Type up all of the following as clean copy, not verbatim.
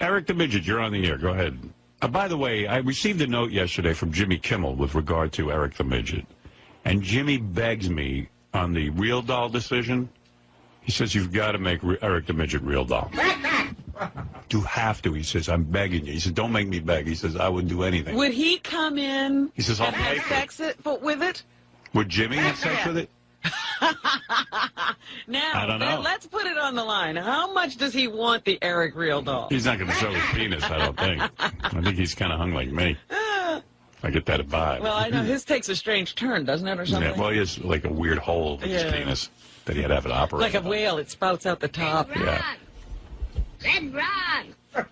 Eric the Midget, you're on the air. Go ahead. By the way, I received a note yesterday from Jimmy Kimmel with regard to Eric the Midget. And Jimmy begs me on the real doll decision. He says, you've got to make Eric the Midget real doll. You have to. He says, I'm begging you. He says, don't make me beg. He says, I wouldn't do anything. Would he come in he says, I'll pay and have sex with it? Would Jimmy have sex with it? Now, I don't know. Let's put it on the line. How much does he want the Eric real doll? He's not going to show his penis, I don't think. I think he's kind of hung like me. I get that vibe. Well, I know his takes a strange turn, doesn't it, or something? Yeah, well, he has like a weird hole in his penis that he had to have it operated. Like a whale, it spouts out the top. Yeah. Red Ron!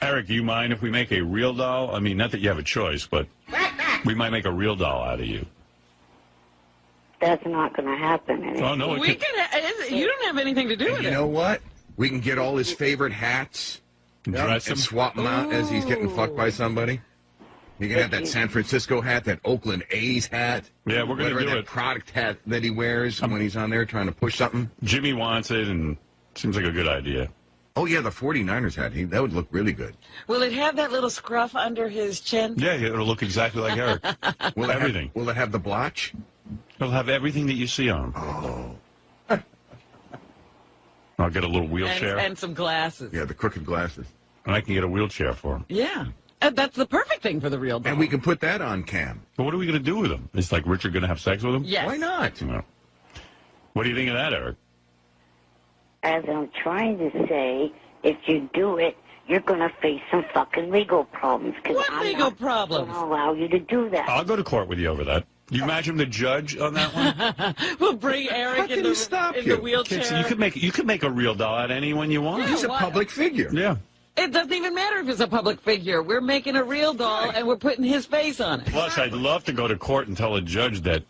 Eric, do you mind if we make a real doll? I mean, not that you have a choice, but we might make a real doll out of you. That's not going to happen anymore. Oh, no. You don't have anything to do with it. You know what? We can get all his favorite hats Dress him. and swap them out as he's getting fucked by somebody. You can have that San Francisco hat, that Oakland A's hat. Yeah, we're going to do that it. product hat that he wears when he's on there trying to push something. Jimmy wants it, and seems like a good idea. Oh, yeah, the 49ers hat. That would look really good. Will it have that little scruff under his chin? Yeah, it'll look exactly like Eric. Will everything. Will it have the blotch? It'll have everything that you see on him. Oh. I'll get a little wheelchair. And some glasses. Yeah, the crooked glasses. And I can get a wheelchair for him. Yeah. That's the perfect thing for the real doll. And we can put that on cam. But what are we going to do with him? Is like Richard going to have sex with him? Yes. Why not? No. What do you think of that, Eric? As I'm trying to say, if you do it, you're going to face some fucking legal problems. What legal problems? I'm not going to allow you to do that. I'll go to court with you over that. You imagine the judge on that one? We'll bring Eric in the wheelchair. Kids, you could make a real doll out of anyone you want. Yeah, He's a public figure. Yeah. It doesn't even matter if it's a public figure. We're making a real doll, and we're putting his face on it. Plus, I'd love to go to court and tell a judge that,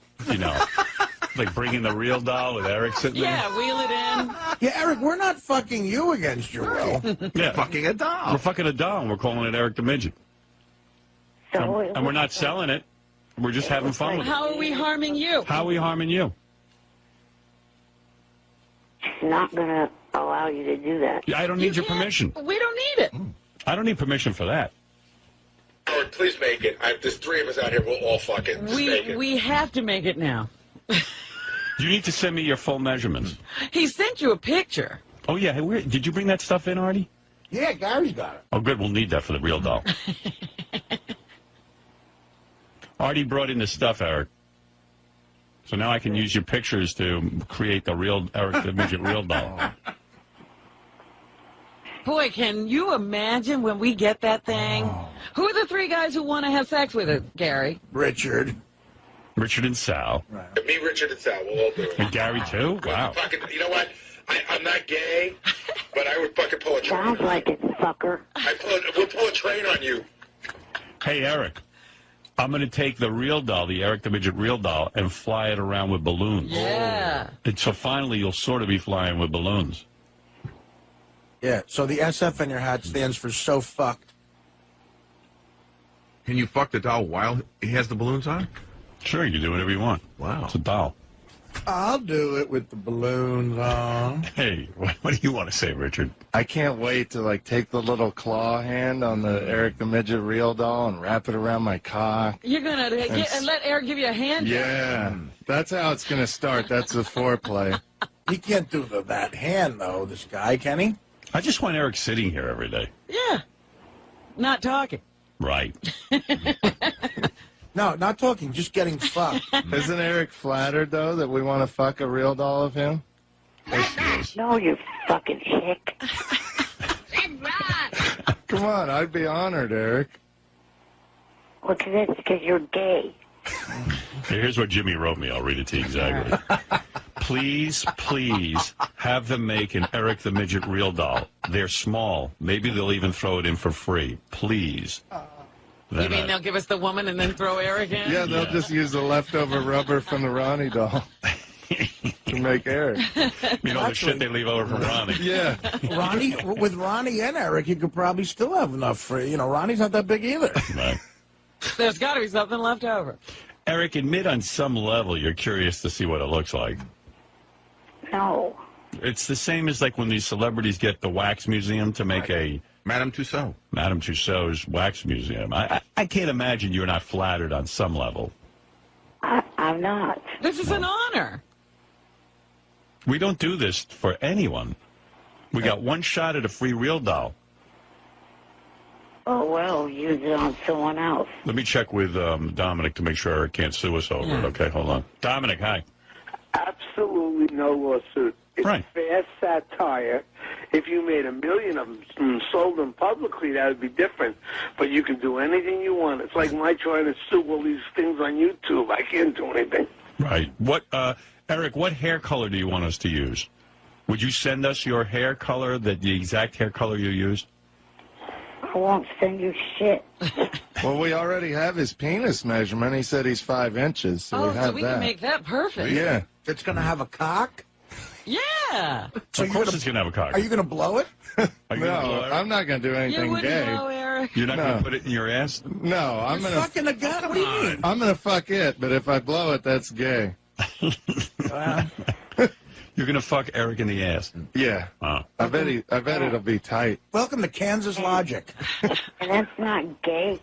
like bringing the real doll with Eric sitting there. Yeah, wheel it in. Yeah, Eric, we're not fucking you against your will. Yeah. Fucking a doll. We're fucking a doll, and we're calling it Eric the Midget. So And we're not selling it. We're just having fun with it. How are we harming you? How are we harming you? It's not going to allow you to do that. I don't need your permission. We don't need it. I don't need permission for that. Lord, please make it. There's three of us out here. We'll all fuck it. Just make it. We have to make it now. You need to send me your full measurements. He sent you a picture. Oh, yeah. Hey, did you bring that stuff in, Artie? Yeah, Gary's got it. Oh, good. We'll need that for the real doll. Artie brought in the stuff, Eric. So now I can use your pictures to create the real Eric the Midget real doll. Boy, can you imagine when we get that thing? Who are the three guys who want to have sex with it, Gary? Richard. Richard and Sal. Right. Me, Richard, and Sal. We'll all do it. And Gary, too? Wow. Fucking, you know what? I'm not gay, but I would fucking pull a train. Sounds like it, fucker. We'll pull a train on you. Hey, Eric. I'm going to take the real doll, the Eric the Midget real doll, and fly it around with balloons. Yeah. And so finally you'll sort of be flying with balloons. Yeah, so the SF in your hat stands for so fucked. Can you fuck the doll while he has the balloons on? Sure, you can do whatever you want. Wow. It's a doll. I'll do it with the balloons on. Hey, what do you want to say, Richard? I can't wait to take the little claw hand on the Eric the Midget real doll and wrap it around my cock. You're going to and let Eric give you a hand job? Yeah, that's how it's going to start. That's the foreplay. He can't do that hand, though, this guy, can he? I just want Eric sitting here every day. Yeah. Not talking. Right. No, not talking, just getting fucked. Isn't Eric flattered, though, that we want to fuck a real doll of him? No, you fucking hick. Red Ron! Come on, I'd be honored, Eric. Look at this, because you're gay. Here's what Jimmy wrote me. I'll read it to you exactly. Please, please have them make an Eric the Midget real doll. They're small. Maybe they'll even throw it in for free. Please. You mean they'll give us the woman and then throw Eric in? Yeah, they'll just use the leftover rubber from the Ronnie doll to make Eric. You know, the shit they leave over from Ronnie. Yeah. With Ronnie and Eric, you could probably still have enough for, Ronnie's not that big either. Right. There's got to be something left over. Eric, admit on some level you're curious to see what it looks like. No. It's the same as like when these celebrities get the wax museum to make a Madame Tussauds. Madame Tussauds wax museum. I can't imagine you're not flattered on some level. I'm not. This is an honor. We don't do this for anyone. We got one shot at a free real doll. Oh, well, use it on someone else. Let me check with Dominic to make sure Eric can't sue us over it. Okay, hold on. Dominic, hi. Absolutely no lawsuit. It's Right. fast satire. If you made 1 million of them and sold them publicly, that would be different. But you can do anything you want. It's like my trying to sue all these things on YouTube. I can't do anything. Right. What, Eric, what hair color do you want us to use? Would you send us your hair color, the exact hair color you used? I won't send you shit. Well, we already have his penis measurement. He said he's 5 inches, so we have so we that. can make that perfect. Yeah. It's going to have a cock? Yeah. So Of course it's going to have a cock. Are you going to blow it? Are you No, gonna blow Eric? I'm not going to do You anything wouldn't gay. know, Eric. You're not going No. to put it in your ass? No, I'm You're gonna fucking a gun. What do you mean? I'm gonna fuck it, but if I blow it, that's gay. You're going to fuck Eric in the ass. Yeah. Oh. I bet it'll be tight. Welcome to Kansas Logic. And that's not gay.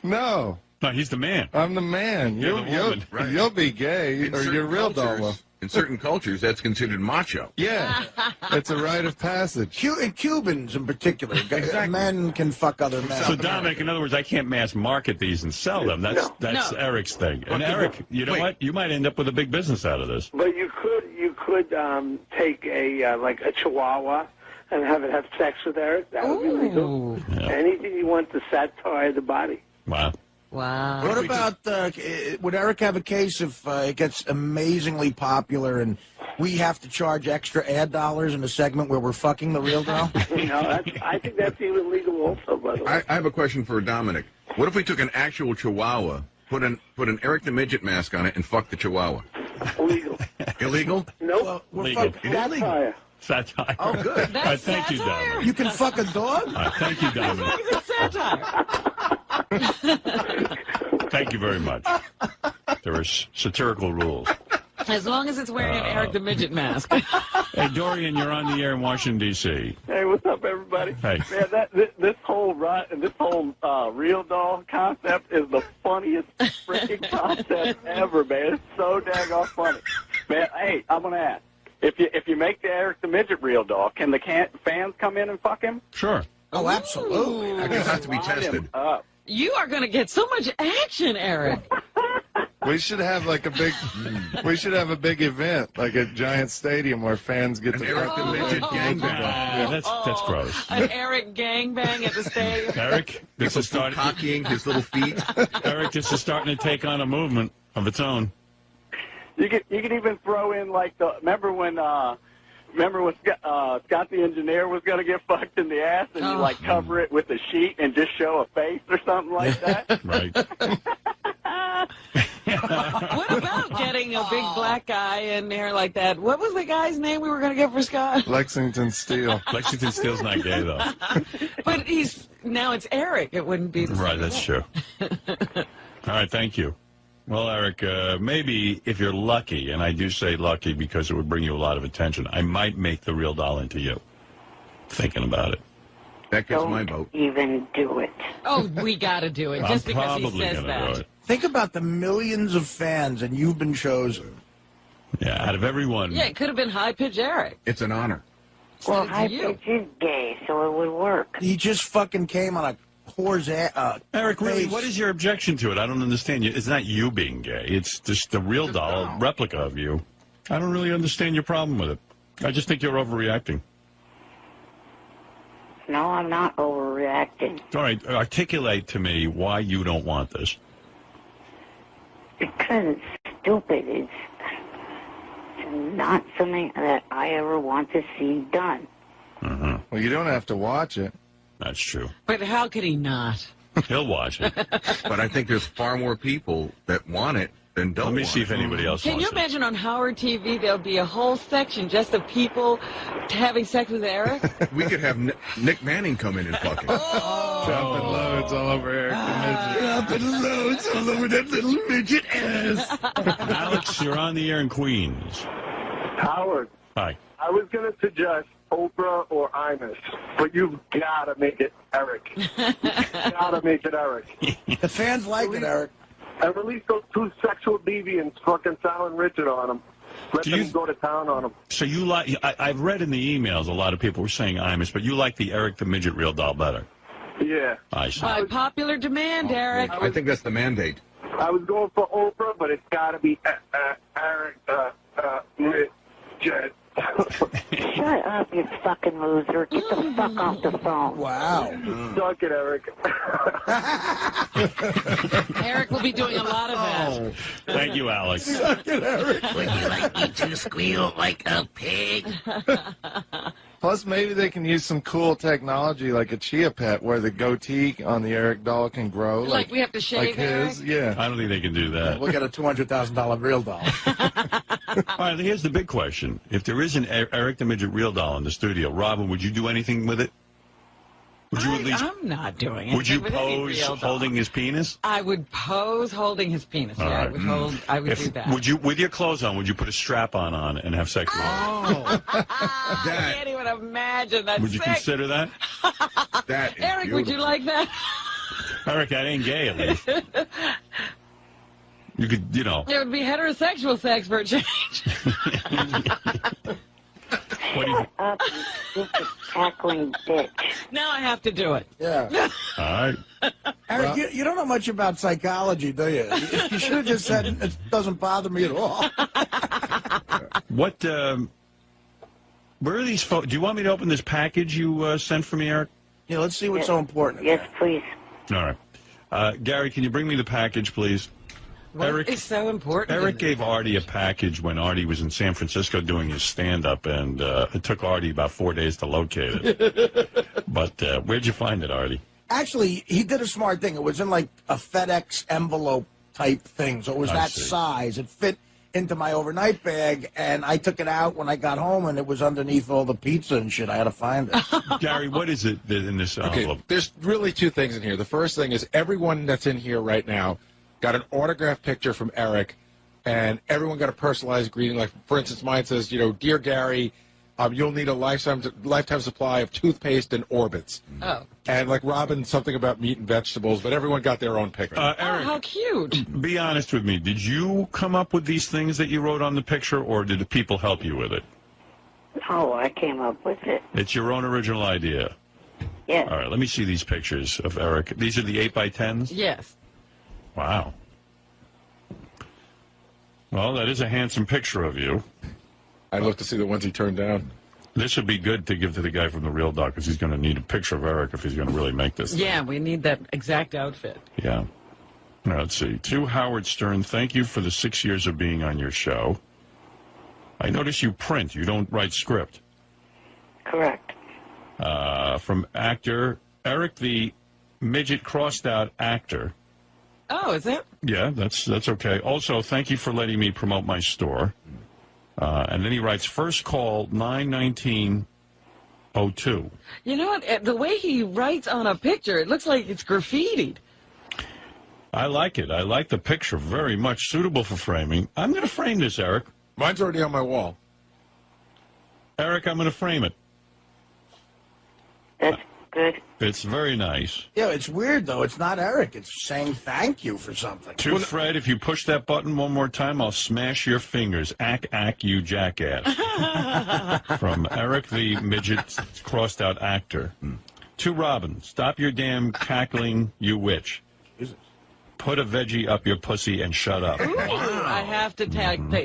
No, No, he's the man. I'm the man. You're the woman. Right. You'll be gay, In or certain your real doll will. cultures- In certain cultures, that's considered macho. Yeah, it's a rite of passage. Cubans in particular. Men can fuck other men. So, Dominic, in other words, I can't mass market these and sell them. That's No. Eric's thing. And Eric, you know what? You might end up with a big business out of this. But you could take a like a Chihuahua and have sex with Eric. That would be legal. Ooh. Yeah. Anything you want to satire the body. Wow. Wow. What about, would Eric have a case if it gets amazingly popular and we have to charge extra ad dollars in a segment where we're fucking the real doll? I think that's even legal also, by the way. I have a question for Dominic. What if we took an actual Chihuahua, put an Eric the Midget mask on it, and fucked the Chihuahua? Illegal. Illegal? Nope. Well, we're Legal. fucking Satire. Satire. Oh, good. All right, thank you, satire? Dominic. You can fuck a dog? All right, thank you, Dominic. It's satire. Thank you very much. There are satirical rules. As long as it's wearing an Eric the Midget mask. Hey, Dorian, you're on the air in Washington, D.C. Hey, what's up, everybody? Hey. Man, this whole real doll concept is the funniest freaking concept ever, man. It's so daggone funny, man. Hey, I'm gonna ask if you make the Eric the Midget real doll, can the fans come in and fuck him? Sure. Oh, absolutely. That just has to be tested. You are going to get so much action, Eric. We should have like a big. We should have a big event, like a giant stadium where fans get An to. Eric the Midget gangbang. That's gross. An Eric gangbang at the stadium. Eric, this is starting. Cockying his little feet. Eric, this is starting to take on a movement of its own. You could even throw in like remember when Scott the engineer was going to get fucked in the ass and you like cover it with a sheet and just show a face or something like that? Right. What about getting a big black guy in there like that? What was the guy's name we were going to get for Scott? Lexington Steel. Lexington Steele's not gay, though. But now it's Eric. It wouldn't be the same. Right, that's true. All right, thank you. Well, Eric, maybe if you're lucky, and I do say lucky because it would bring you a lot of attention, I might make the real doll into you. Thinking about it. That gets Don't my vote. even do it. Oh, we got to do it just I'm because he probably says gonna that. do it. Think about the millions of fans, and you've been chosen. Yeah, out of everyone. Yeah, it could have been high-pitch Eric. It's an honor. Well, It's high you. pitch is gay, so it would work. He just fucking came on a whore's ass. Eric, really, face. what is your objection to it? I don't understand you. It's not you being gay. It's just the real doll, a replica of you. I don't really understand your problem with it. I just think you're overreacting. No, I'm not overreacting. All right, articulate to me why you don't want this. Because it's stupid. It's not something that I ever want to see done. Well, you don't have to watch it. That's true. But how could he not? He'll watch it. But I think there's far more people that want it than don't Let me want see it. if anybody else Can wants you it. imagine on Howard TV there'll be a whole section just of people having sex with Eric? We could have Nick Manning come in and fuck it. Dropping loads all over Eric the Midget. Dropping loads all over that little midget ass. Alex, you're on the air in Queens. Howard, Hi. I was going to suggest Oprah or Imus, but you've got to make it Eric. Got to make it Eric. The fans like it, Eric. And release those two sexual deviants, fucking Sal and Richard, on them. Let them go to town on them. So you like? I've read in the emails a lot of people were saying Imus, but you like the Eric the Midget real doll better. Yeah. I see. By popular demand, Eric. I think that's the mandate. I was going for Oprah, but it's got to be Eric Jet. Shut up, you fucking loser. Get the fuck off the phone. Wow. Suck it, Eric. Eric will be doing a lot of that. Thank you, Alex. Suck it, Eric. Would you like me to squeal like a pig? Plus, maybe they can use some cool technology like a Chia Pet where the goatee on the Eric doll can grow. Like we have to shave like his, Eric? yeah. I don't think they can do that. We'll get a $200,000 real doll. All right, here's the big question. If there is an Eric the Midget real doll in the studio, Robin, would you do anything with it? Would you at least? I'm not doing it. Would you pose holding his penis? I would pose holding his penis. All Yeah, right. I would hold. I would do that. Would you, with your clothes on, would you put a strap on and have sex with him? I can't even imagine that. Would you consider that? That is Eric, would you like that? Eric, that ain't gay, at least. You could, It would be heterosexual sex for a change. What do you? Up, you stupid cackling bitch. Now I have to do it. Yeah. All right. Eric, you don't know much about psychology, do you? You should have just said, it doesn't bother me at all. What, where are these photos? Do you want me to open this package you sent for me, Eric? Yeah, let's see what's so important. Yes, please. All right. Gary, can you bring me the package, please? What is so important? Eric gave Artie a package when Artie was in San Francisco doing his stand-up, and it took Artie about 4 days to locate it. But where'd you find it, Artie? Actually, he did a smart thing. It was in like a FedEx envelope type thing, so it was that size. It fit into my overnight bag, and I took it out when I got home, and it was underneath all the pizza and shit. I had to find it. Gary, what is it in this envelope? Okay, there's really two things in here. The first thing is everyone that's in here right now got an autographed picture from Eric, and everyone got a personalized greeting. Like, for instance, mine says, Dear Gary, you'll need a lifetime supply of toothpaste and Orbits. Oh. And like Robin, something about meat and vegetables, but everyone got their own picture. Eric, how cute. Be honest with me. Did you come up with these things that you wrote on the picture, or did the people help you with it? Oh, I came up with it. It's your own original idea. Yes. All right, let me see these pictures of Eric. These are the 8x10s? Yes. Wow. Well, that is a handsome picture of you. I'd love to see the ones he turned down. This would be good to give to the guy from the Real Doc, because he's going to need a picture of Eric if he's going to really make this thing. Yeah, we need that exact outfit. Yeah. Now, let's see. To Howard Stern, thank you for the 6 years of being on your show. I notice you print. You don't write script. Correct. From actor Eric the Midget Crossed Out Actor. Oh, is it? Yeah, that's okay. Also, thank you for letting me promote my store. And then he writes, first call 91902. You know what? The way he writes on a picture, it looks like it's graffitied. I like it. I like the picture very much. Suitable for framing. I'm going to frame this, Eric. Mine's already on my wall. Eric, I'm going to frame it. That's good. It's very nice. Yeah, it's weird, though. It's not Eric. It's saying thank you for something. To Fred, if you push that button one more time, I'll smash your fingers. Ack, you jackass. From Eric the Midget Crossed Out Actor. To Robin, stop your damn cackling, you witch. Put a veggie up your pussy and shut up. Ooh, I have to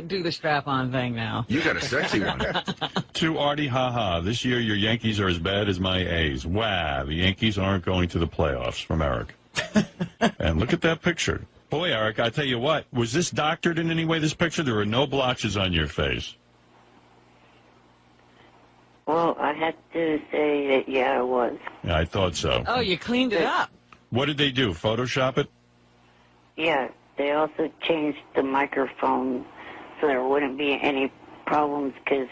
do the strap-on thing now. You got a sexy one. To Artie, haha, this year your Yankees are as bad as my A's. Wow, the Yankees aren't going to the playoffs. From Eric. And look at that picture. Boy, Eric, I tell you what, was this doctored in any way, this picture? There were no blotches on your face. Well, I had to say that, yeah, it was. Yeah, I thought so. Oh, you cleaned it up. What did they do, Photoshop it? Yeah, they also changed the microphone so there wouldn't be any problems because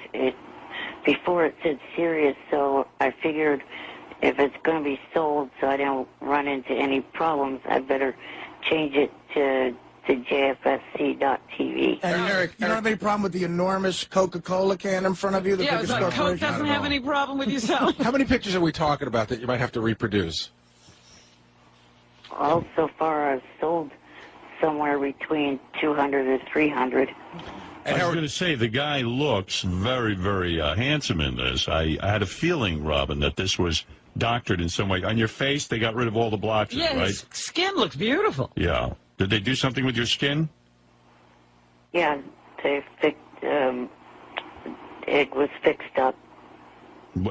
before it said serious, so I figured if it's going to be sold so I don't run into any problems, I better change it to to jfsc.tv. And Eric, you don't have any problem with the enormous Coca-Cola can in front of you? The Yeah, biggest it's like Coke corporation? doesn't have any problem with you selling. How many pictures are we talking about that you might have to reproduce? Well, so far I've sold somewhere between 200 and 300. I was going to say, the guy looks very, very handsome in this. I had a feeling, Robin, that this was doctored in some way. On your face, they got rid of all the blotches, Yeah, right? his skin looks beautiful. Yeah. Did they do something with your skin? Yeah, they fixed, it was fixed up.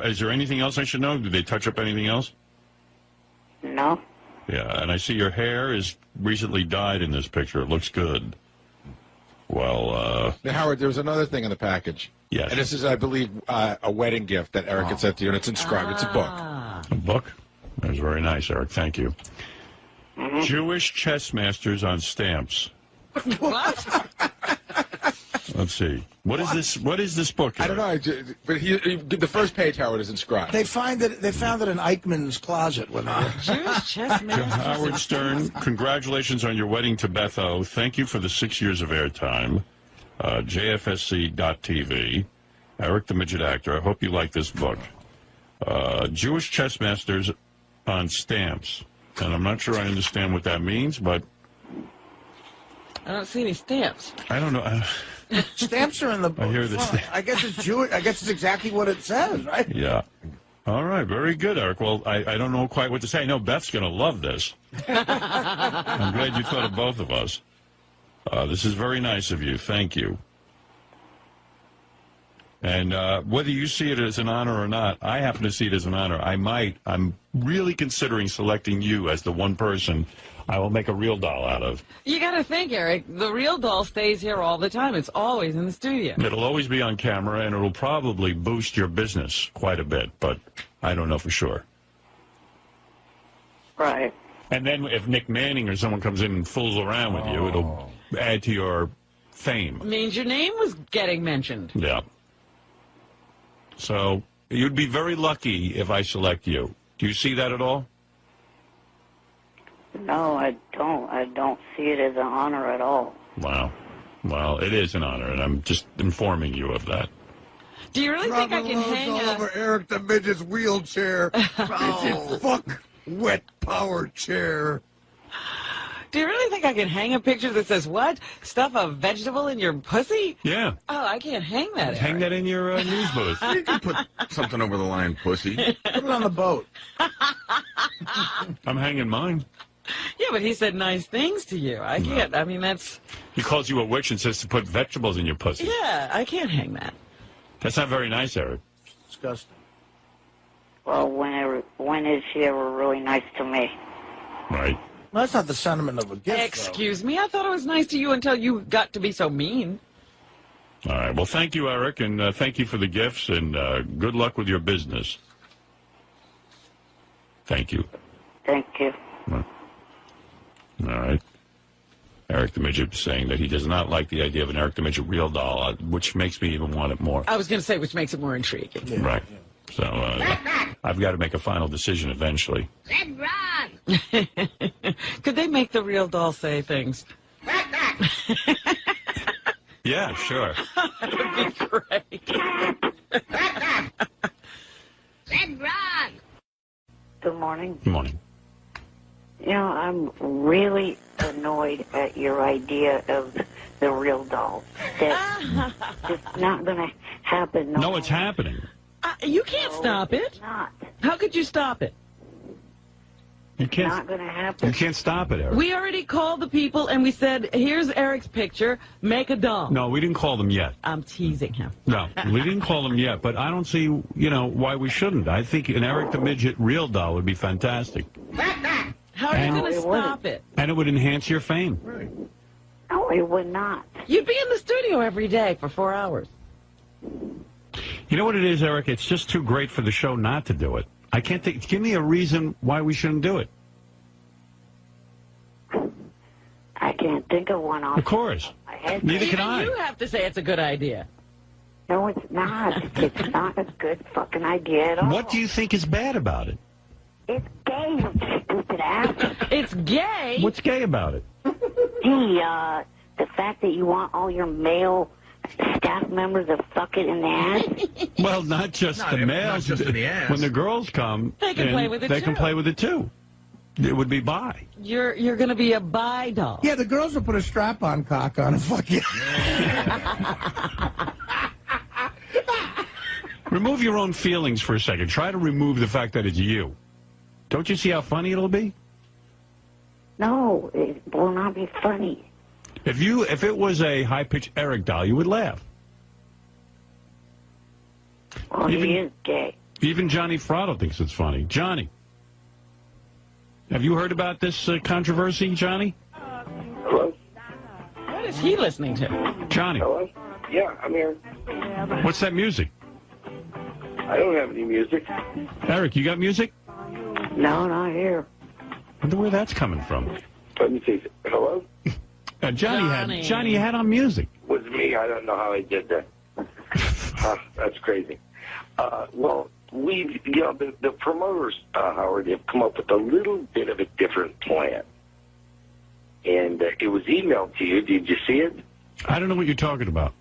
Is there anything else I should know? Did they touch up anything else? No. Yeah, and I see your hair is recently dyed in this picture. It looks good. Well, Now, Howard, there was another thing in the package. Yes. And this is, I believe, a wedding gift that Eric had sent to you, and it's inscribed. It's a book. a book? That was very nice, Eric. Thank you. Jewish chess masters on stamps. What? Let's see. What is this? What is this book? I don't know, but the first page, Howard, is inscribed. They found it in Eichmann's closet when they Jewish chess masters. Howard Stern, congratulations on your wedding to Beth O. Thank you for the 6 years of airtime. JFSC.TV. Eric the Midget Actor. I hope you like this book. Jewish chess masters on stamps. And I'm not sure I understand what that means, but I don't see any stamps. I don't know. Stamps are in the book. I hear this. I guess it's Jewish. I guess it's exactly what it says, right? Yeah. All right. Very good, Eric. Well, I don't know quite what to say. I know Beth's going to love this. I'm glad you thought of both of us. This is very nice of you. Thank you. And whether you see it as an honor or not, I happen to see it as an honor. I'm really considering selecting you as the one person I will make a real doll out of. You got to think, Eric, the real doll stays here all the time. It's always in the studio. It'll always be on camera, and it'll probably boost your business quite a bit, but I don't know for sure. Right. And then if Nick Manning or someone comes in and fools around with you, it'll add to your fame. Means your name was getting mentioned. Yeah. So you'd be very lucky if I select you. Do you see that at all? No, I don't. I don't see it as an honor at all. Wow. Well, it is an honor, and I'm just informing you of that. Do you really think I can hang all a... over Eric the Midget's wheelchair. Fuck wet power chair. Do you really think I can hang a picture that says, what? Stuff a vegetable in your pussy? Yeah. Oh, I can't hang that, Hang Eric. that in your news booth. You can put something over the line, pussy. Put it on the boat. I'm hanging mine. Yeah, but he said nice things to you. I can't. I mean, that's... He calls you a witch and says to put vegetables in your pussy. Yeah, I can't hang that. That's not very nice, Eric. Disgusting. Well, when is she ever really nice to me? Right. Well, that's not the sentiment of a gift, Excuse me, I thought it was nice to you until you got to be so mean. All right. Well, thank you, Eric, and thank you for the gifts, and good luck with your business. Thank you. Thank you. All right. Eric the Midget saying that he does not like the idea of an Eric the Midget real doll, which makes me even want it more. I was going to say, which makes it more intriguing. Yeah. Right. So I've got to make a final decision eventually. Red Ron! Could they make the real doll say things? Yeah, sure. That would be great. Red Ron! Good morning. Good morning. You know, I'm really annoyed at your idea of the real doll. That it's not going to happen. No, it's happening. You can't stop it. It's not. How could you stop it? You It's can't. not going to happen. You can't stop it, Eric. We already called the people and we said, here's Eric's picture, make a doll. No, we didn't call them yet. I'm teasing him. No, we didn't call them yet, but I don't see, why we shouldn't. I think an Eric the Midget real doll would be fantastic. How are you And- going to stop it? And it would enhance your fame. No, it would not. You'd be in the studio every day for 4 hours. You know what it is, Eric? It's just too great for the show not to do it. I can't think. Give me a reason why we shouldn't do it. I can't think of one off. Of course. my head. Neither can Even I. you have to say it's a good idea. No, it's not. It's not a good fucking idea at all. What do you think is bad about it? It's gay, you stupid ass. It's gay. What's gay about it? The fact that you want all your male staff members to fuck it in the ass? Well, not just the males. Not just in the ass. When the girls come, They can play with it, They too. can play with it, too. It would be bi. You're going to be a bi doll. Yeah, the girls will put a strap-on cock on and fuck you. Remove your own feelings for a second. Try to remove the fact that it's you. Don't you see how funny it'll be? No, it will not be funny. If it was a high-pitched Eric doll, you would laugh. Well, he is gay. Even Johnny Frotto thinks it's funny. Johnny, have you heard about this controversy, Johnny? Hello? What is he listening to? Johnny. Hello? Yeah, I'm here. What's that music? I don't have any music. Eric, you got music? No, not here. I wonder where that's coming from. Let me see. Hello? Johnny had on music. Was me. I don't know how I did that. That's crazy. Well, the promoters, Howard, have come up with a little bit of a different plan. And it was emailed to you. Did you see it? I don't know what you're talking about.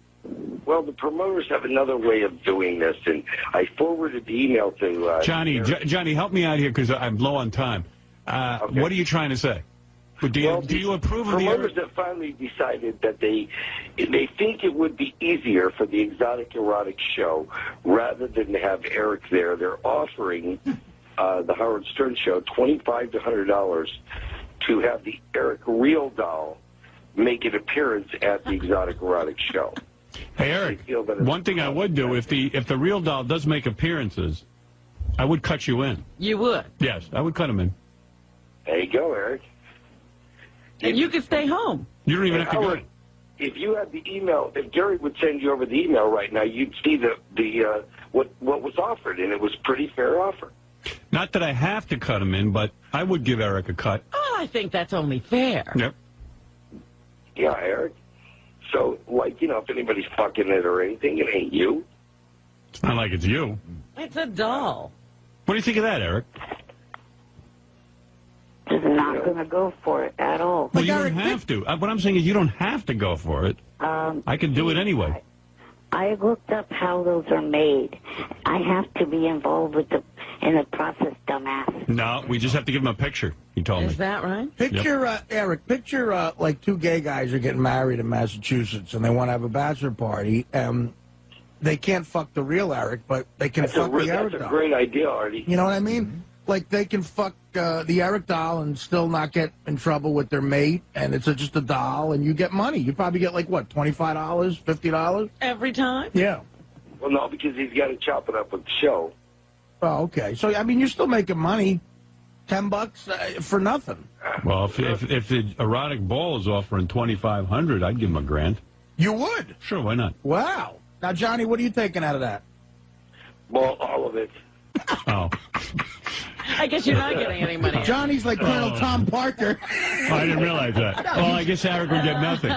Well, the promoters have another way of doing this, and I forwarded the email to... Johnny, help me out here because I'm low on time. Okay. What are you trying to say? Do you approve of the... promoters have finally decided that they think it would be easier for the exotic erotic show rather than to have Eric there. They're offering the Howard Stern show $25 to $100 to have the Eric real doll make an appearance at the exotic erotic show. Hey, Eric, one thing I would do, if the real doll does make appearances, I would cut you in. You would? Yes, I would cut him in. There you go, Eric. And you could stay home. You don't even have to Howard, go. If you had the email, if Gary would send you over the email right now, you'd see what was offered, and it was a pretty fair offer. Not that I have to cut him in, but I would give Eric a cut. Oh, I think that's only fair. Yep. Yeah, Eric. So, if anybody's fucking it or anything, it ain't you. It's not like it's you. It's a doll. What do you think of that, Eric? Just not going to go for it at all. Well, you don't have to. What I'm saying is you don't have to go for it. I can do it anyway. I looked up how those are made. I have to be involved in the process, dumbass. No, we just have to give him a picture, he told me. Is that right? Picture, Eric, like two gay guys are getting married in Massachusetts, and they want to have a bachelor party. They can't fuck the real Eric, but they can fuck the Eric doll. That's a great idea, Artie. You know what I mean? Like, they can fuck the Eric doll and still not get in trouble with their mate, and it's just a doll, and you get money. You probably get, like, what, $25, $50? Every time? Yeah. Well, no, because he's got to chop it up with the show. Oh, okay. So, I mean, you're still making money. $10 for nothing. Well, if the erotic ball is offering $2,500, I'd give him $1,000. You would? Sure, why not? Wow. Now, Johnny, what are you taking out of that? Well, all of it. Oh. I guess you're not getting any money. Johnny's like Colonel Tom Parker. Oh, I didn't realize that. Well, I guess Eric would get nothing.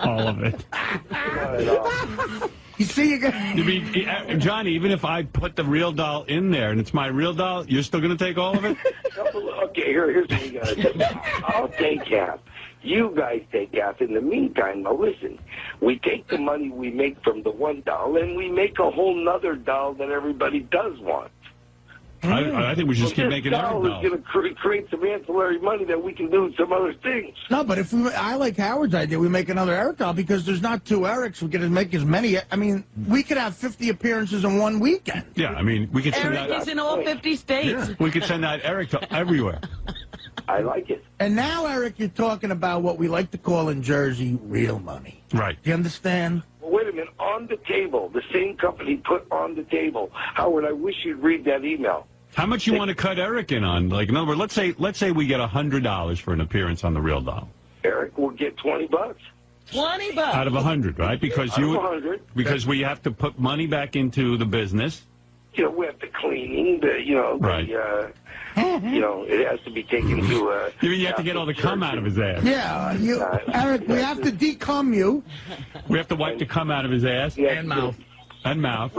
All of it. You see, you Johnny, even if I put the real doll in there and it's my real doll, you're still going to take all of it? Okay, here's what you got to do. I'll take half. You guys take half. In the meantime, now listen, we take the money we make from the one doll and we make a whole nother doll that everybody does want. I think we should just keep making Eric dolls. This doll is going to create some ancillary money that we can do with some other things. No, but I like Howard's idea. We make another Eric doll because there's not two Erics. We can make as many. I mean, we could have 50 appearances in one weekend. Yeah, I mean, we could send Eric out... is in all 50 states. Yeah, we could send out Eric to everywhere. I like it. And now, Eric, you're talking about what we like to call in Jersey real money. Right. Do you understand? Well, wait a minute. On the table, the same company put on the table. Howard, I wish you'd read that email. How much you want to cut Eric in on? Like, in other words, let's say we get $100 for an appearance on the real doll. Eric will get $20. $20 out of 100, right? Because out of 100. Because we have to put money back into the business. You know, we have the cleaning. Right. It has to be taken to. You mean you have to get all the cum out of his ass? Yeah, Eric, we have to decum you. We have to wipe the cum out of his ass and mouth. And mouth. A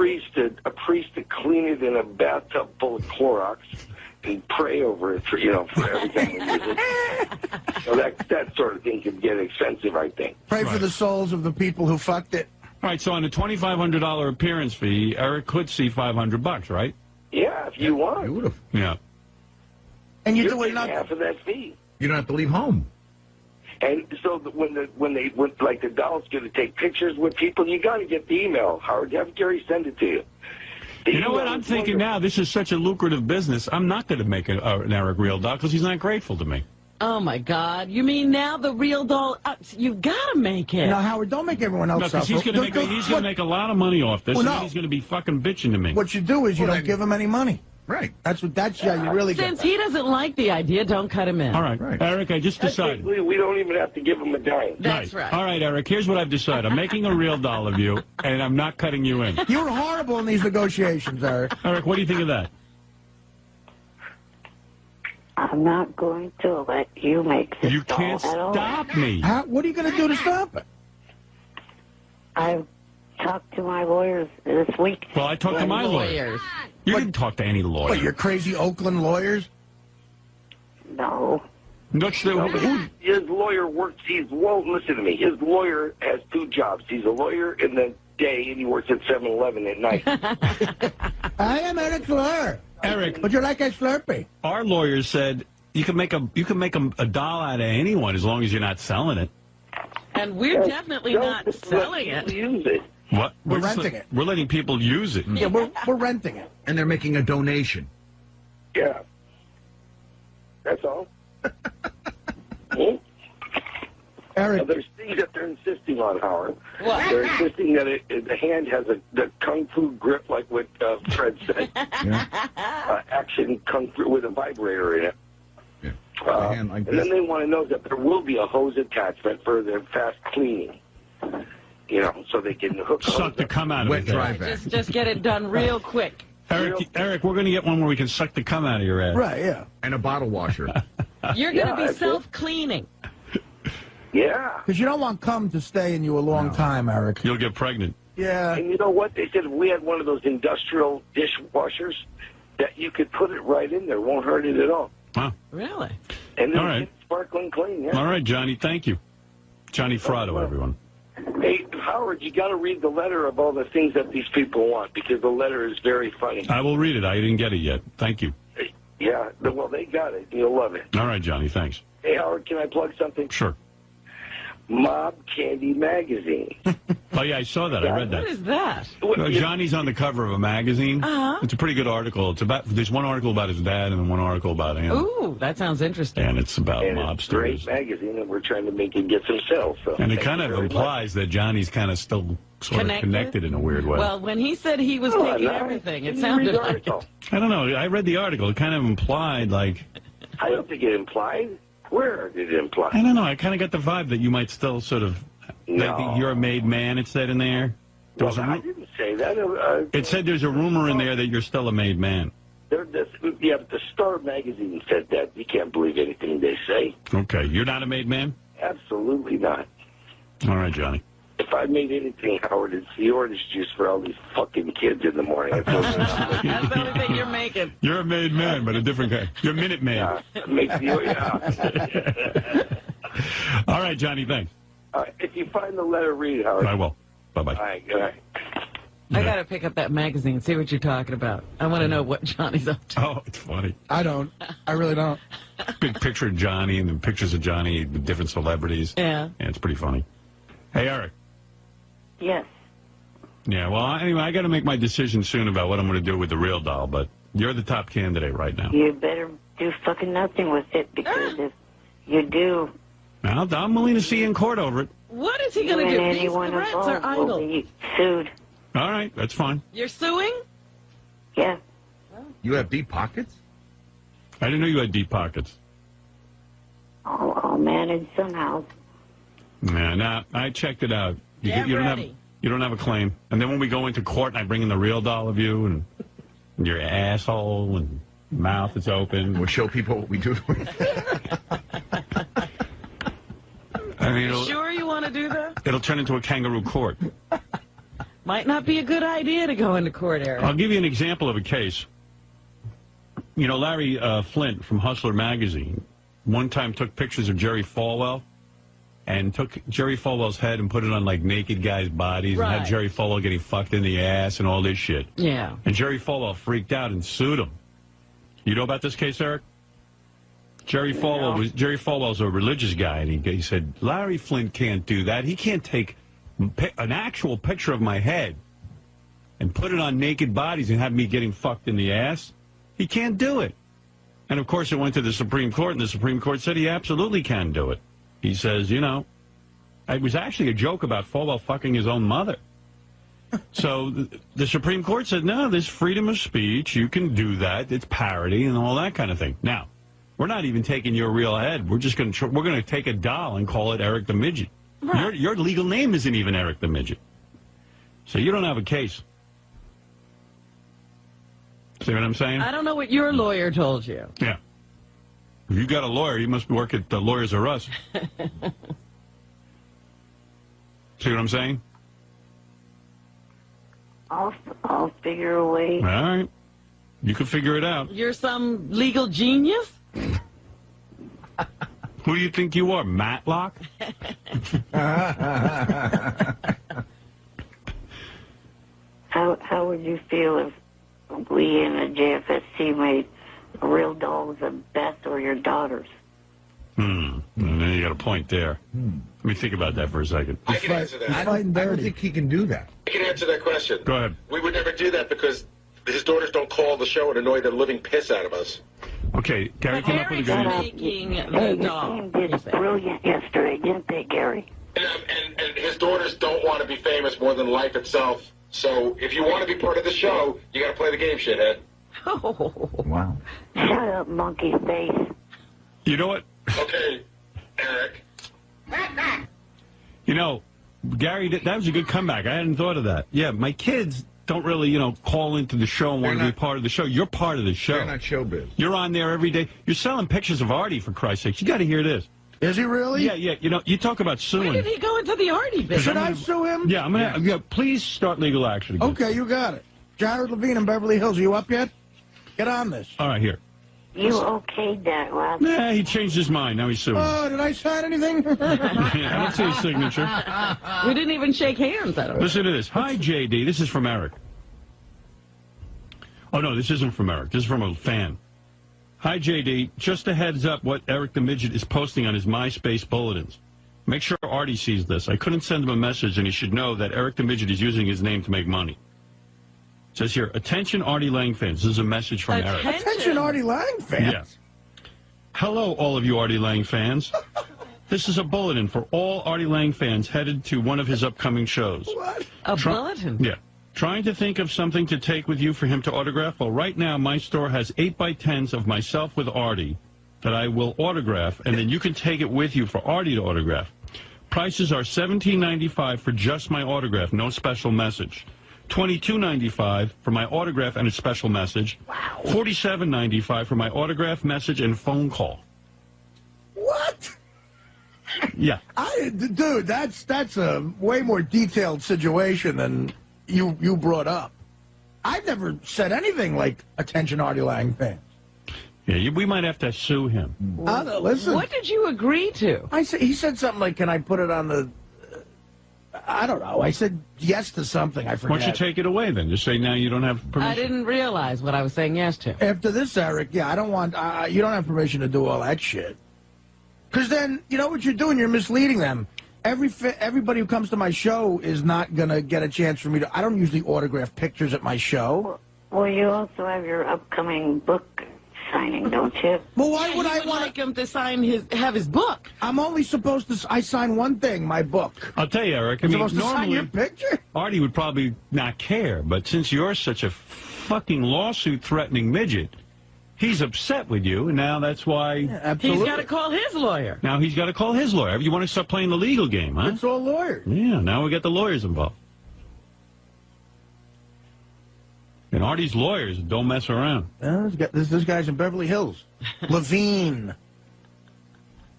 priest to clean it in a bathtub full of Clorox, and pray over it for every time we use it. So that sort of thing can get expensive, I think. Pray for the souls of the people who fucked it. All right, so on a $2,500 appearance fee, Eric could see $500, right? Yeah, if you want. You would have. Yeah. And you're You're doing getting nothing. half of that fee. You don't have to leave home. And so when the doll's going to take pictures with people, you got to get the email. Howard, have Gary send it to you. You know what? I'm thinking now, this is such a lucrative business, I'm not going to make an Eric Real Doll because he's not grateful to me. Oh, my God. You mean now the real doll, you got to make it. Now, Howard, don't make everyone else No, because suffer. he's going to make a lot of money off this, Well, and no. he's going to be fucking bitching to me. What you do is you don't give him any money. Right. That's you really get. Since he doesn't like the idea, don't cut him in. All right. Eric, I just decided. We don't even have to give him a dime. That's right. All right, Eric, here's what I've decided. I'm making a real doll of you, and I'm not cutting you in. You were horrible in these negotiations, Eric. Eric, what do you think of that? I'm not going to let you make this You doll can't at all. stop me. What are you going to do to stop it? I've talked to my lawyers this week. Well, I talked to my lawyer. You didn't talk to any lawyer. What, your crazy Oakland lawyers? No. His lawyer works. Listen to me. His lawyer has two jobs. He's a lawyer in the day, and he works at 7-Eleven at night. I am Eric's lawyer. Eric, would you like a Slurpee? Our lawyers said you can make a doll out of anyone as long as you're not selling it. And we're definitely not selling it. Use it. What? We're renting it. We're letting people use it. Yeah, we're renting it. And they're making a donation. Yeah. That's all. Hmm? Eric. Now, there's things that they're insisting on, Howard. What? They're insisting that the hand has the kung fu grip, like what Fred said. Action kung fu with a vibrator in it. Yeah. And then they want to know that there will be a hose attachment for their fast cleaning. So they can hook Suck the cum out of it. dry vac. Just get it done real quick. Eric, we're going to get one where we can suck the cum out of your ass. Right, yeah. And a bottle washer. You're going to be that's it. self-cleaning. Yeah. Because you don't want cum to stay in you a long time, Eric. You'll get pregnant. Yeah. And you know what? They said if we had one of those industrial dishwashers, that you could put it right in there. Won't hurt it at all. Wow. Really? And then All right. it's sparkling clean, yeah. All right, Johnny, thank you. Johnny Frotto, everyone. Hey, Howard, you got to read the letter of all the things that these people want, because the letter is very funny. I will read it. I didn't get it yet. Thank you. Yeah, well, they got it. You'll love it. All right, Johnny, thanks. Hey, Howard, can I plug something? Sure. Mob Candy Magazine. Oh, yeah, I saw that. I read that. What is that? Johnny's on the cover of a magazine. Uh-huh. It's a pretty good article. There's one article about his dad and then one article about him. Ooh, that sounds interesting. And it's about And it's a great mobsters. magazine, and we're trying to make it get some sales. So And it thank kind you of very implies that Johnny's kind of still sort of connected in a weird way. Well, when he said he was Oh, taking nice. everything, it Didn't you sounded read the like article? it. I don't know. I read the article. It kind of implied, like, I don't think it implied. Where did it imply? I don't know. I kind of got the vibe that you might still sort of, like, you're a made man, it said in there. There was Well, I a, didn't say that. it said there's a rumor in there that you're still a made man. But the Star magazine said that. You can't believe anything they say. Okay. You're not a made man? Absolutely not. All right, Johnny. If I made anything, Howard, it's the orange juice for all these fucking kids in the morning. That's the only thing you're making. You're a made man, but a different kind. You're Minute Man. Makes you, yeah. All right, Johnny, thanks. If you find the letter, read it, Howard. I will. Bye-bye. All right, good night. I got to pick up that magazine, see what you're talking about. I want to know what Johnny's up to. Oh, it's funny. I don't. I really don't. Big picture of Johnny and then pictures of Johnny with different celebrities. Yeah. Yeah, it's pretty funny. Hey, Eric. Yes. Yeah, well, anyway, I got to make my decision soon about what I'm going to do with the real doll, but you're the top candidate right now. You better do fucking nothing with it, because if you do, Now, I'm willing to see you in court over it. What is he you going and to do? These anyone threats involved are will idle. be sued. All right, that's fine. You're suing? Yeah. You have deep pockets? I didn't know you had deep pockets. I'll manage somehow. Nah, I checked it out. Get ready. You don't have a claim. And then when we go into court and I bring in the real doll of you and your asshole and mouth is open. We'll show people what we do. I mean, You sure you want to do that? it'll turn into a kangaroo court. Might not be a good idea to go into court, Eric. I'll give you an example of a case. You know, Larry Flint from Hustler magazine one time took pictures of Jerry Falwell and took Jerry Falwell's head and put it on, like, naked guys' bodies and had Jerry Falwell getting fucked in the ass and all this shit. Yeah. And Jerry Falwell freaked out and sued him. You know about this case, Eric? Jerry Falwell's a religious guy, and he said, Larry Flint can't do that. He can't take an actual picture of my head and put it on naked bodies and have me getting fucked in the ass. He can't do it. And, of course, it went to the Supreme Court, and the Supreme Court said he absolutely can do it. He says, you know, it was actually a joke about Falwell fucking his own mother. So the Supreme Court said, no, there's freedom of speech. You can do that. It's parody and all that kind of thing. Now, we're not even taking your real head. We're just going to take a doll and call it Eric the Midget. Right. Your legal name isn't even Eric the Midget. So you don't have a case. See what I'm saying? I don't know what your lawyer told you. Yeah. If you got a lawyer, you must work at the Lawyers R Us. See what I'm saying? I'll figure a way. All right. You can figure it out. You're some legal genius? Who do you think you are, Matlock? How would you feel if we in the JFSC made real dolls of Beth or your daughters? And then you got a point there. Let me think about that for a second. I can answer that. I don't think he can do that. I can answer that question. Go ahead. We would never do that because his daughters don't call the show and annoy the living piss out of us. Okay, Gary, come up with a good making the doll. Your team did brilliant yesterday, didn't they, Gary? And his daughters don't want to be famous more than life itself. So if you want to be part of the show, you got to play the game, shithead. Oh. Wow. Shut up, monkey face. You know what? Okay, Eric. You know, Gary, that was a good comeback. I hadn't thought of that. Yeah, my kids don't really, you know, call into the show and want to be part of the show. You're part of the show. They're not showbiz. You're on there every day. You're selling pictures of Artie, for Christ's sakes. You got to hear this. Is he really? Yeah, yeah. You know, you talk about suing. Why did he go into the Artie business? Should I sue him? Yeah, I'm gonna. Yeah, please start legal action again. Okay, you got it. Jared Levine in Beverly Hills, are you up yet? Get on this. All right, here. You okayed that, Rob? Nah, he changed his mind. Now he's suing. Oh, did I sign anything? I don't see his signature. We didn't even shake hands. I don't know. Listen to this. Hi, JD. This is from Eric. Oh, no, this isn't from Eric. This is from a fan. Hi, JD. Just a heads up what Eric the Midget is posting on his MySpace bulletins. Make sure Artie sees this. I couldn't send him a message, and he should know that Eric the Midget is using his name to make money. It says here, attention Artie Lang fans. This is a message from Eric. Attention Artie Lang fans? Yeah. Hello, all of you Artie Lang fans. This is a bulletin for all Artie Lang fans headed to one of his upcoming shows. What? A bulletin? Yeah. Trying to think of something to take with you for him to autograph? Well, right now, my store has 8x10s of myself with Artie that I will autograph, and then you can take it with you for Artie to autograph. Prices are $17.95 for just my autograph, no special message. $22.95 for my autograph and a special message. Wow. $47.95 for my autograph, message, and phone call. What? Yeah. Dude, that's a way more detailed situation than you brought up. I've never said anything like attention Artie Lang fans. Yeah, we might have to sue him. Listen. What did you agree to? He said something like, can I put it on the... I don't know. I said yes to something. I forget. Why don't you take it away then? Just say now you don't have permission. I didn't realize what I was saying yes to. After this, Eric, yeah, I don't want... you don't have permission to do all that shit. Because then, you know what you're doing? You're misleading them. Everybody who comes to my show is not going to get a chance for me to... I don't usually autograph pictures at my show. Well, you also have your upcoming book signing, don't you? Well, why would I want like him to have his book? I'm only supposed to... I sign one thing, my book. I'll tell you, Eric. I'm supposed to sign your picture? Artie would probably not care, but since you're such a fucking lawsuit-threatening midget, he's upset with you, and now that's why... Yeah, absolutely. He's got to call his lawyer. Now he's got to call his lawyer. You want to start playing the legal game, huh? It's all lawyers. Yeah, now we got the lawyers involved. And Artie's lawyers don't mess around. This guy's in Beverly Hills. Levine.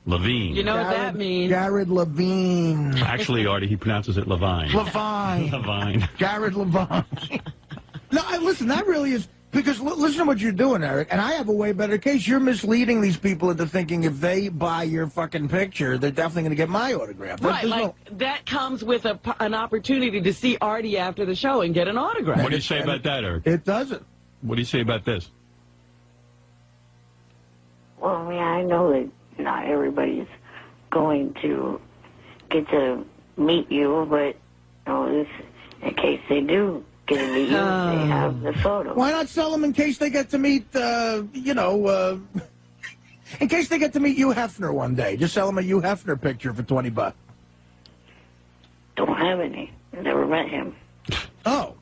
Levine. You know what that means? Jared Levine. Actually, Artie, he pronounces it Levine. Levine. Levine. Jared Levine. No, listen, that really is... Because listen to what you're doing, Eric, and I have a way better case. You're misleading these people into thinking if they buy your fucking picture, they're definitely going to get my autograph. Right, like that comes with an opportunity to see Artie after the show and get an autograph. What do you say about that, Eric? It doesn't. What do you say about this? Well, I mean, I know that not everybody's going to get to meet you, but in case they do get to meet you, they have the photo. Why not sell them in case they get to meet, in case they get to meet Hugh Hefner one day? Just sell them a Hugh Hefner picture for $20. Don't have any. Never met him. Oh.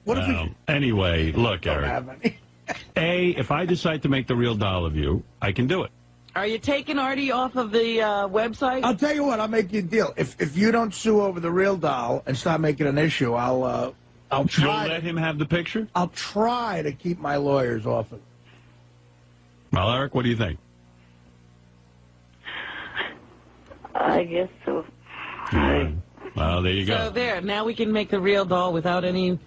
What if we... Anyway, look, Don't Eric. have any. If I decide to make the real doll of you, I can do it. Are you taking Artie off of the website? I'll tell you what, I'll make you a deal. If you don't sue over the real doll and start making an issue, I'll try. You'll let him have the picture? I'll try to keep my lawyers off it. Well, Eric, what do you think? I guess so. Well, there you go. So there, now we can make the real doll without any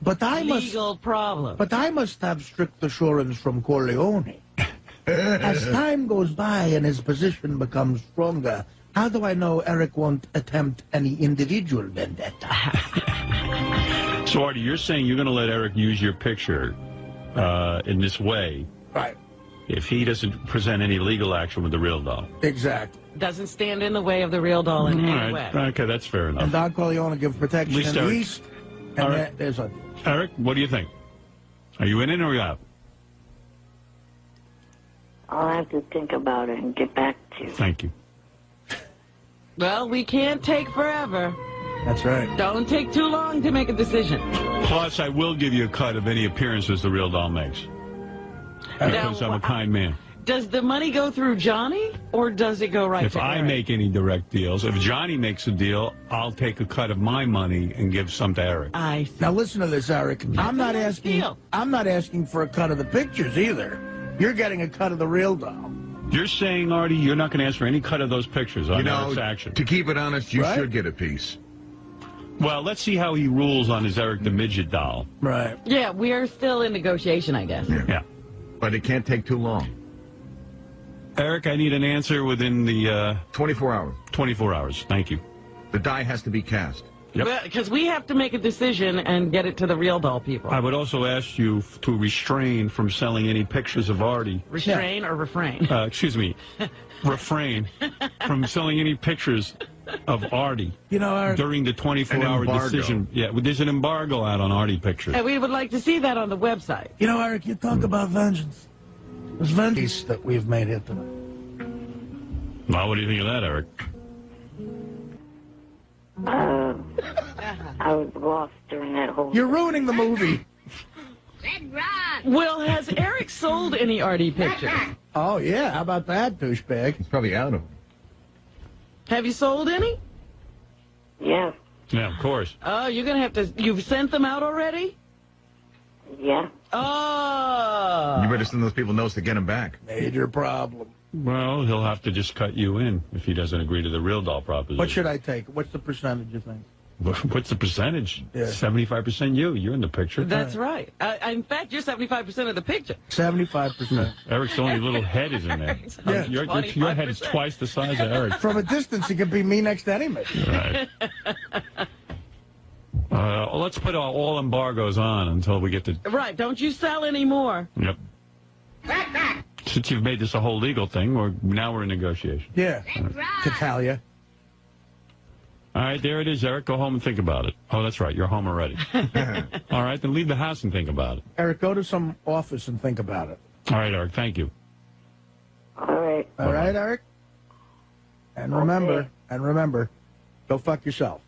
legal problem. But I must have strict assurance from Corleone. As time goes by and his position becomes stronger, how do I know Eric won't attempt any individual vendetta? So, Artie, you're saying you're going to let Eric use your picture in this way. Right. If he doesn't present any legal action with the real doll. Exactly. Doesn't stand in the way of the real doll in any way. Okay, that's fair enough. And Don Corleone give protection in the Eric, East. And there's a... Eric, what do you think? Are you in it or are you out? I'll have to think about it and get back to you. Thank you. Well, we can't take forever. That's right. Don't take too long to make a decision. Plus, I will give you a cut of any appearances the real doll makes. Because I'm a kind man. Does the money go through Johnny, or does it go right If to I Eric? make any direct deals, if Johnny makes a deal, I'll take a cut of my money and give some to Eric. I see. Now listen to this, Eric. I'm not asking for a cut of the pictures either. You're getting a cut of the real doll. You're saying, Artie, you're not going to ask for any cut of those pictures on Eric's action. To keep it honest, you Right? should get a piece. Well, let's see how he rules on his Eric the Midget doll. Right. Yeah, we are still in negotiation, I guess. Yeah. But it can't take too long. Eric, I need an answer within the... 24 hours. 24 hours. Thank you. The die has to be cast. Yep. Because we have to make a decision and get it to the real doll people. I would also ask you to restrain from selling any pictures of Artie. Restrain or refrain? Excuse me. Refrain from selling any pictures of Artie. You know, Eric, during the 24-hour decision. Yeah, there's an embargo out on Artie pictures. And we would like to see that on the website. You know, Eric, you talk about vengeance. There's vengeance that we've made here tonight. Well, what do you think of that, Eric? I was lost during that whole... You're ruining the movie. Well, has Eric sold any Artie pictures? Oh, yeah. How about that, douchebag? He's probably out of them. Have you sold any? Yeah. Yeah, of course. Oh, you're going to have to... You've sent them out already? Yeah. Oh. You better send those people notes to get them back. Major problem. Well, he'll have to just cut you in if he doesn't agree to the real doll proposition. What should I take? What's the percentage, you think? What's the percentage? Yeah. 75% you. You're in the picture. That's right. In fact, you're 75% of the picture. 75%. Eric's only little head is in there. Yeah. Your head is twice the size of Eric. From a distance, it could be me next to any man. Right. Let's put all embargoes on until we get to... Right. Don't you sell any more. Yep. Since you've made this a whole legal thing, now we're in negotiation. Yeah. Catalia. All right, there it is, Eric. Go home and think about it. Oh, that's right. You're home already. All right, then leave the house and think about it. Eric, go to some office and think about it. All right, Eric. Thank you. All right. All right, Eric? And remember, go fuck yourself.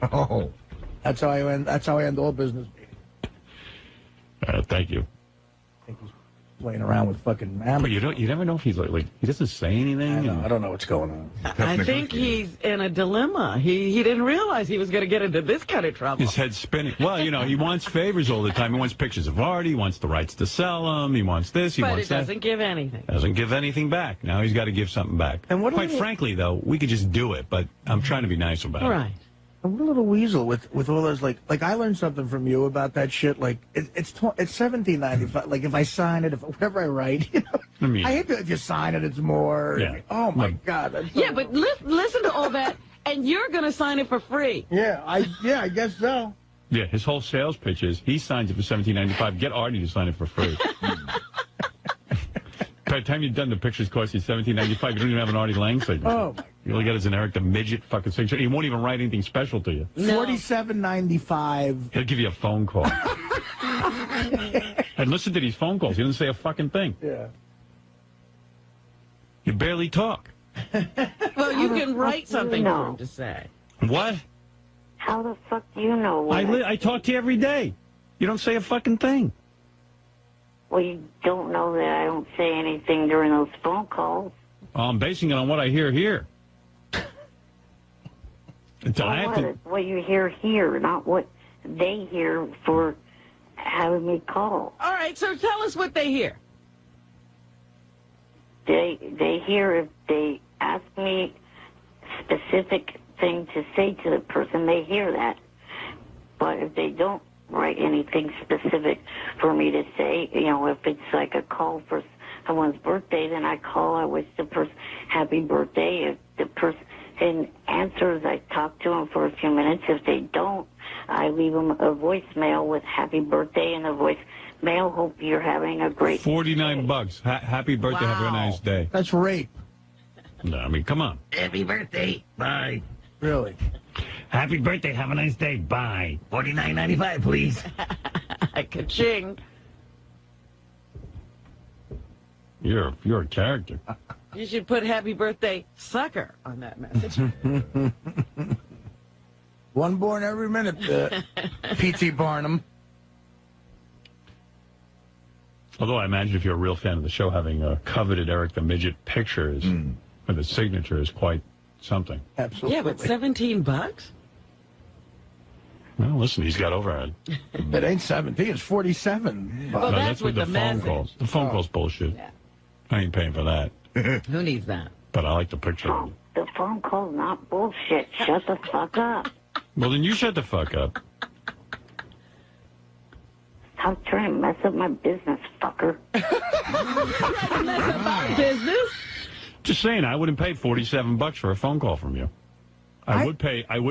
Oh. That's how I end all business meetings. Thank you. I think he's playing around with fucking amateurs. But you never know if he's like he doesn't say anything. I don't know what's going on. I think he's in a dilemma. He didn't realize he was going to get into this kind of trouble. His head's spinning. Well, he wants favors all the time. He wants pictures of Artie. He wants the rights to sell them. He wants this. He wants that. But it doesn't give anything. Doesn't give anything back. Now he's got to give something back. And quite frankly, though, we could just do it. But I'm trying to be nice about it. Right. I'm a little weasel with all those like I learned something from you about that shit. Like it's $17.95. Like if I sign it, if whatever I write, you know, I hate that if you sign it, it's more. Yeah. Oh my God. That's so but listen to all that, and you're going to sign it for free. Yeah, I guess so. Yeah, his whole sales pitch is he signs it for $17.95. Get Artie to sign it for free. By the time you're done, the pictures cost you $17.95. You don't even have an Artie Lang signature. Oh, my God. You only got his Eric the Midget fucking signature. He won't even write anything special to you. No. $47.95. He'll give you a phone call. And listen to these phone calls. He doesn't say a fucking thing. Yeah. You barely talk. Well, you can write something for him to say. What? How the fuck do you know what? I talk to you every day. You don't say a fucking thing. Well, you don't know that I don't say anything during those phone calls. Well, I'm basing it on what I hear here. What you hear here, not what they hear for having me call. All right, so tell us what they hear. They hear if they ask me specific thing to say to the person, they hear that. But if they don't write anything specific for me to say, you know, if it's like a call for someone's birthday, then I call, I wish the person happy birthday. If the person answers, I talk to them for a few minutes. If they don't, I leave them a voicemail with happy birthday and a voicemail, hope you're having a great $49. Happy birthday, have a nice day. That's rape. No, I mean, come on. Happy birthday. Bye. Really? Happy birthday. Have a nice day. Bye. $49.95, please. Ka-ching. You're a character. You should put happy birthday, sucker, on that message. One born every minute, P.T. Barnum. Although I imagine if you're a real fan of the show, having a coveted Eric the Midget pictures with a signature is quite something. Absolutely. Yeah, but $17? Well, listen, he's got overhead. It ain't 17, it's 47. Well, no, that's with with the the phone message. calls. The phone calls bullshit. Yeah. I ain't paying for that. Who needs that? But I like the picture. Oh, the phone call's not bullshit. Shut the fuck up. Well, then you shut the fuck up. Stop trying to mess up my business, fucker. Mess up our business? Just saying, I wouldn't pay $47 for a phone call from you. I would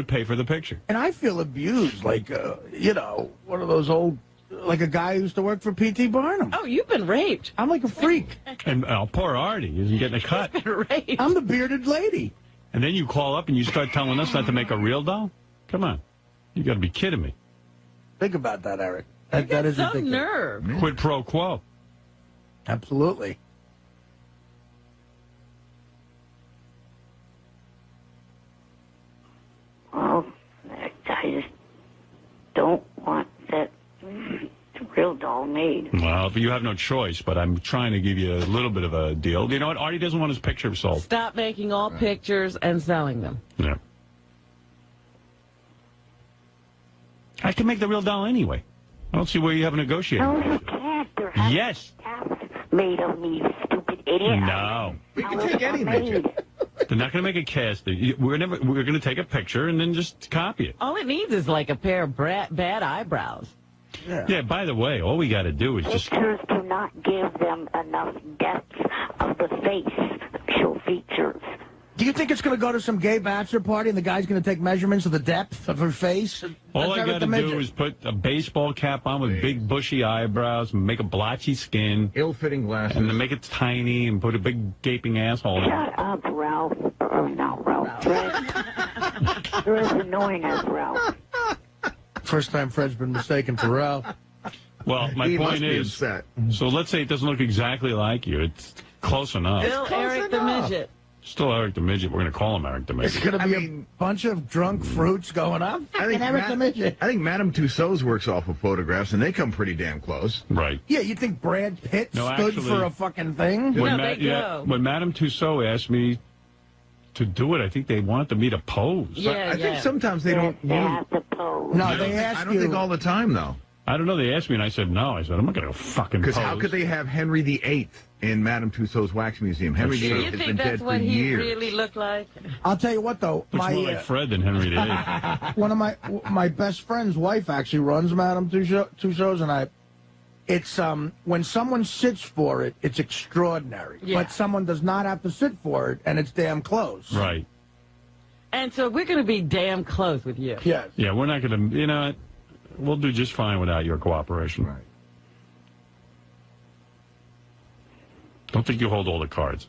pay for the picture. And I feel abused, like, you know, one of those old, like a guy who used to work for P.T. Barnum. Oh, you've been raped. I'm like a freak. And poor Artie isn't getting a cut. Raped. I'm the bearded lady. And then you call up and you start telling us not to make a real doll? Come on. You got to be kidding me. Think about that, Eric. That is Some ridiculous. nerve. Quid pro quo. Absolutely. Well, I just don't want that real doll made. Well, you have no choice, but I'm trying to give you a little bit of a deal. You know what? Artie doesn't want his picture sold. Stop making all pictures and selling them. Yeah. I can make the real doll anyway. I don't see where you have a negotiating. No, you can't. There has Yes. made of me, stupid idiot. No. We can take any midget. They're not going to make a cast. We're going to take a picture and then just copy it. All it needs is like a pair of bad eyebrows. Yeah, by the way, all we got to do is just... Pictures do not give them enough depth of the face. Show features. Do you think it's going to go to some gay bachelor party and the guy's going to take measurements of the depth of her face? All That's I Eric got the to Midget. do is put a baseball cap on with big bushy eyebrows, make a blotchy skin, Ill-fitting glasses. and then make it tiny and put a big gaping asshole in it. Shut up, Ralph. Oh, no, Ralph. Fred. You're as annoying as Ralph. First time Fred's been mistaken for Ralph. Well, my He point must be is, upset. so let's say it doesn't look exactly like you. It's close enough. Still Eric the Midget. Still Eric the Midget. We're going to call him Eric the It's Midget. going to be a bunch of drunk fruits going up. I think Eric the Midget. I think Madame Tussauds works off of photographs, and they come pretty damn close. Right. Yeah, you think Brad Pitt No, stood actually- for a fucking thing? No, they go. When Madame Tussauds asked me to do it, I think they wanted me to pose. Yeah, I think sometimes they don't. They have to pose. No, they I ask don't you. think all the time, though. I don't know. They asked me, and I said no. I said I'm not going to fucking pose. Because how could they have Henry VIII in Madame Tussauds Wax Museum. Henry VIII You has think been that's dead for what he years. really looked like? I'll tell you what, though. Looks more like Fred than Henry VIII. One of my best friend's wife actually runs Madame Tussauds, and it's when someone sits for it, it's extraordinary. Yeah. But someone does not have to sit for it, and it's damn close. Right. And so we're going to be damn close with you. Yes. Yeah, we're not going to, you know, we'll do just fine without your cooperation. Right. Don't think you hold all the cards.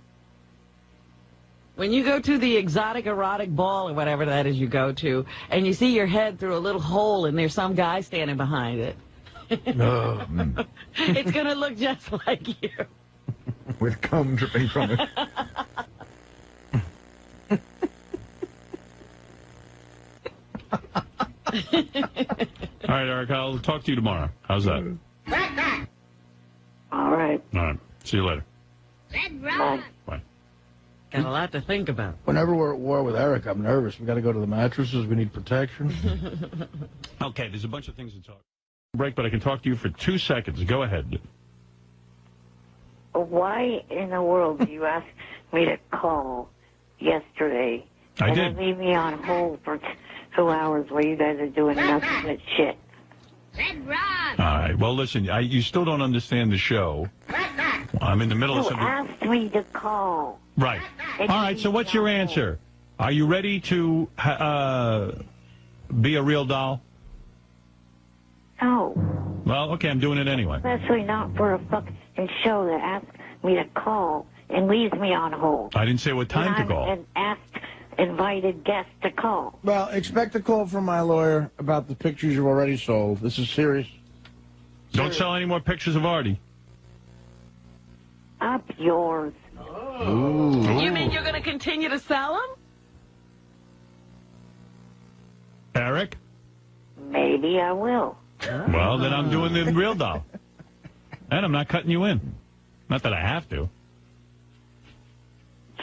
When you go to the exotic erotic ball or whatever that is you go to, and you see your head through a little hole and there's some guy standing behind it, it's going to look just like you. With cum dripping from it. All right, Eric, I'll talk to you tomorrow. How's that? All right. All right. See you later. Bye. Bye. Got a lot to think about. Whenever we're at war with Eric, I'm nervous. We got to go to the mattresses. We need protection. Okay, there's a bunch of things to talk. Break, but I can talk to you for 2 seconds. Go ahead. Why in the world did you ask me to call yesterday? I and did. then leave me on hold for 2 hours while you guys are doing nothing but shit. All right. Well, listen, you still don't understand the show. I'm in the middle of You something. asked me to call. Right. All right, so what's your answer? Are you ready to be a real doll? No. Well, okay, I'm doing it anyway. Especially not for a fucking show that asks me to call and leaves me on hold. I didn't say what time to call. And asked invited guests to call. Well, expect a call from my lawyer about the pictures you've already sold. This is serious. Don't sell any more pictures of Artie. Up yours. Ooh. You mean you're going to continue to sell them? Eric? Maybe I will. Well, then I'm doing the real doll. And I'm not cutting you in. Not that I have to.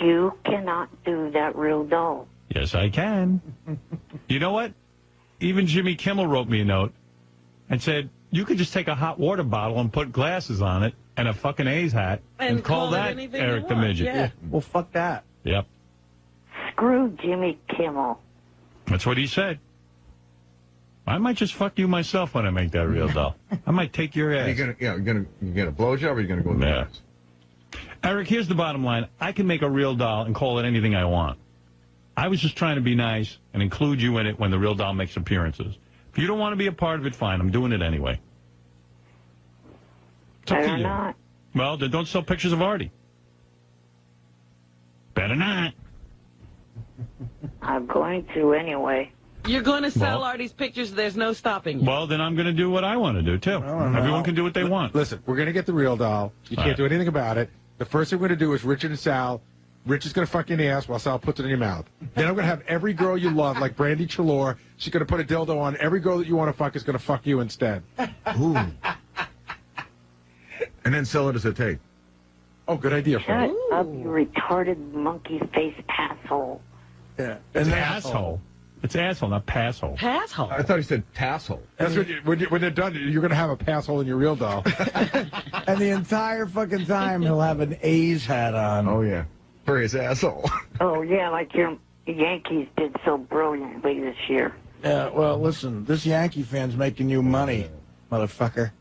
You cannot do that real doll. Yes, I can. You know what? Even Jimmy Kimmel wrote me a note and said, you could just take a hot water bottle and put glasses on it and a fucking A's hat and call that anything Eric you the want, Midget. yeah. Well, fuck that. Yep. Screw Jimmy Kimmel. That's what he said. I might just fuck you myself when I make that real doll. I might take your ass. You're gonna get a blowjob, or you're gonna go with the ass? Eric, here's the bottom line. I can make a real doll and call it anything I want. I was just trying to be nice and include you in it when the real doll makes appearances. If you don't want to be a part of it, fine. I'm doing it anyway. It's up to Better you. not. Well, then don't sell pictures of Artie. Better not. I'm going to anyway. You're going to sell Well- Artie's pictures. There's no stopping you. Well, then I'm going to do what I want to do, too. Everyone can do what they want. Listen, we're going to get the real doll. You All can't right. do anything about it. The first thing we're going to do is Richard and Sal. Rich is going to fuck you in the ass while Sal puts it in your mouth. Then I'm going to have every girl you love, like Brandy Chalor. She's going to put a dildo on. Every girl that you want to fuck is going to fuck you instead. Ooh. And then sell it as a tape. Oh, good idea, Shut Fred. up, you retarded monkey face asshole. Yeah. It's asshole. It's asshole, not passhole. Passhole. I thought he said tassel. That's when they're done, you're going to have a passhole in your real doll. And the entire fucking time he'll have an A's hat on. Oh, yeah. For his asshole. Oh, yeah, like your Yankees did so brilliantly this year. Yeah, well, listen, this Yankee fan's making you money, motherfucker.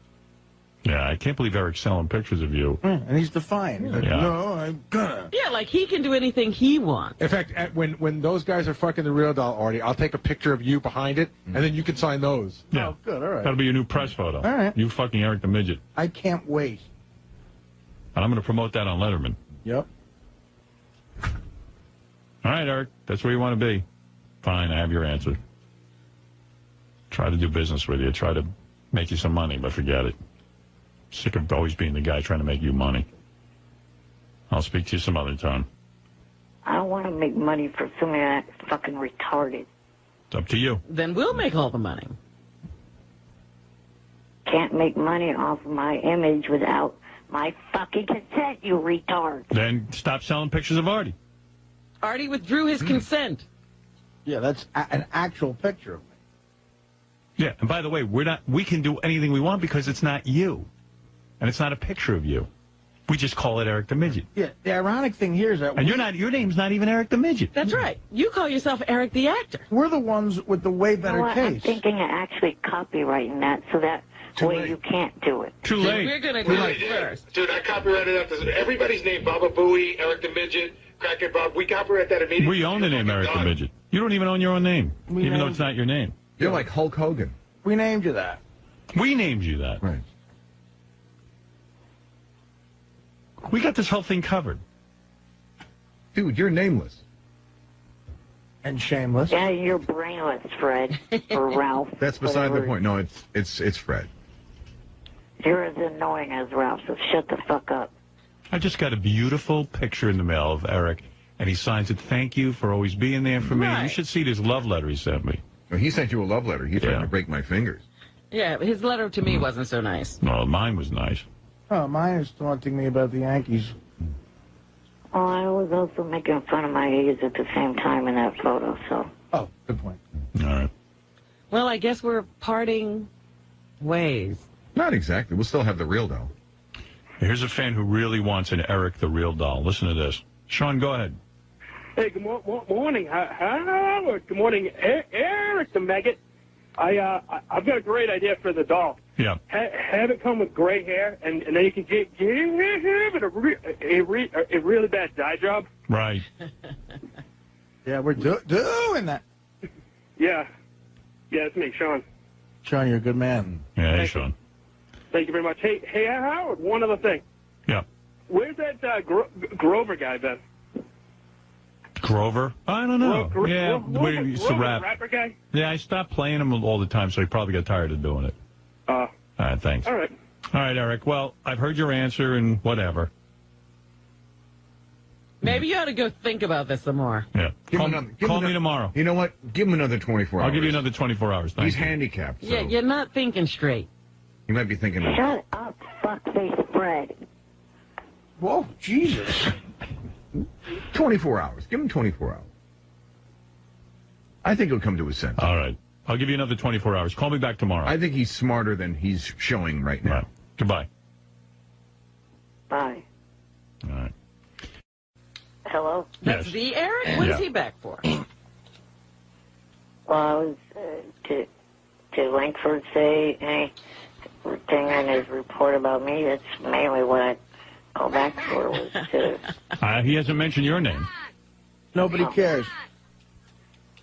Yeah, I can't believe Eric's selling pictures of you. And he's defiant. He's like, Yeah. no, I'm gonna. Yeah, like he can do anything he wants. In fact, when those guys are fucking the real doll, Artie, I'll take a picture of you behind it, and then you can sign those. Yeah. Oh, good, all right. That'll be your new press photo. All right. You fucking Eric the Midget. I can't wait. And I'm going to promote that on Letterman. Yep. All right, Eric, that's where you want to be. Fine, I have your answer. Try to do business with you. Try to make you some money, but forget it. Sick of always being the guy trying to make you money. I'll speak to you some other time. I don't want to make money for somebody that's fucking retarded. It's up to you. Then we'll make all the money. Can't make money off of my image without my fucking consent, you retard. Then stop selling pictures of Artie. Artie withdrew his consent. Yeah, that's an actual picture of me. Yeah, and by the way, we can do anything we want because it's not you. And it's not a picture of you. We just call it Eric the Midget. Yeah, the ironic thing here is that and your name's not even Eric the Midget. That's right. You call yourself Eric the actor. We're the ones with the way better You know what? I'm case. thinking of actually copywriting that so that way you can't do it. Too late. We're going to do it first. Dude, I copyrighted that. Everybody's name, Baba Booey, Eric the Midget, Crackhead Bob. We copyright that immediately. We own the name Eric the Midget. You don't even own your own name, even though it's not your name. You're like Hulk Hogan. We named you that. We named you that. Right. We got this whole thing covered. Dude, you're nameless. And shameless. Yeah, you're brainless, Fred, or Ralph. That's beside whatever. the point. No, it's Fred. You're as annoying as Ralph, so shut the fuck up. I just got a beautiful picture in the mail of Eric, and he signs it, "Thank you for always being there for me." Right. You should see this love letter he sent me. Well, he sent you a love letter. He tried to break my fingers. Yeah, his letter to me wasn't so nice. No, mine was nice. Oh, mine is taunting me about the Yankees. Well, I was also making fun of my age at the same time in that photo, so. Oh, good point. All right. Well, I guess we're parting ways. Not exactly. We'll still have the real doll. Here's a fan who really wants an Eric the Real Doll. Listen to this. Sean, go ahead. Hey, good morning, Howard. Good morning, Eric the Maggot. I've got a great idea for the doll. Yeah. Have it come with gray hair, and then you can give it a really bad dye job. Right. Yeah, we're doing that. Yeah, it's me, Sean. Sean, you're a good man. Yeah, hey, Sean. Thank you very much. Hey, Howard, one other thing. Yeah. Where's that Grover guy been? Grover? I don't know. Yeah, we used to rap. Rapper guy? Yeah, I stopped playing him all the time, so he probably got tired of doing it. All right, thanks. All right. All right, Eric. Well, I've heard your answer and whatever. Maybe you ought to go think about this some more. Yeah. Call me tomorrow. You know what? Give him another 24 hours. I'll give you another 24 hours. Thank He's you. handicapped. So Yeah, you're not thinking straight. he might be thinking. Shut up, fuckface Fred. Whoa, Jesus. 24 hours. Give him 24 hours. I think he'll come to his senses. All right. I'll give you another 24 hours. Call me back tomorrow. I think he's smarter than he's showing right now. Right. Goodbye. Bye. All right. Hello? That's the Eric? What is he back for? Well, I was to Langford say anything in his report about me. That's mainly what I called back for was to... He hasn't mentioned your name. Nobody cares.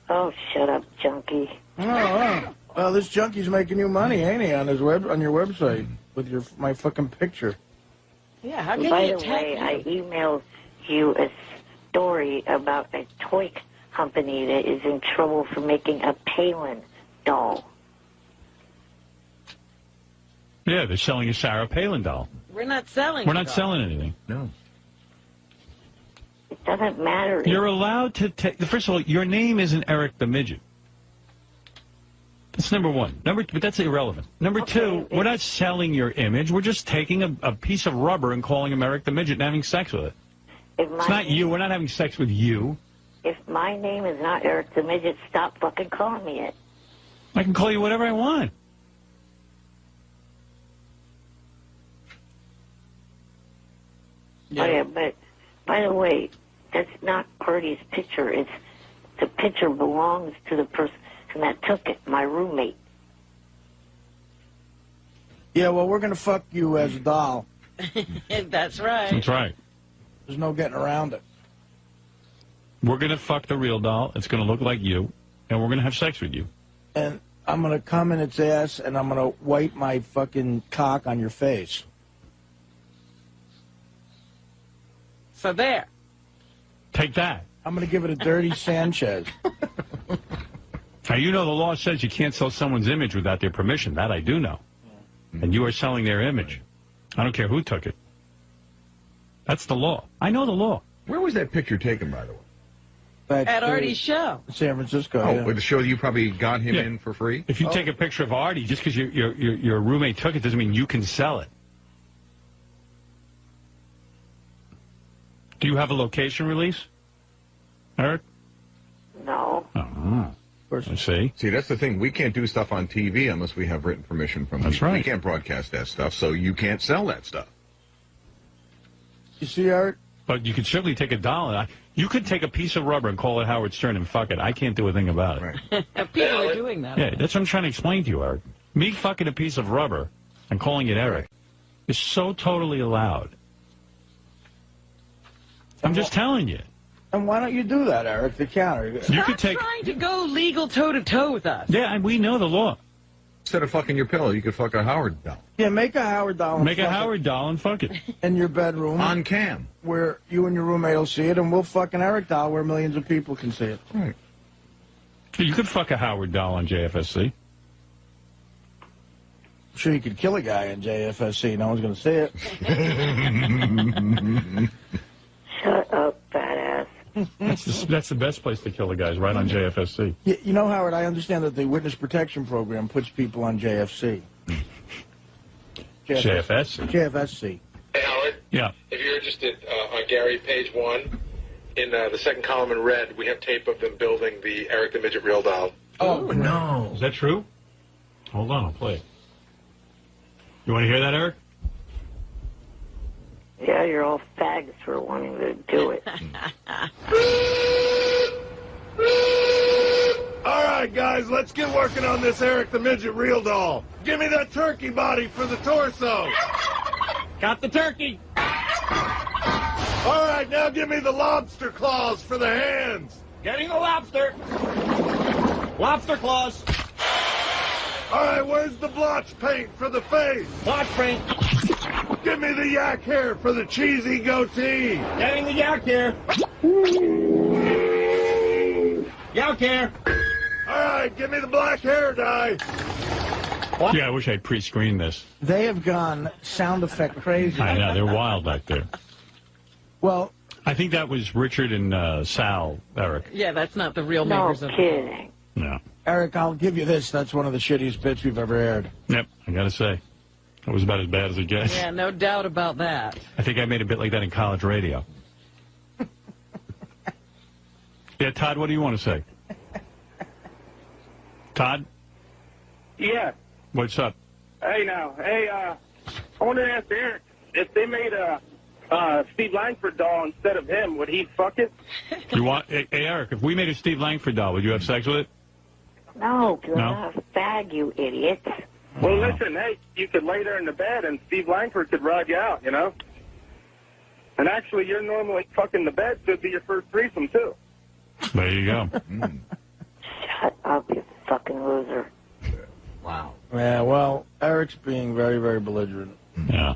Oh, shut up, junkie. Oh. Well, this junkie's making you money, ain't he, on your website with my fucking picture. Yeah, how can By he the attack way, you? I emailed you a story about a toy company that is in trouble for making a Palin doll. Yeah, they're selling a Sarah Palin doll. We're not selling We're the not doll. selling anything. No. It doesn't matter. You're allowed to take... First of all, your name isn't Eric the Midget. That's number one. But that's irrelevant. Number two, we're not selling your image. We're just taking a piece of rubber and calling him Eric the Midget and having sex with it. It's not you. We're not having sex with you. If my name is not Eric the Midget, stop fucking calling me it. I can call you whatever I want. Yeah. Oh, yeah, but by the way, that's not Artie's picture. The picture belongs to the person that took it, my roommate. Yeah, well, we're going to fuck you as a doll. That's right. That's right. There's no getting around it. We're going to fuck the real doll. It's going to look like you, and we're going to have sex with you. And I'm going to come in its ass, and I'm going to wipe my fucking cock on your face. So there. Take that. I'm going to give it a dirty Sanchez. Now, you know the law says you can't sell someone's image without their permission. That I do know. And you are selling their image. I don't care who took it. That's the law. I know the law. Where was that picture taken, by the way? At Artie's show. San Francisco. Oh, yeah. with the show you probably got him in for free? If you take a picture of Artie, just because your roommate took it doesn't mean you can sell it. Do you have a location release, Eric? No. Oh, I see. See, that's the thing. We can't do stuff on TV unless we have written permission from That's people. right. We can't broadcast that stuff, so you can't sell that stuff. You see, Eric? But you could certainly take a doll. You could take a piece of rubber and call it Howard Stern and fuck it. I can't do a thing about it. People are doing that. Yeah, that's what I'm trying to explain to you, Eric. Me fucking a piece of rubber and calling it Eric is so totally allowed. I'm just telling you. And why don't you do that, Eric? The counter. You could take. Trying to go legal toe-to-toe with us. Yeah, and we know the law. Instead of fucking your pillow, you could fuck a Howard doll. Yeah, make a Howard doll. And Make a Howard doll and fuck it. In your bedroom. On cam. Where you and your roommate will see it, and we'll fuck an Eric doll where millions of people can see it. Right. You could fuck a Howard doll on JFSC. Sure, you could kill a guy in JFSC. No one's going to see it. Shut up, badass. That's the best place to kill the guys, right on JFSC. You know, Howard, I understand that the Witness Protection Program puts people on JFC. JFSC? JFSC. Hey, Howard? Yeah. If you're interested, on Gary, page 1, in the second column in red, we have tape of them building the Eric the Midget real doll. Oh, no. Is that true? Hold on, I'll play it. You want to hear that, Eric? Yeah, you're all fags for wanting to do it. All right, guys, let's get working on this Eric the Midget real doll. Give me that turkey body for the torso. Got the turkey. All right, now give me the lobster claws for the hands. Getting the lobster. Lobster claws. All right, where's the blotch paint for the face? Blotch paint. Give me the yak hair for the cheesy goatee. Getting the yak hair. Yak hair. All right, give me the black hair dye. What? Yeah, I wish I'd pre-screened this. They have gone sound effect crazy. I know, they're wild back there. Well, I think that was Richard and Sal, Eric. Yeah, that's not the real No makers of it. kidding. No. Eric, I'll give you this. That's one of the shittiest bits we've ever aired. Yep, I gotta say. It was about as bad as it gets. Yeah, no doubt about that. I think I made a bit like that in college radio. Yeah, Todd, what do you want to say? Todd? Yeah. What's up? Hey, now. Hey, I wanted to ask Eric, if they made a Steve Langford doll instead of him, would he fuck it? You want? Hey, Eric, if we made a Steve Langford doll, would you have sex with it? No, you're No? not a fag, you idiot. Well, listen, hey, you could lay there in the bed and Steve Langford could ride you out, you know? And actually, you're normally fucking the bed, so it'd be your first threesome, too. There you go. Shut up, you fucking loser. Wow. Yeah, well, Eric's being very, very belligerent. Yeah.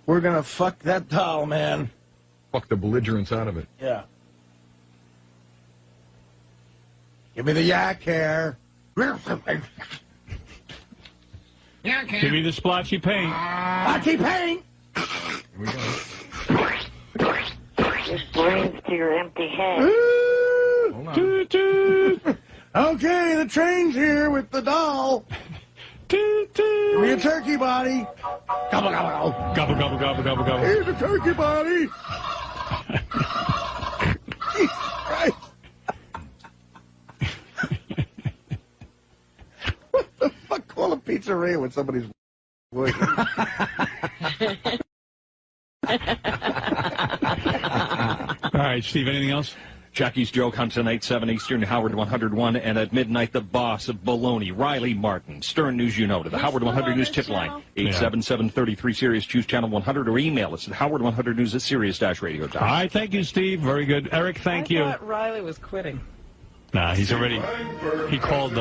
We're going to fuck that doll, man. Fuck the belligerence out of it. Yeah. Give me the yak hair. Give me the splotchy paint. Splotchy paint! Here we go. Just brains to your empty head. Hold on. Toot, toot. Okay, the train's here with the doll. Toot, toot. Give me a turkey body. Gobble, gobble, gobble. Gobble, gobble, gobble, gobble, gobble. Here's a turkey body. Jesus Christ. What the fuck? Call a pizzeria when somebody's working. All right, Steve, anything else? Jackie's Joke Hunt tonight, 7 Eastern, Howard 101, and at midnight, the boss of Baloney, Riley Martin. Stern News, you know, to the Howard 100 News tip line, 877-33-SIRIUS, choose channel 100, or email us at howard100news at sirius-radio.com. All right, thank you, Steve. Very good. Eric, thank you. I thought Riley was quitting. Nah, he's already. He called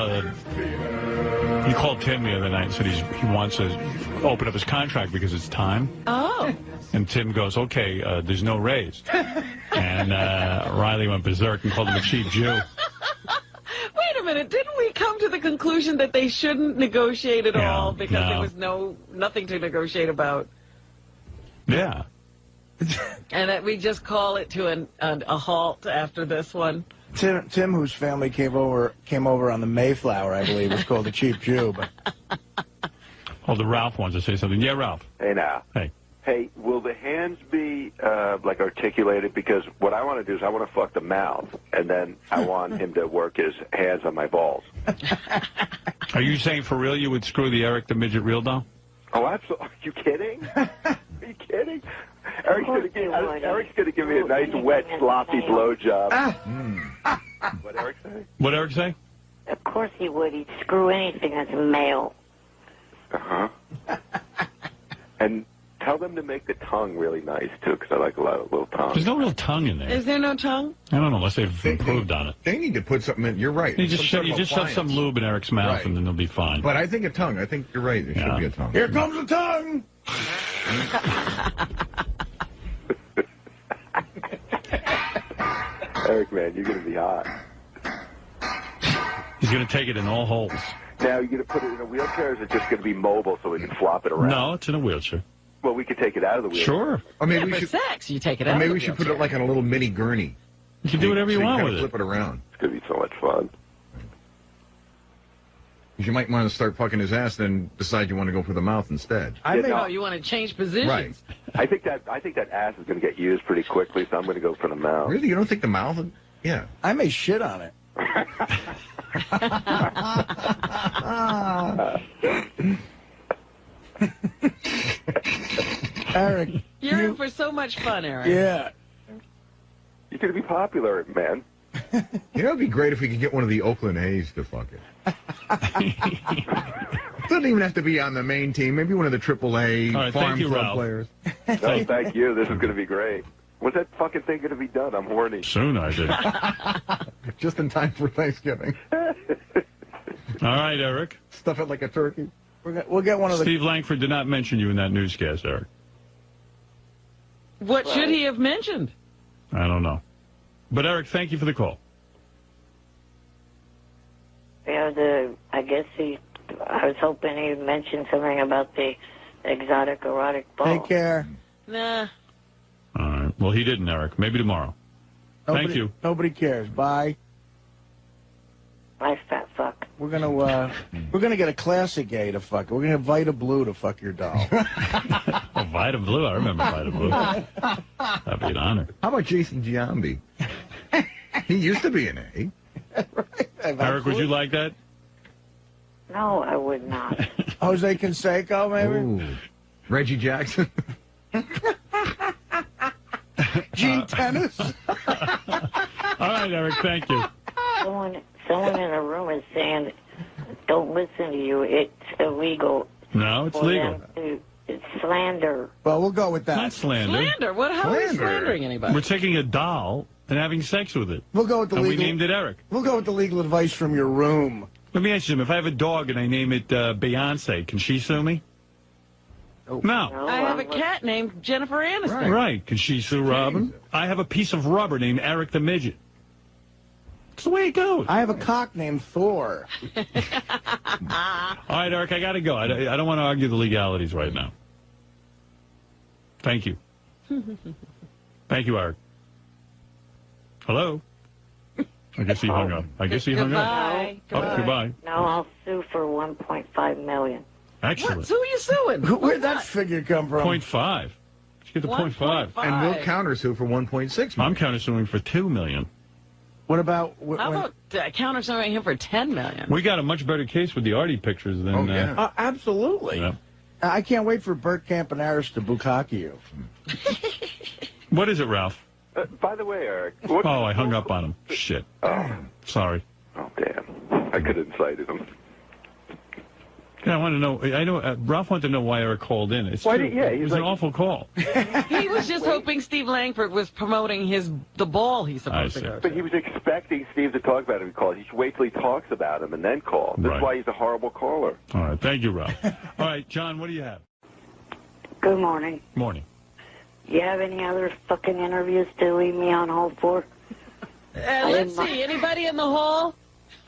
Tim the other night and said he wants to open up his contract because it's time. Oh. And Tim goes, okay, there's no raise. And Riley went berserk and called him a cheap Jew. Wait a minute, didn't we come to the conclusion that they shouldn't negotiate at all because there was nothing to negotiate about? Yeah. And that we just call it to a halt after this one? Tim, whose family came over on the Mayflower, I believe, was called the cheap Jew. But Oh, the Ralph wants to say something. Yeah, Ralph. Hey, now. Hey. Hey, will the hands be, like, articulated? Because what I want to do is I want to fuck the mouth, and then I want him to work his hands on my balls. Are you saying for real you would screw the Eric the Midget real doll? Oh, absolutely. Are you kidding? Are you kidding? Eric's gonna give me a nice, wet, sloppy blowjob. What Eric say? What Eric say? Of course he would. He'd screw anything as a male. Uh-huh. And tell them to make the tongue really nice, too, because I like a lot of little tongue. There's no real tongue in there. Is there no tongue? I don't know, unless they've improved on it. They need to put something in. You're right. You just shove some lube in Eric's mouth, Right. and then they'll be fine. But I think a tongue. I think you're right. There should be a tongue. Here comes the tongue. Eric, man, you're going to be hot. He's going to take it in all holes. Now, you're going to put it in a wheelchair, or is it just going to be mobile so we can flop it around? No, it's in a wheelchair. Well, we could take it out of the wheelchair. Sure. Or maybe Yeah, we for should. sex, you take it Or out. maybe of we the should put wheelchair. it like on a little mini gurney. You can do whatever you want gotta with it. flip it around. It's going to be so much fun. Because you might want to start fucking his ass, then decide you want to go for the mouth instead. Oh, you want to change positions? Right. I think that ass is going to get used pretty quickly, so I'm going to go for the mouth. Really? You don't think the mouth? Yeah. I may shit on it. Eric. You're in for so much fun, Eric. Yeah. You're going to be popular, man. You know, it'd be great if we could get one of the Oakland A's to fuck it. Doesn't even have to be on the main team. Maybe one of the AAA All right, farm thank you, club Ralph. players. No, thank you. This is going to be great. When's that fucking thing going to be done? I'm horny. Soon, I did. Just in time for Thanksgiving. All right, Eric. Stuff it like a turkey. We'll get one of the... Steve Langford did not mention you in that newscast, Eric. What should he have mentioned? I don't know. But, Eric, thank you for the call. Yeah, I guess I was hoping he'd mention something about the exotic erotic ball. Take care. Nah. All right. Well, he didn't, Eric. Maybe tomorrow. Thank you. Nobody cares. Bye. Bye, fat fuck. We're gonna get a classic A to fuck. We're gonna get Vita Blue to fuck your doll. Oh, Vita Blue. I remember Vita Blue. That'd be an honor. How about Jason Giambi? He used to be an A. Right. Eric, would you like that? No, I would not. Jose Canseco, maybe? Ooh. Reggie Jackson. Gene Tennis. All right, Eric, thank you. Someone in the room is saying, don't listen to you. It's illegal. No, it's for legal. them it's slander. Well, we'll go with that. Not slander. Slander? How are we slandering anybody? We're taking a doll and having sex with it. We'll go with the and legal. we named it Eric. We'll go with the legal advice from your room. Let me ask you something. If I have a dog and I name it Beyonce, can she sue me? No. I have a cat named Jennifer Aniston. Right. Can she sue Robin? I have a piece of rubber named Eric the Midget. That's the way it goes. I have a cock named Thor. All right, Eric, I got to go. I don't want to argue the legalities right now. Thank you. Thank you, Eric. Hello? I guess he hung up. Goodbye. Oh, goodbye. Now I'll sue for $1.5 million. Excellent. Who are you suing? Where'd that figure come from? 0.5. Let's get the 0.5. And we'll countersue for 1.6 million. I'm countersuing for $2 million. What about... How about countersuing him for $10 million? We got a much better case with the Artie pictures than... absolutely. Yeah. I can't wait for Bert Campaneris to bukkake you. What is it, Ralph? By the way, Eric. Oh, I hung up on him. Shit. Sorry. Oh, damn. I could have incited him. Yeah, I want to know. I know. Ralph wanted to know why Eric called in. It was an awful call. He was just hoping Steve Langford was promoting the ball he's supposed to go to. But he was expecting Steve to talk about him. He called. He should wait till he talks about him and then call. That's Right. why he's a horrible caller. All right. Thank you, Ralph. All right, John, what do you have? Good morning. Morning. You have any other fucking interviews to leave me on hold for? Let's see. Anybody in the hall?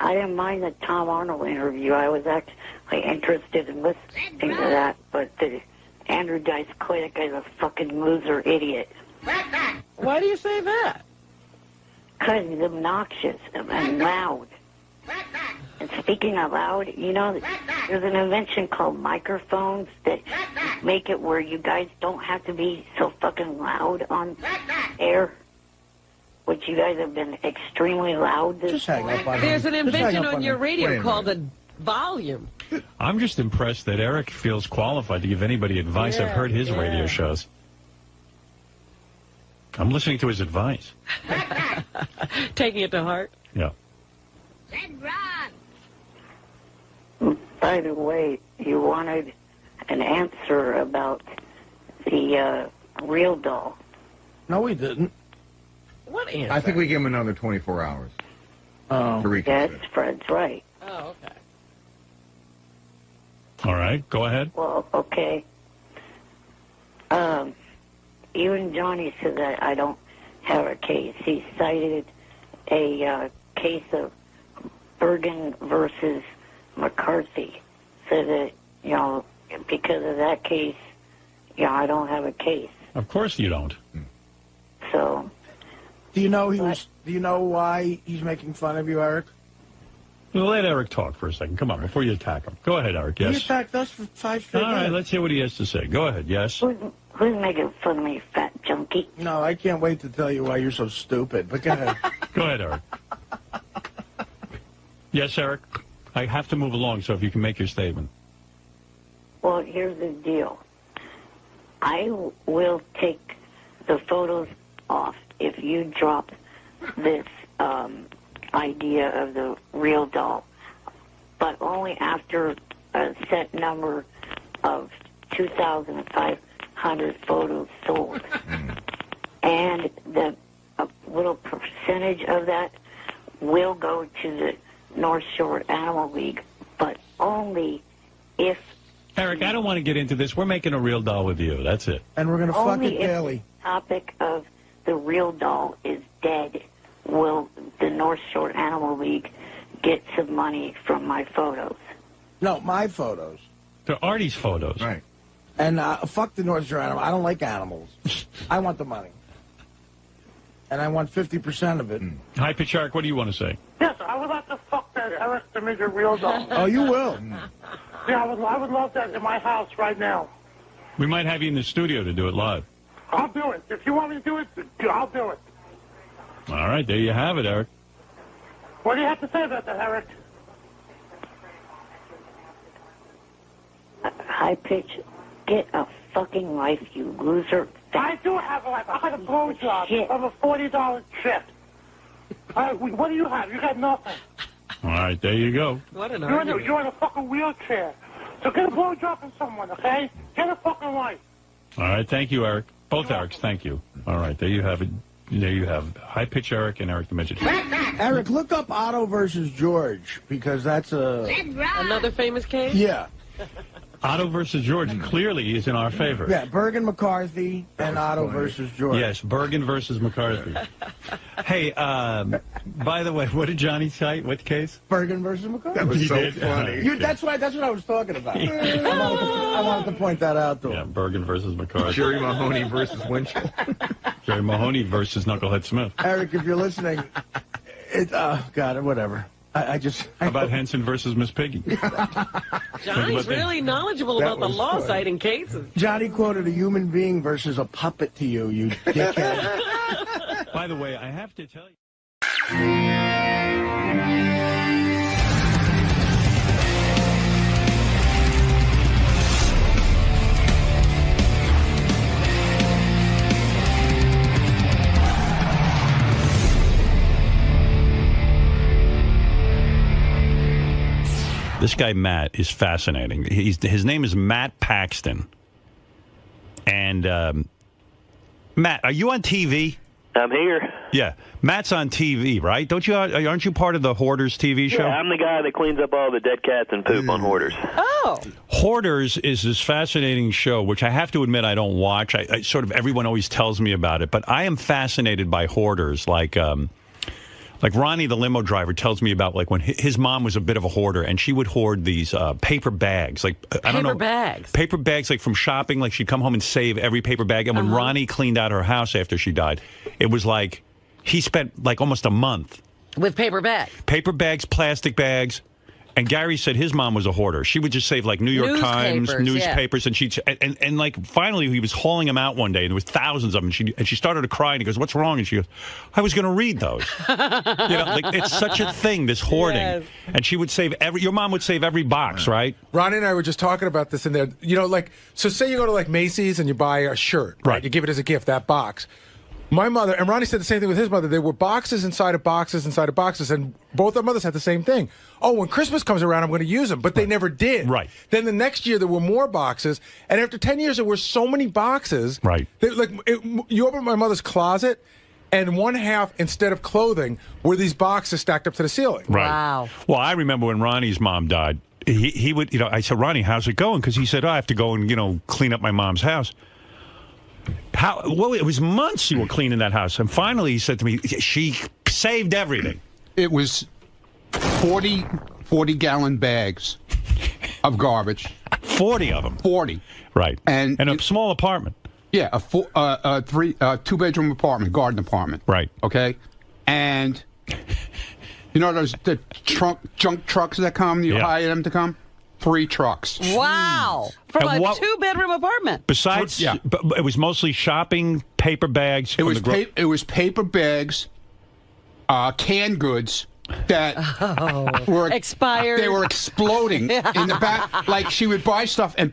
I didn't mind the Tom Arnold interview. I was actually interested in listening to that, but the Andrew Dice Clay, that guy's a fucking loser idiot. Why do you say that? Because he's obnoxious and loud. And speaking of loud, you know, there's an invention called microphones that make it where you guys don't have to be so fucking loud on air. Which you guys have been extremely loud this morning. There's an invention on your radio called a volume. I'm just impressed that Eric feels qualified to give anybody advice. I've heard his radio shows. I'm listening to his advice. Taking it to heart. Yeah. Red Ron. By the way, you wanted an answer about the real doll. No, we didn't. What answer? I think we give him another 24 hours. Oh. To reconsider. Yes, Fred's right. Oh, okay. All right, go ahead. Well, okay. Even Johnny said that I don't have a case. He cited a case of Bergen versus McCarthy. Said that, you know, because of that case, I don't have a case. Of course you don't. So. Do you know Do you know why he's making fun of you, Eric? Well, let Eric talk for a second. Come on, before you attack him. Go ahead, Eric. Yes. He attacked us for 5 straight All right, minutes. let's hear what he has to say. Go ahead. Yes. Who's making fun of me, fat junkie? No, I can't wait to tell you why you're so stupid. But go ahead. Go ahead, Eric. Yes, Eric. I have to move along, so if you can make your statement. Well, here's the deal. I will take the photos off if you drop this idea of the real doll, but only after a set number of 2,500 photos sold. And the little percentage of that will go to the North Shore Animal League, but only if... Eric, I don't want to get into this. We're making a real doll with you. That's it. And we're going to fuck only it if daily. the topic of the real doll is dead will the North Shore Animal League get some money from my photos. No, my photos. They're Artie's photos. Right. And fuck the North Shore Animal. I don't like animals. I want the money. And I want 50% of it. Hi, Pitch Eric, what do you want to say? Yes, I would like to fuck that Eric the Midget real doll. Oh, you will? Yeah, I would love that in my house right now. We might have you in the studio to do it live. I'll do it. If you want me to do it, I'll do it. All right, there you have it, Eric. What do you have to say about that, Eric? High pitch, get a fucking life, you loser. I do have a life. I got a blowjob of a $40 trip. What do you have? You got nothing. All right, there you go. What an You're in a fucking wheelchair. So get a blowjob from someone, okay? Get a fucking life. All right, thank you, Eric. Both Erics, thank you. All right, there you have it. There you have High Pitch Eric and Eric the Midget. Eric, look up Otto versus George, because that's another famous case? Yeah. Otto versus George clearly is in our favor. Yeah, Bergen McCarthy and Otto versus George. Yes, Bergen versus McCarthy. Hey, by the way, what did Johnny cite? What case? Bergen versus McCarthy. That was so funny. That's what I was talking about. I wanted to point that out to him. Yeah, Bergen versus McCarthy. Jerry Mahoney versus Winchell. Jerry Mahoney versus Knucklehead Smith. Eric, if you're listening, God, whatever. How about Henson versus Miss Piggy? Johnny's really knowledgeable about the law citing cases. Johnny quoted a human being versus a puppet to you, you dickhead. By the way, I have to tell you. This guy, Matt, is fascinating. His name is Matt Paxton. And, Matt, are you on TV? I'm here. Yeah. Matt's on TV, right? Aren't you part of the Hoarders TV show? Yeah, I'm the guy that cleans up all the dead cats and poop on Hoarders. Oh. Hoarders is this fascinating show, which I have to admit I don't watch. I sort of, everyone always tells me about it, but I am fascinated by Hoarders, like Ronnie, the limo driver, tells me about like when his mom was a bit of a hoarder, and she would hoard these paper bags, like I don't know, paper bags, like from shopping. Like she'd come home and save every paper bag. And when Ronnie cleaned out her house after she died, it was like he spent like almost a month with paper bags, plastic bags, And Gary said his mom was a hoarder. She would just save like New York Times newspapers, and she'd and like finally he was hauling them out one day, and there was thousands of them. And she started to cry, and he goes, "What's wrong?" And she goes, "I was going to read those." Like it's such a thing, this hoarding. Yes. And she would save your mom would save every box, right? Ronnie and I were just talking about this in there. Like so, say you go to like Macy's and you buy a shirt, right? You give it as a gift, that box. My mother, and Ronnie said the same thing with his mother, there were boxes inside of boxes inside of boxes, and both our mothers had the same thing. Oh, when Christmas comes around, I'm going to use them, but they never did. Right. Then the next year, there were more boxes, and after 10 years, there were so many boxes. Right. You open my mother's closet, and one half, instead of clothing, were these boxes stacked up to the ceiling. Right. Wow. Well, I remember when Ronnie's mom died, he would, I said, "Ronnie, how's it going?" Because he said, "Oh, I have to go and, clean up my mom's house." Well, it was months you were cleaning that house. And finally, he said to me, she saved everything. It was 40-gallon bags of garbage. 40 of them? 40. Right. And a small apartment. Yeah, a two-bedroom apartment, garden apartment. Right. Okay? And, those the junk trucks that come, you hire them to come? 3 trucks. Wow. From a 2-bedroom apartment. Besides, but it was mostly shopping, paper bags. It was paper bags, canned goods that were expired. They were exploding in the back. Like she would buy stuff and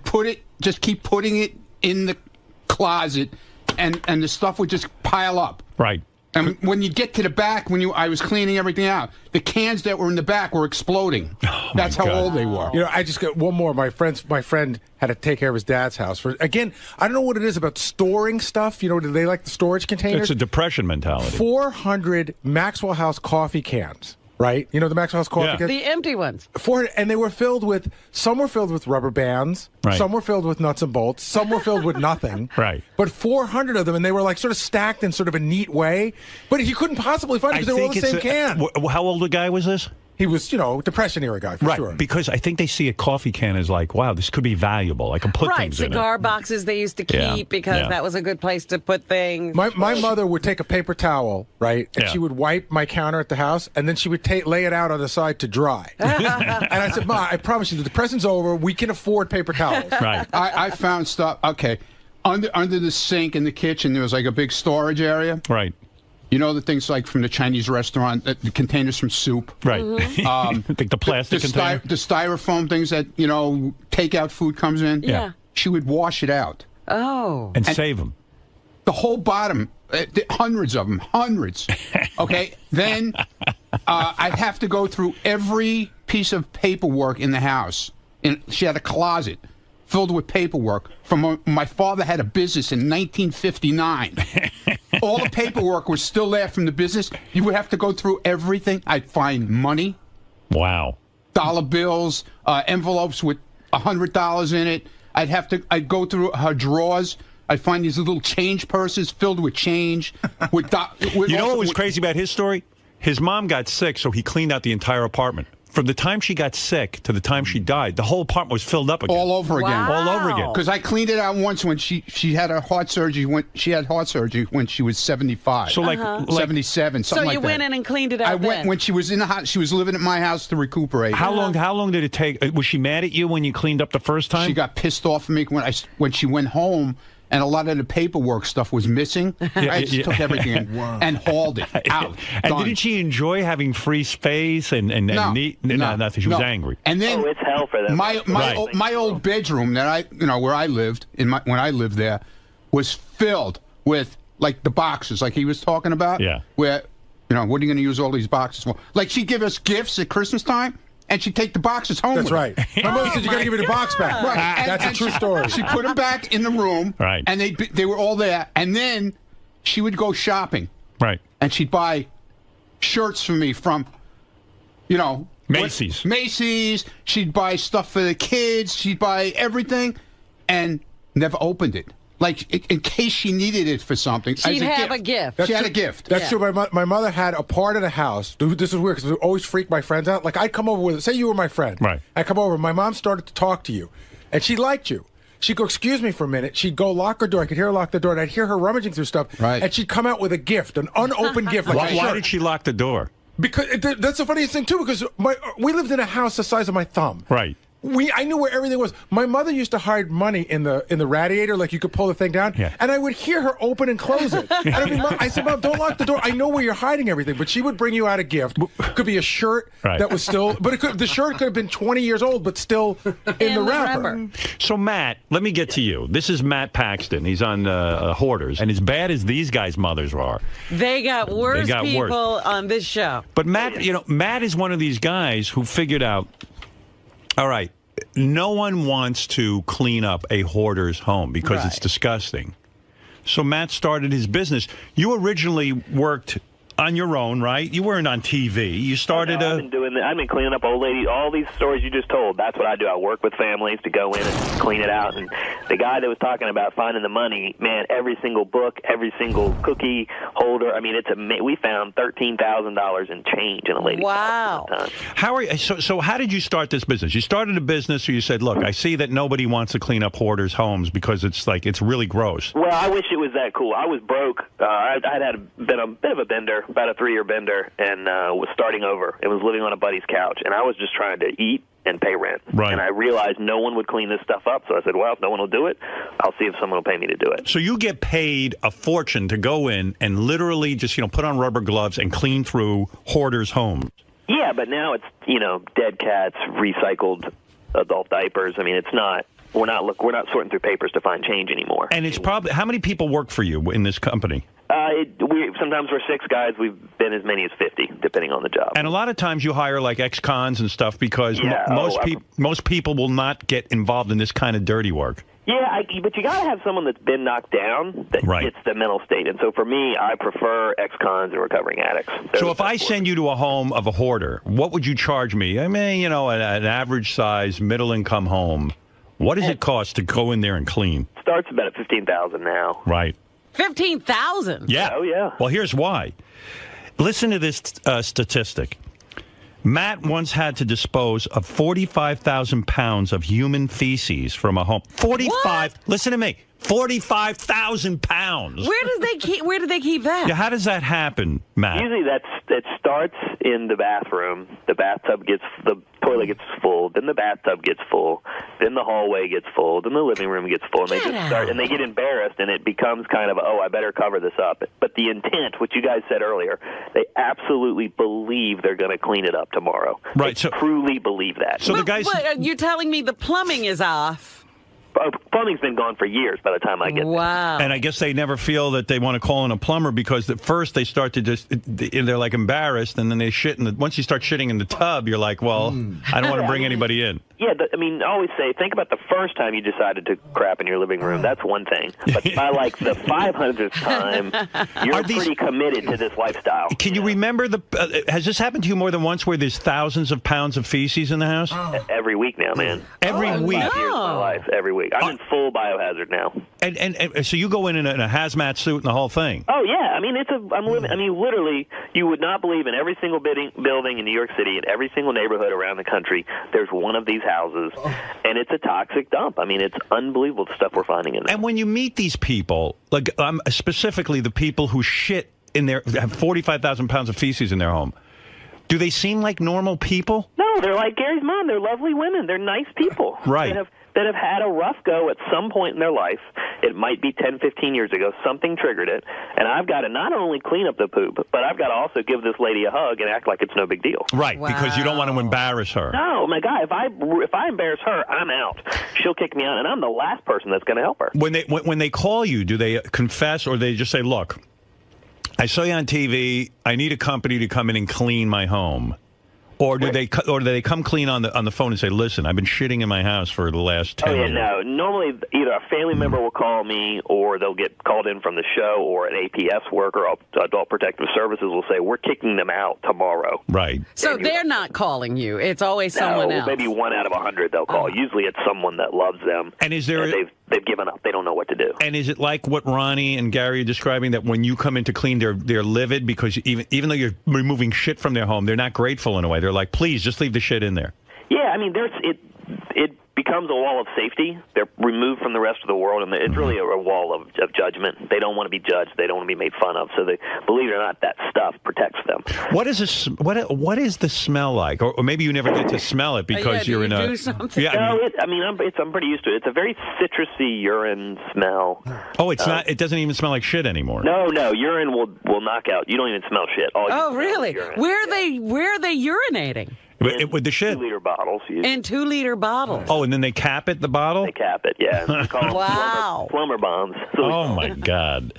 just keep putting it in the closet, and the stuff would just pile up. Right. And when you get to the back, I was cleaning everything out, the cans that were in the back were exploding. That's how old they were. I just got one more. My friend had to take care of his dad's house. Again, I don't know what it is about storing stuff. Do they like the storage containers? It's a depression mentality. 400 Maxwell House coffee cans. Right? The Maxwell House coffee cans? The empty ones. 400, and they were some were filled with rubber bands, some were filled with nuts and bolts, some were filled with nothing. Right. But 400 of them, and they were like sort of stacked in sort of a neat way. But he couldn't possibly find it because they were all the same can. How old a guy was this? He was, Depression era guy, for sure. Because I think they see a coffee can as like, wow, this could be valuable. I can put things in it. Cigar boxes they used to keep because that was a good place to put things. My mother would take a paper towel, right, and she would wipe my counter at the house, and then she would lay it out on the side to dry. And I said, Ma, I promise you, the depression's over. We can afford paper towels. Right. I found stuff, under the sink in the kitchen, there was like a big storage area. Right. The things like from the Chinese restaurant, the containers from soup. Right. Like the plastic container. The styrofoam things that, takeout food comes in. Yeah. She would wash it out. Oh. And save them. The whole bottom, hundreds of them, hundreds. Okay. Then I'd have to go through every piece of paperwork in the house. She had a closet filled with paperwork from when my father had a business in 1959. All the paperwork was still there from the business. You would have to go through everything. I'd find money. Wow. Dollar bills, envelopes with $100 in it. I'd go through her drawers. I'd find these little change purses filled with change. With what was crazy about his story? His mom got sick, so he cleaned out the entire apartment. From the time she got sick to the time she died, the whole apartment was filled up again. All over again. All over again. Because I cleaned it out once when she had her heart surgery. She had heart surgery when she was 75. So like 77, something like that. So you went in and cleaned it out. I went when she was in the house. She was living at my house to recuperate. How long did it take? Was she mad at you when you cleaned up the first time? She got pissed off at me when she went home. And a lot of the paperwork stuff was missing. I just took everything and hauled it out. And didn't she enjoy having free space and neat? No, nothing. She was angry. And then it's hell for them. My old bedroom that where I lived when I lived there was filled with like the boxes, like he was talking about. Yeah. Where what are you going to use all these boxes for? Like she'd give us gifts at Christmas time. And she'd take the boxes home. That's right. My mother said, you got to give me the box back. Right. That's a true story. She put them back in the room. Right. And they were all there. And then she would go shopping. Right. And she'd buy shirts for me from, Macy's. Macy's. She'd buy stuff for the kids. She'd buy everything. And never opened it. Like, in case she needed it for something. She'd have a gift. She had a gift. That's true. My mother had a part of the house. This is weird because it always freaked my friends out. Like, I'd come over with, say you were my friend. Right. I'd come over. My mom started to talk to you. And she liked you. She'd go, excuse me for a minute. She'd go lock her door. I could hear her lock the door. And I'd hear her rummaging through stuff. Right. And she'd come out with a gift, an unopened gift. Like Why did she lock the door? Because that's the funniest thing too. Because we lived in a house the size of my thumb. Right. I knew where everything was. My mother used to hide money in the radiator, like you could pull the thing down, and I would hear her open and close it. And I said, Mom, don't lock the door. I know where you're hiding everything. But she would bring you out a gift. Could be a shirt that was still, but the shirt could have been 20 years old, but still in the wrapper. So Matt, let me get to you. This is Matt Paxton. He's on Hoarders, and as bad as these guys' mothers are, they got worse people on this show. But Matt, Matt is one of these guys who figured out, all right, no one wants to clean up a hoarder's home because it's disgusting. So Matt started his business. You originally worked on your own, right? You weren't on TV. You started I've been cleaning up old ladies. All these stories you just told, that's what I do. I work with families to go in and clean it out. And the guy that was talking about finding the money, man, every single book, every single cookie holder, I mean, we found $13,000 in change in a lady's house at the time. So how did you start this business? You started a business, or you said, look, I see that nobody wants to clean up hoarders' homes because it's really gross. Well, I wish it was that cool. I was broke. I'd been a bit of a bender, about a 3-year bender, and was starting over and was living on a buddy's couch, and I was just trying to eat and pay rent. Right. And I realized no one would clean this stuff up, so I said, well, if no one will do it, I'll see if someone will pay me to do it. So you get paid a fortune to go in and literally just, put on rubber gloves and clean through hoarders' homes. Yeah, but now it's, dead cats, recycled adult diapers. I mean, it's not... We're not sorting through papers to find change anymore. And it's probably, how many people work for you in this company? Sometimes we're 6 guys. We've been as many as 50, depending on the job. And a lot of times you hire like ex-cons and stuff because most people will not get involved in this kind of dirty work. Yeah, but you got to have someone that's been knocked down that gets the mental state. And so for me, I prefer ex-cons and recovering addicts. So if I send you to a home of a hoarder, what would you charge me? I mean, an average size, middle-income home. What does it cost to go in there and clean? Starts about at $15,000 now. Right. 15,000. Yeah. Oh yeah. Well, here's why. Listen to this statistic. Matt once had to dispose of 45,000 pounds of human feces from a home. 45. What? Listen to me. 45,000 pounds. Where do they keep that? Yeah, how does that happen, Matt? Usually it starts in the bathroom. The toilet gets full, then the bathtub gets full, then the hallway gets full, then the living room gets full, and they just start and they get embarrassed, and it becomes kind of I better cover this up. But the intent, which you guys said earlier, they absolutely believe they're going to clean it up tomorrow. Right. They truly believe that. So the guys, you're telling me the plumbing is off? Plumbing's been gone for years by the time I get there. Wow. And I guess they never feel that they want to call in a plumber because at first they start to they're like embarrassed, and then they shit once you start shitting in the tub, you're like, well, I don't want to bring anybody in. Yeah, I always say, think about the first time you decided to crap in your living room. That's one thing. But by like the 500th time, you're pretty committed to this lifestyle. Can you remember has this happened to you more than once where there's thousands of pounds of feces in the house? Every week now, man. Every week? 5 years of my life, every week. I'm in full biohazard now. And so you go in a hazmat suit and the whole thing? Oh, yeah. I mean, literally, you would not believe in every single building in New York City, in every single neighborhood around the country, there's one of these houses, and it's a toxic dump. I mean, it's unbelievable the stuff we're finding in there. And when you meet these people, like specifically the people who shit in their, have 45,000 pounds of feces in their home, do they seem like normal people? No, they're like Gary's mom. They're lovely women. They're nice people. Right. That have had a rough go at some point in their life. It might be 10, 15 years ago. Something triggered it. And I've got to not only clean up the poop, but I've got to also give this lady a hug and act like it's no big deal. Right, because you don't want to embarrass her. No, my guy, if I embarrass her, I'm out. She'll kick me out, and I'm the last person that's going to help her. When they call you, do they confess, or they just say, look, I saw you on TV. I need a company to come in and clean my home. Or do they come clean on the phone and say, listen, I've been shitting in my house for the last 10 years? No. Normally, either a family member will call me, or they'll get called in from the show, or an APS worker, Adult Protective Services, will say, we're kicking them out tomorrow. Right. So they're not calling you. It's always someone else. Maybe 1 out of 100 they'll call. Usually it's someone that loves them. And is there... They've given up. They don't know what to do. And is it like what Ronnie and Gary are describing, that when you come in to clean, they're livid because even though you're removing shit from their home, they're not grateful in a way. They're like, please, just leave the shit in there. Yeah, I mean, it becomes a wall of safety. They're removed from the rest of the world, and it's really a wall of judgment. They don't want to be judged. They don't want to be made fun of. So, they, believe it or not, that stuff protects them. What is what is the smell like? Or maybe you never get to smell it because you're in a. No, I'm pretty used to it. It's a very citrusy urine smell. Oh, it's not. It doesn't even smell like shit anymore. No, urine will knock out. You don't even smell shit. Really? Where are they urinating? With the shit? 2-liter bottles. In 2-liter bottles. Oh, and then they cap it, the bottle? They cap it, yeah. We call them plumber bombs. Oh, my God.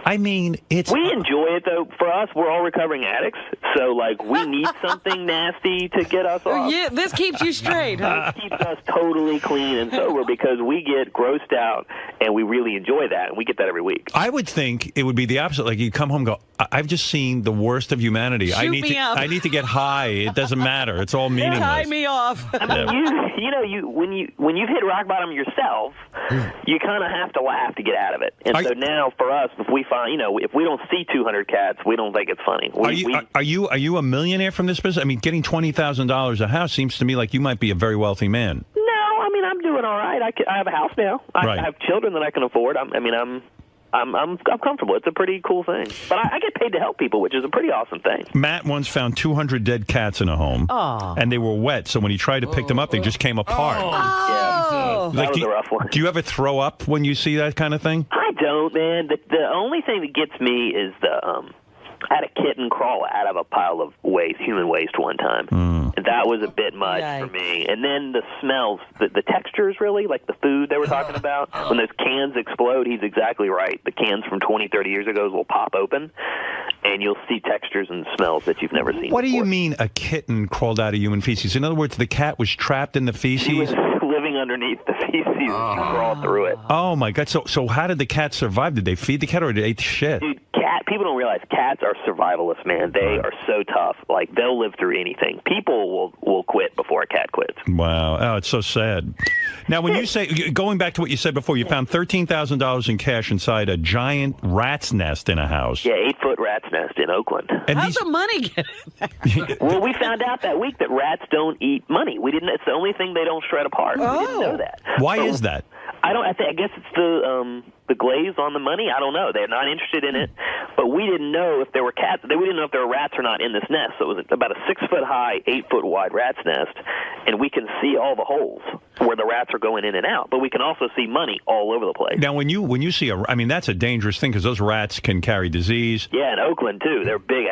I mean, it's... We enjoy it, though. For us, we're all recovering addicts, so, like, we need something nasty to get us off. Yeah, this keeps you straight, huh? This keeps us totally clean and sober because we get grossed out, and we really enjoy that, and we get that every week. I would think it would be the opposite. Like, you come home and go, I've just seen the worst of humanity. I need to get high. It doesn't matter. It's all meaningless. Tie me off. I mean, when you've hit rock bottom yourself, you kind of have to laugh to get out of it. And so now for us, if we find, if we don't see 200 cats, we don't think it's funny. Are you a millionaire from this business? I mean, getting $20,000 a house seems to me like you might be a very wealthy man. No, I mean, I'm doing all right. I have a house now. I have children that I can afford. I'm comfortable. It's a pretty cool thing. But I get paid to help people, which is a pretty awesome thing. Matt once found 200 dead cats in a home, and they were wet. So when he tried to pick them up, they just came apart. Yeah, that was a rough one. Do you ever throw up when you see that kind of thing? I don't, man. The only thing that gets me is I had a kitten crawl out of a pile of human waste one time. And that was a bit much for me. And then the smells, the textures really, like the food they were talking about. When those cans explode, he's exactly right. The cans from 20, 30 years ago will pop open, and you'll see textures and smells that you've never seen What before. do you mean a kitten crawled out of human feces? In other words, the cat was trapped in the feces? He was living underneath the feces and she crawled through it. Oh, my God. So how did the cat survive? Did they feed the cat or did they eat the shit? Dude, people don't realize cats are survivalists, man. They are so tough. Like, they'll live through anything. People will quit before a cat quits. Wow. Oh, it's so sad. Now, when you say, going back to what you said before, you found $13,000 in cash inside a giant rat's nest in a house. Yeah, 8-foot rat's nest in Oakland. And how's the money get in there? Well, we found out that week that rats don't eat money. We didn't. It's the only thing they don't shred apart. We didn't know that. Why is that? I guess it's the glaze on the money. I don't know. They're not interested in it. But we didn't know if there were cats. We didn't know if there were rats or not in this nest. So it was about a 6-foot-high, 8-foot-wide rat's nest, and we can see all the holes where the rats are going in and out. But we can also see money all over the place. Now, when you see that's a dangerous thing because those rats can carry disease. Yeah, in Oakland too. They're big.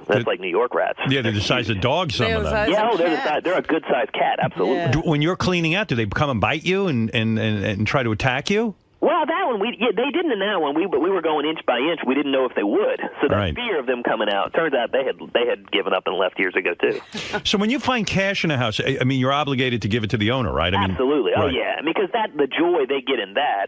That's like New York rats. Yeah, they're the size of dogs. Some of them. Yeah, they're a good sized cat. Absolutely. Yeah. When you're cleaning out, do they come and bite you and try to attack you? Well, that one they didn't in that one. But we were going inch by inch. We didn't know if they would. So the fear of them coming out. Turns out they had given up and left years ago too. So when you find cash in a house, I mean, you're obligated to give it to the owner, right? Absolutely. Oh right. yeah, because the joy they get in that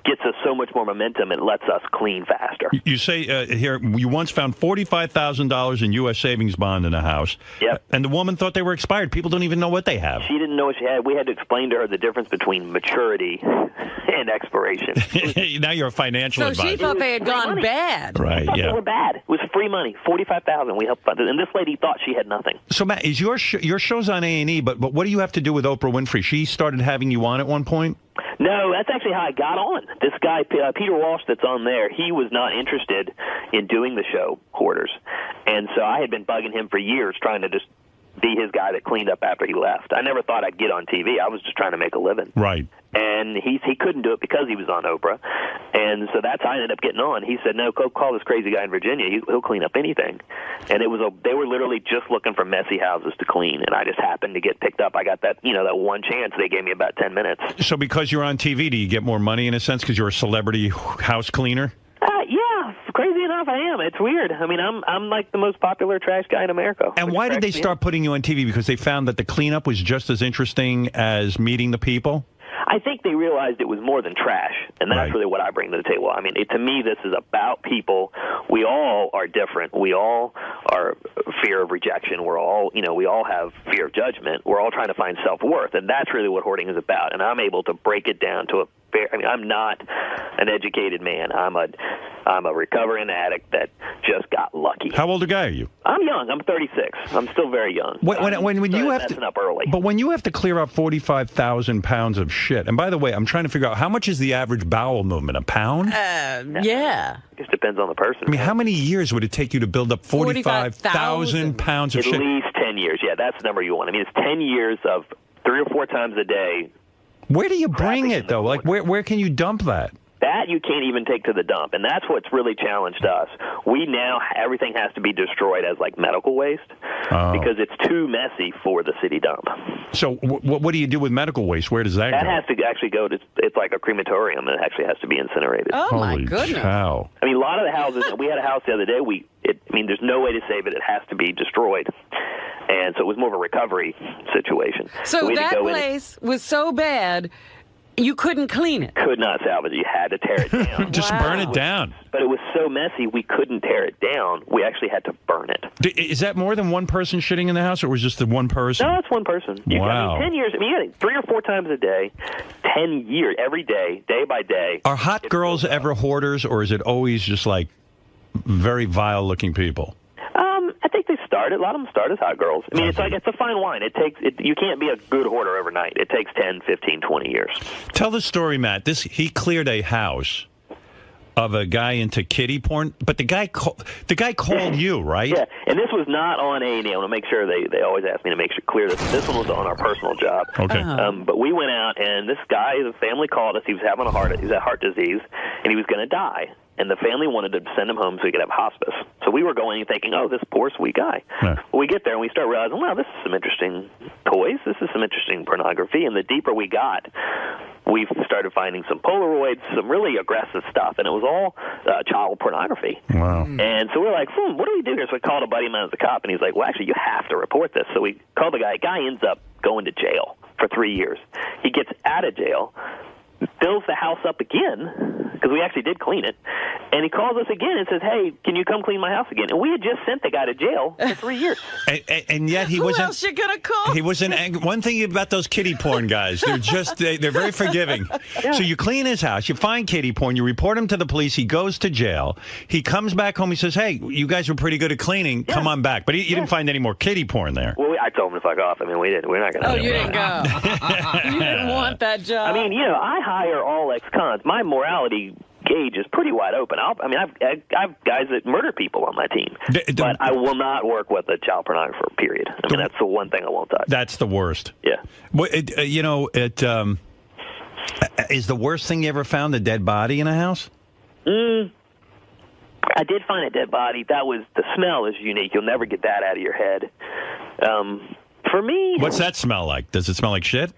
gets us so much more momentum and lets us clean faster. You say here you once found $45,000 in U.S. savings bond in a house. Yep. And the woman thought they were expired. People don't even know what they have. She didn't know what she had. We had to explain to her the difference between maturity and expiration. Now you're a financial advisor. So she thought they had gone bad. Right, yeah. They were bad. It was free money, $45,000. We helped fund it. And this lady thought she had nothing. So, Matt, is your show's on A&E, but what do you have to do with Oprah Winfrey? She started having you on at one point? No, that's actually how I got on. This guy, Peter Walsh, that's on there, he was not interested in doing the show, Hoarders. And so I had been bugging him for years trying to just be his guy that cleaned up after he left. I never thought I'd get on TV. I was just trying to make a living. Right. And he couldn't do it because he was on Oprah. And so that's how I ended up getting on. He said, no, go call this crazy guy in Virginia. He'll clean up anything. And they were literally just looking for messy houses to clean. And I just happened to get picked up. I got that one chance. They gave me about 10 minutes. So because you're on TV, do you get more money in a sense because you're a celebrity house cleaner? Yeah, crazy enough, I am. It's weird. I mean, I'm like the most popular trash guy in America. And why did they start putting you on TV? Because they found that the cleanup was just as interesting as meeting the people? I think they realized it was more than trash, and that's really what I bring to the table. I mean, to me, this is about people. We all are different. We all are fear of rejection. We're all, we all have fear of judgment. We're all trying to find self-worth, and that's really what hoarding is about. And I'm able to break it down to I'm not an educated man. I'm a recovering addict that just got lucky. How old a guy are you? I'm young. I'm 36. I'm still very young. When you have to, up early. But when you have to clear up 45,000 pounds of shit, and by the way, I'm trying to figure out how much is the average bowel movement? A pound? Yeah. It just depends on the person. I mean, how many years would it take you to build up 45,000 pounds of At shit? least 10 years. Yeah, that's the number you want. I mean, it's 10 years of 3 or 4 times a day. Where do you bring it, though? Like, where can you dump that? That you can't even take to the dump, and that's what's really challenged us. We now, everything has to be destroyed as, like, medical waste because it's too messy for the city dump. So what do you do with medical waste? Where does that go? That has to actually go to, it's like a crematorium, and it actually has to be incinerated. Oh, my goodness. Cow. I mean, a lot of the houses, we had a house the other day, there's no way to save it. It has to be destroyed. And so it was more of a recovery situation. So that place was so bad, you couldn't clean it. Could not salvage it. You had to tear it down. Just burn it down. But it was so messy, we couldn't tear it down. We actually had to burn it. Is that more than one person shitting in the house, or was just the one person? No, it's one person. Wow. 10 years. I mean, you got 3 or 4 times a day, 10 years, every day, day by day. Are hot girls ever hoarders, or is it always just like very vile-looking people? I think they started. A lot of them start as hot girls. I mean, it's a fine wine. You can't be a good hoarder overnight. It takes 10, 15, 20 years. Tell the story, Matt. He cleared a house of a guy into kiddie porn, but the guy called you, right? Yeah, and this was not on A&E. I want to make sure they always ask me to make sure clear this. This one was on our personal job. Okay. But we went out, and this guy, the family called us. He was having he had heart disease, and he was going to die. And the family wanted to send him home so he could have hospice. So we were going and thinking, oh, this poor sweet guy. Yeah. Well, we get there and we start realizing, wow, this is some interesting toys. This is some interesting pornography. And the deeper we got, we started finding some Polaroids, some really aggressive stuff, and it was all child pornography. Wow. And so we're like, what do we do here? So we called a buddy of mine as a cop, and he's like, well, actually, you have to report this. So we called the guy. Guy ends up going to jail for 3 years. He gets out of jail, fills the house up again, because we actually did clean it, and he calls us again and says, hey, can you come clean my house again? And we had just sent the guy to jail for 3 years. And yet he wasn't... Who else you gonna call? He wasn't angry. One thing about those kiddie porn guys, they're very forgiving. Yeah. So you clean his house, you find kiddie porn, you report him to the police, he goes to jail, he comes back home, he says, hey, you guys were pretty good at cleaning, come on back. But you didn't find any more kiddie porn there. Well, I told him to fuck off. I mean, we're not going to... Oh, you didn't go. You didn't want that job. I mean, I hire all ex-cons. My morality gauge is pretty wide open. I've guys that murder people on my team, but I will not work with a child pornographer, period. I mean, that's the one thing I won't touch. That's the worst. Yeah. Well, is the worst thing you ever found a dead body in a house? I did find a dead body. The smell is unique. You'll never get that out of your head. For me... What's that smell like? Does it smell like shit?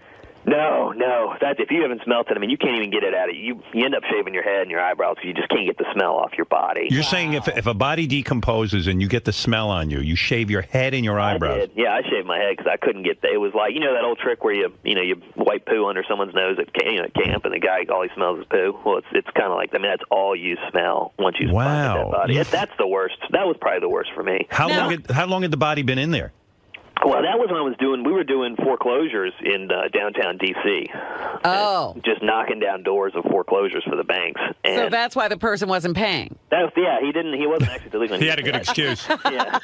No. If you haven't smelt it, I mean, you can't even get it out of you. You end up shaving your head and your eyebrows because you just can't get the smell off your body. You're saying if a body decomposes and you get the smell on you, you shave your head and your eyebrows? I did. Yeah, I shaved my head because I couldn't get it was like, that old trick where you wipe poo under someone's nose at camp and the guy, all he smells is poo. Well, it's kind of like, I mean, that's all you smell once you find a dead body. That's the worst. That was probably the worst for me. How long had the body been in there? Well, that was when we were doing foreclosures in downtown D.C. Oh. Just knocking down doors of foreclosures for the banks. And so that's why the person wasn't paying. He wasn't actually delinquent. He had a good excuse. Yeah,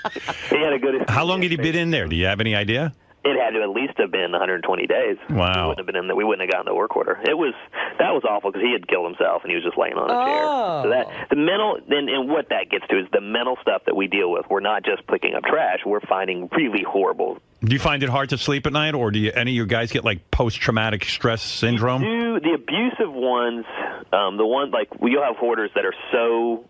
he had a good excuse. How long had he been in there? Do you have any idea? It had to at least have been 120 days. Wow. We wouldn't have been in there. We wouldn't have gotten the work order. That was awful because he had killed himself and he was just laying on a chair. So the mental, and what that gets to is the mental stuff that we deal with. We're not just picking up trash. We're finding really horrible. Do you find it hard to sleep at night, or do any of you guys get like post-traumatic stress syndrome? The abusive ones, the ones like you'll have hoarders that are so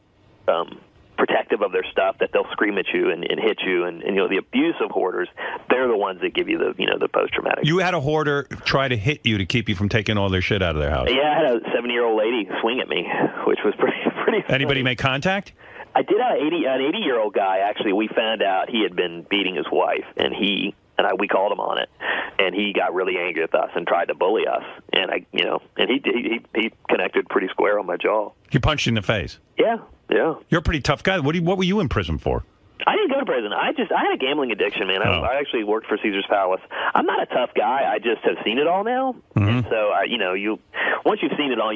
protective of their stuff that they'll scream at you and hit you, and the abusive hoarders, they're the ones that give you the post-traumatic. You had a hoarder try to hit you to keep you from taking all their shit out of their house. Yeah, I had a 70-year-old lady swing at me, which was pretty funny. Anybody make contact? I did. An 80-year-old guy, actually, we found out he had been beating his wife, and we called him on it, and he got really angry with us and tried to bully us, and he connected pretty square on my jaw. He punched you in the face? Yeah. You're a pretty tough guy. What were you in prison for? I didn't go to prison. I had a gambling addiction, man. I actually worked for Caesar's Palace. I'm not a tough guy. I just have seen it all now. And so, once you've seen it all,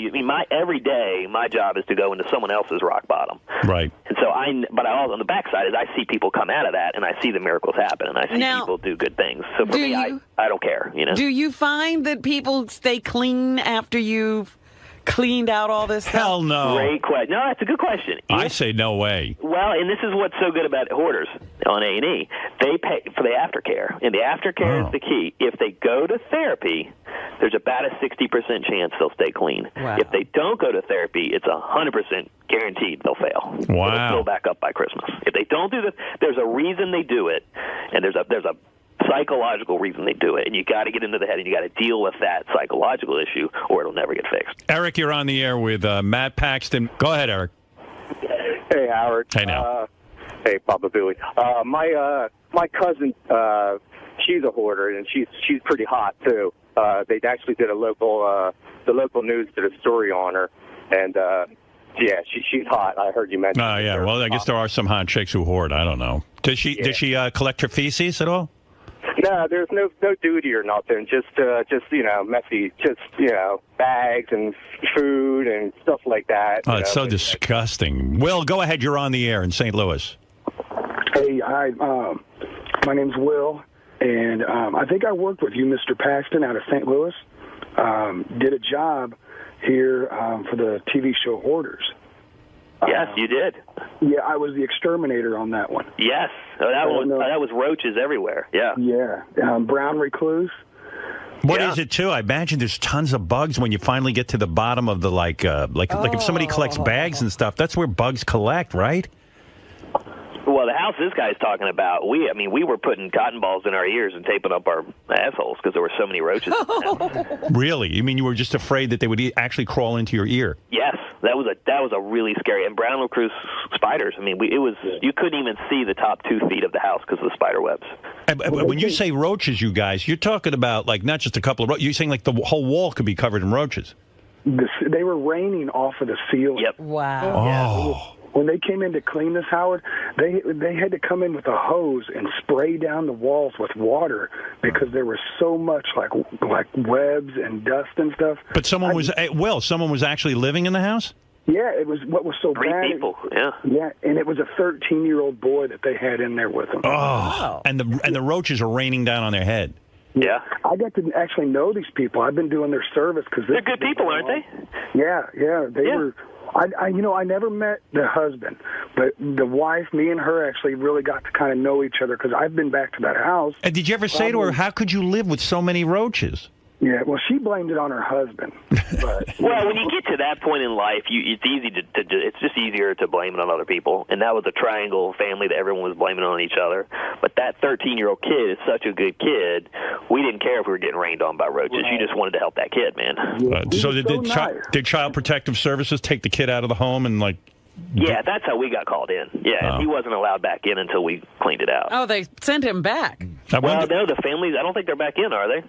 every day, my job is to go into someone else's rock bottom. Right. And so but I also, on the backside, is I see people come out of that, and I see the miracles happen, and I see people do good things. So for me, I don't care, Do you find that people stay clean after you've cleaned out all this stuff? Hell no. Great question. No, that's a good question. I say no way. Well, and this is what's so good about hoarders on A&E. They pay for the aftercare, and the aftercare is the key. If they go to therapy, there's about a 60% chance they'll stay clean. Wow. If they don't go to therapy, it's 100% guaranteed they'll fail. Wow. They'll fill back up by Christmas. If they don't do this, there's a reason they do it, and there's a psychological reason they do it, and you got to get into the head and you got to deal with that psychological issue, or it'll never get fixed. Eric, you're on the air with Matt Paxton. Go ahead, Eric. Hey, Howard. Hey, now. Hey, Papa Billy. My cousin, she's a hoarder, and she's pretty hot too. They actually did the local news did a story on her, and yeah, she's hot. I heard you mention. Oh yeah, well I guess there are some hot chicks who hoard. I don't know. Does she collect her feces at all? No, there's no duty or nothing. Just messy, bags and food and stuff like that. Oh, it's so disgusting. Will, go ahead. You're on the air in St. Louis. Hey, hi. My name's Will, and I think I worked with you, Mr. Paxton, out of St. Louis. Did a job here for the TV show Hoarders. Yes, you did. Yeah, I was the exterminator on that one. Yes, that was roaches everywhere. Yeah. Yeah, brown recluse. What is it too? I imagine there's tons of bugs when you finally get to the bottom of the like if somebody collects bags and stuff. That's where bugs collect, right? Well, the house this guy's talking about, we were putting cotton balls in our ears and taping up our assholes because there were so many roaches. Really? You mean you were just afraid that they would actually crawl into your ear? Yes, that was a really scary. And brown recluse spiders. I mean, you couldn't even see the top 2 feet of the house because of the spider webs. When you say roaches, you guys, you're talking about like not just a couple of roaches. You're saying like the whole wall could be covered in roaches. They were raining off of the ceiling. Yep. Wow. Oh. When they came in to clean this, Howard, they had to come in with a hose and spray down the walls with water because there was so much like webs and dust and stuff. But someone was actually living in the house? Yeah, it was what was so 3 bad. people, yeah. Yeah, and it was a 13-year-old boy that they had in there with them. Oh, wow. And the roaches are raining down on their head. Yeah. I got to actually know these people. I've been doing their service because they're good people, aren't they? Yeah, they were. I never met the husband, but the wife, me and her actually really got to kind of know each other because I've been back to that house. And did you ever say to her, how could you live with so many roaches? Yeah, well, she blamed it on her husband. But, well, when you get to that point in life, it's easy it's just easier to blame it on other people. And that was a triangle family that everyone was blaming on each other. But that 13-year-old kid is such a good kid. We didn't care if we were getting rained on by roaches. Right. You just wanted to help that kid, man. So did Child Protective Services take the kid out of the home and like? Yeah, that's how we got called in. Yeah, and he wasn't allowed back in until we cleaned it out. Oh, they sent him back. Well, no, the families, I don't think they're back in, are they?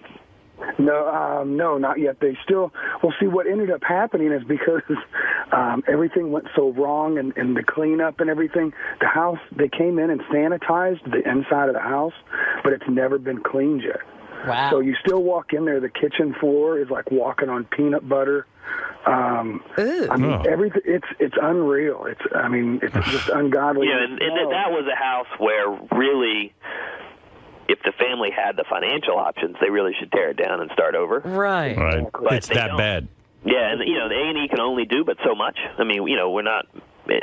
No, not yet. They still. Well, see, what ended up happening is because everything went so wrong and the cleanup and everything. The house, they came in and sanitized the inside of the house, but it's never been cleaned yet. Wow. So you still walk in there. The kitchen floor is like walking on peanut butter. Everything. It's unreal. It's just ungodly. Yeah, and that was a house where really, if the family had the financial options, they really should tear it down and start over. Right. But it's that bad. Yeah, and the A&E can only do but so much. I mean, we're not.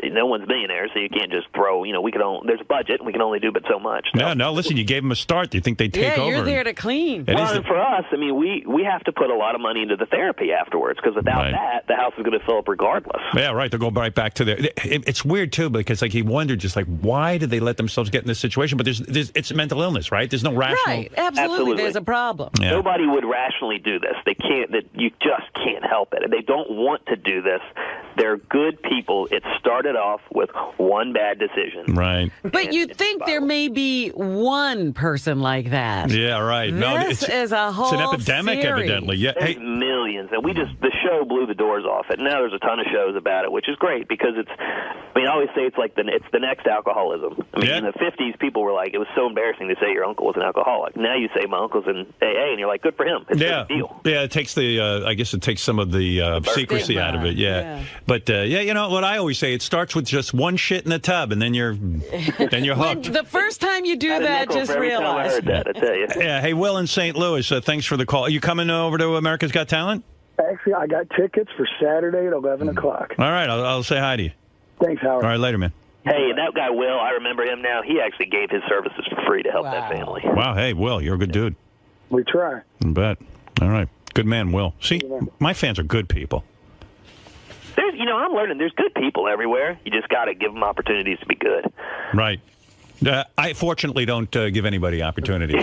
No one's millionaires, so you can't just throw. There's a budget, and we can only do but so much. No. Listen, you gave them a start. Do you think they'd take over? Yeah, you're there to clean. Well, and for us, I mean, we have to put a lot of money into the therapy afterwards because without that, the house is going to fill up regardless. Yeah, right. They'll go right back to their. It's weird too because like he wondered just like why did they let themselves get in this situation? But it's mental illness, right? There's no rational. Right. Absolutely. There's a problem. Yeah. Nobody would rationally do this. They can't. You just can't help it. And they don't want to do this. They're good people. It starts started off with one bad decision. Right. But you think there may be one person like that. Yeah, right. This is a whole It's an epidemic, series. evidently. Yeah. There's Hey, millions, and the show blew the doors off it. Now there's a ton of shows about it, which is great because I always say it's like it's the next alcoholism. I mean, in the 50s, people were like, it was so embarrassing to say your uncle was an alcoholic. Now you say my uncle's in AA, and you're like, good for him. It's a big deal. Yeah, it takes I guess it takes some of the secrecy out of it. Yeah. But you know what I always say, it starts with just one shit in the tub, and then you're hooked. The first time you do that, just realize. I heard that, I tell you. Yeah. Hey, Will in St. Louis, thanks for the call. Are you coming over to America's Got Talent? Actually, I got tickets for Saturday at 11 o'clock. All right, I'll say hi to you. Thanks, Howard. All right, later, man. Hey, that guy Will, I remember him now. He actually gave his services for free to help that family. Wow, hey, Will, you're a good dude. We try. I bet. All right. Good man, Will. See, my fans are good people. I'm learning there's good people everywhere. You just got to give them opportunities to be good. Right. I fortunately don't give anybody opportunities.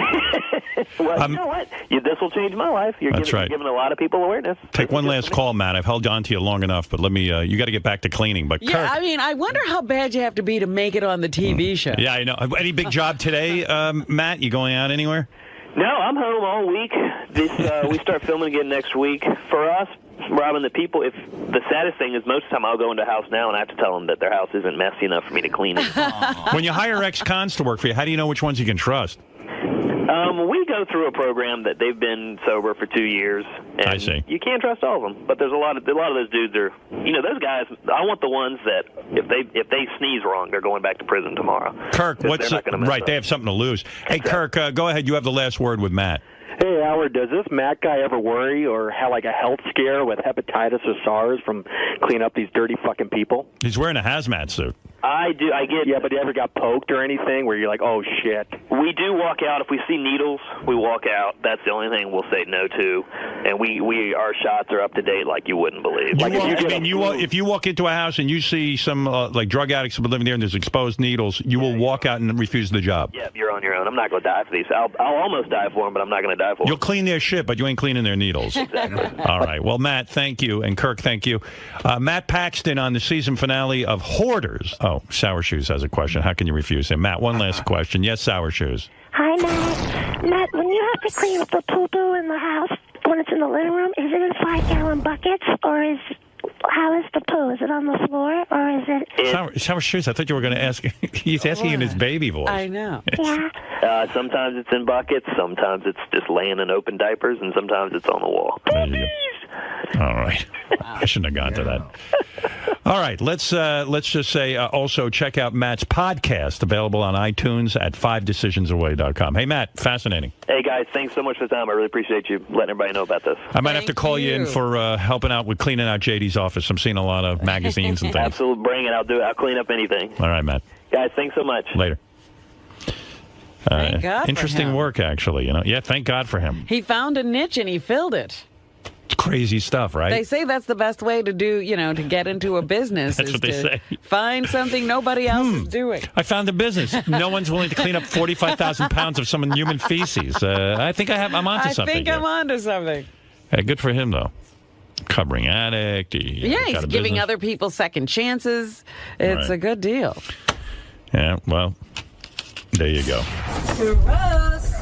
Well, you know what? This will change my life. You're giving a lot of people awareness. Take one last call, Matt. I've held on to you long enough, but let me. You got to get back to cleaning. But Yeah, Kirk, I mean, I wonder how bad you have to be to make it on the TV show. yeah, I know. Any big job today, Matt? You going out anywhere? No, I'm home all week. We start filming again next week. For us, Robin, the people, if the saddest thing is most of the time I'll go into a house now and I have to tell them that their house isn't messy enough for me to clean it. When you hire ex-cons to work for you, how do you know which ones you can trust? We go through a program that they've been sober for 2 years. And I see. You can't trust all of them, but there's a lot of those dudes are, those guys. I want the ones that if they sneeze wrong, they're going back to prison tomorrow. Kirk, what's right? They have something to lose. Hey, Kirk, go ahead. You have the last word with Matt. Hey, Howard, does this Matt guy ever worry or have like a health scare with hepatitis or SARS from cleaning up these dirty fucking people? He's wearing a hazmat suit. I do. I get. Yeah, but you ever got poked or anything where you're like, oh shit? We do walk out if we see needles. We walk out. That's the only thing we'll say no to. And our shots are up to date like you wouldn't believe. If you walk into a house and you see some like drug addicts living there and there's exposed needles, you will walk out and refuse the job. Yeah, you're on your own. I'm not going to die for these. I'll almost die for them, but I'm not going to die for them. You'll clean their shit, but you ain't cleaning their needles. Exactly. All right. Well, Matt, thank you, and Kirk, thank you. Matt Paxton on the season finale of Hoarders. Oh, Sour Shoes has a question. How can you refuse him? Matt, one last question. Yes, Sour Shoes. Hi, Matt. Matt, when you have to clean up the poo-poo in the house when it's in the living room, is it in 5-gallon buckets, or how is the poo? Is it on the floor, or is it... Sour Shoes, I thought you were going to ask... He's asking in his baby voice. I know. Yeah. Sometimes it's in buckets, sometimes it's just laying in open diapers, and sometimes it's on the wall. All right. I shouldn't have gone to that. All right. Let's just say also check out Matt's podcast, available on iTunes at 5decisionsaway.com. Hey, Matt, fascinating. Hey, guys, thanks so much for the time. I really appreciate you letting everybody know about this. I might have to call you in for helping out with cleaning out JD's office. I'm seeing a lot of magazines and things. Absolutely. Bring it. I'll do it. I'll clean up anything. All right, Matt. Guys, thanks so much. Later. Thank God for interesting him. work, actually. Yeah, thank God for him. He found a niche and he filled it. It's crazy stuff, right? They say that's the best way to do, to get into a business. That's is what they to say. Find something nobody else is doing. I found a business. No one's willing to clean up 45,000 pounds of some human feces. I think I'm onto something. I think I'm onto something. Hey, good for him, though. Covering addict. He's giving other people second chances. It's a good deal. Yeah, well, there you go.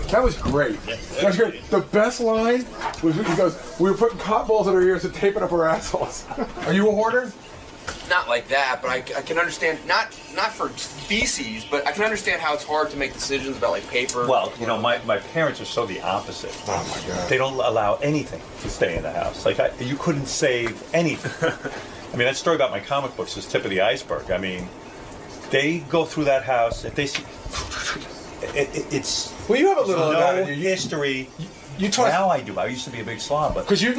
That was great. That was great. The best line was he goes, "We were putting cotton balls in our ears and taping up our assholes." Are you a hoarder? Not like that, but I can understand, not for feces, but I can understand how it's hard to make decisions about like paper. Well, my parents are so the opposite. Oh my God. They don't allow anything to stay in the house. Like you couldn't save anything. I mean, that story about my comic books is tip of the iceberg. I mean, they go through that house. If they see, it's well, you have a little no history. Now I do. I used to be a big slob, but because you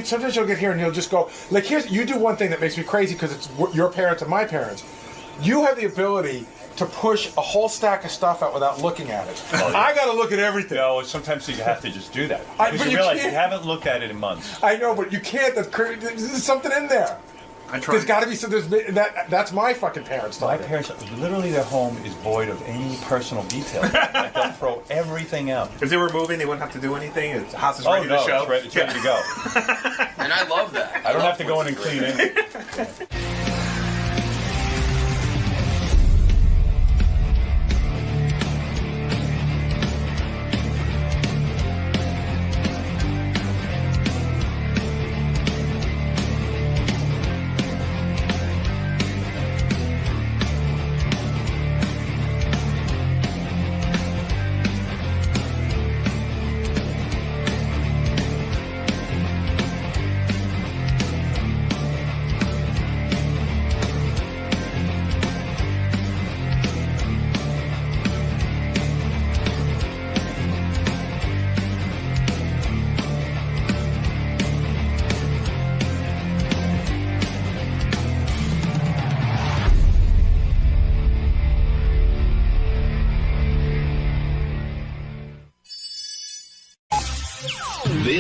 sometimes you'll get here and you'll just go like you do one thing that makes me crazy because it's your parents and my parents. You have the ability to push a whole stack of stuff out without looking at it. Oh, yeah. I got to look at everything. No, sometimes you have to just do that because but you realize can't. you haven't looked at it in months. I know, but you can't. There's something in there. I try. There's got to be some. That's my fucking parents. My parents, literally, their home is void of any personal details. Like, they'll throw everything out. If they were moving, they wouldn't have to do anything. The house is ready to show. It's ready to go. And I love that. I don't have to go in and clean anything.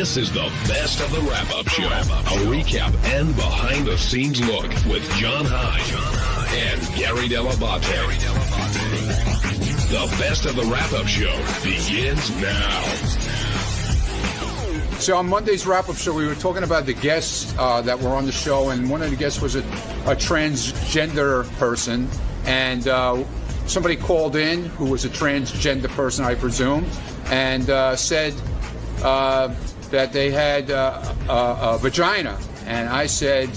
This is the best of the wrap-up show. A recap and behind-the-scenes look with John Hyde and Gary Dell'Abate. The best of the wrap-up show begins now. So on Monday's wrap-up show, we were talking about the guests that were on the show, and one of the guests was a transgender person, and somebody called in who was a transgender person, I presume, and said that they had a vagina. And I said,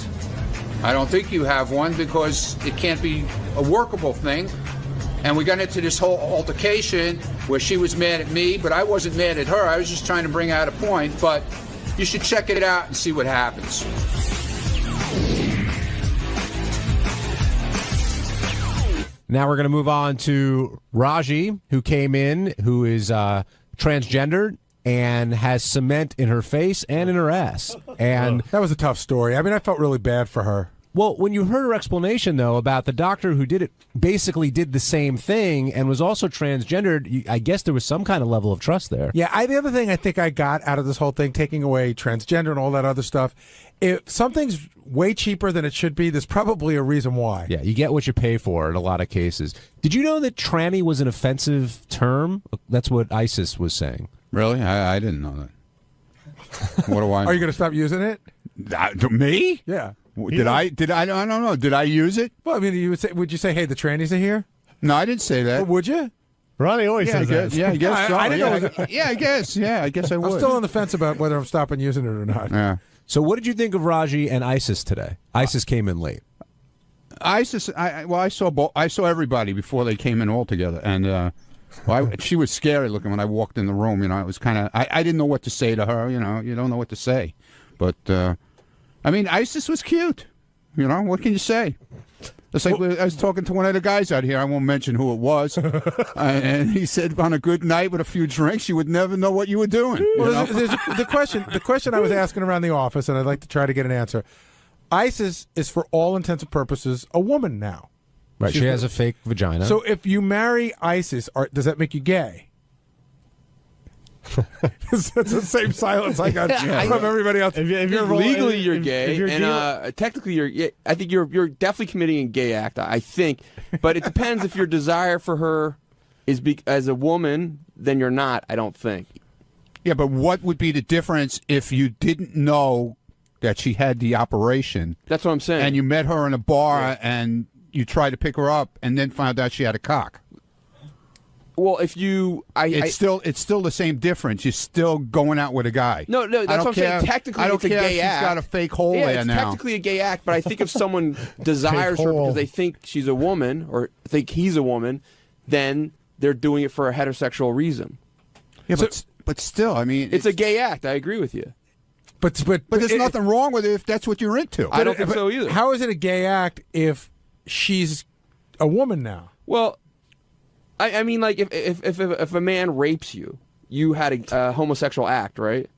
I don't think you have one because it can't be a workable thing. And we got into this whole altercation where she was mad at me, but I wasn't mad at her. I was just trying to bring out a point. But you should check it out and see what happens. Now we're going to move on to Raji, who came in, who is transgendered and has cement in her face and in her ass. And that was a tough story. I mean, I felt really bad for her. Well, when you heard her explanation, though, about the doctor who did it, basically did the same thing and was also transgendered, I guess there was some kind of level of trust there. Yeah, the other thing I think I got out of this whole thing, taking away transgender and all that other stuff, if something's way cheaper than it should be, there's probably a reason why. Yeah, you get what you pay for in a lot of cases. Did you know that tranny was an offensive term? That's what ISIS was saying. Really? I didn't know that. What do I know? Are you going to stop using it? Me? Yeah. Did I? I don't know. Did I use it? Well, I mean, would you say, hey, the trannies are here? No, I didn't say that. Well, would you? Ronnie always says that. Yeah, I guess so. I didn't know. I guess. Yeah, I guess I would. I'm still on the fence about whether I'm stopping using it or not. Yeah. So what did you think of Raji and ISIS today? ISIS came in late. ISIS, I saw everybody before they came in all together, and she was scary looking when I walked in the room. You know, it was kind of I didn't know what to say to her. You know, you don't know what to say, but I mean, ISIS was cute. You know, what can you say? It's like I was talking to one of the guys out here. I won't mention who it was, and he said, on a good night with a few drinks, you would never know what you were doing. Well, the question I was asking around the office, and I'd like to try to get an answer. ISIS is, for all intents and purposes, a woman now. Right, she has a fake vagina. So if you marry ISIS, does that make you gay? It's the same silence I got from everybody else. If you're legally, you're gay, and dealing... technically, I think you're definitely committing a gay act. I think, but it depends if your desire for her is as a woman. Then you're not. I don't think. Yeah, but what would be the difference if you didn't know that she had the operation? That's what I'm saying. And you met her in a bar and you tried to pick her up, and then found out she had a cock. Well, if you, it's still the same difference. You're still going out with a guy. No, that's what I'm saying. Technically, it's a gay act. She's got a fake hole there it's now. Technically a gay act, but I think if someone desires her because they think she's a woman or think he's a woman, then they're doing it for a heterosexual reason. Yeah, but still, I mean, it's a gay act. I agree with you. But there's nothing wrong with it if that's what you're into. I don't think so either. How is it a gay act if she's a woman now? Well, I mean, like if a man rapes you, you had a homosexual act, right?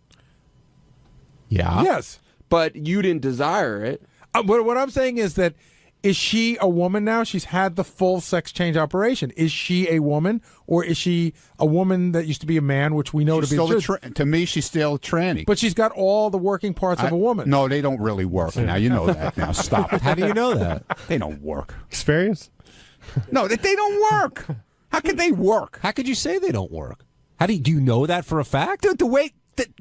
Yeah. Yes. But you didn't desire it. What I'm saying is that, is she a woman now? She's had the full sex change operation. Is she a woman, or is she a woman that used to be a man, which we know to be to me, she's still a tranny. But she's got all the working parts of a woman. No, they don't really work. Now you know that. Now stop it. How do you know that? They don't work. Experience? No, they don't work. How could they work? How could you say they don't work? Do you know that for a fact? Dude,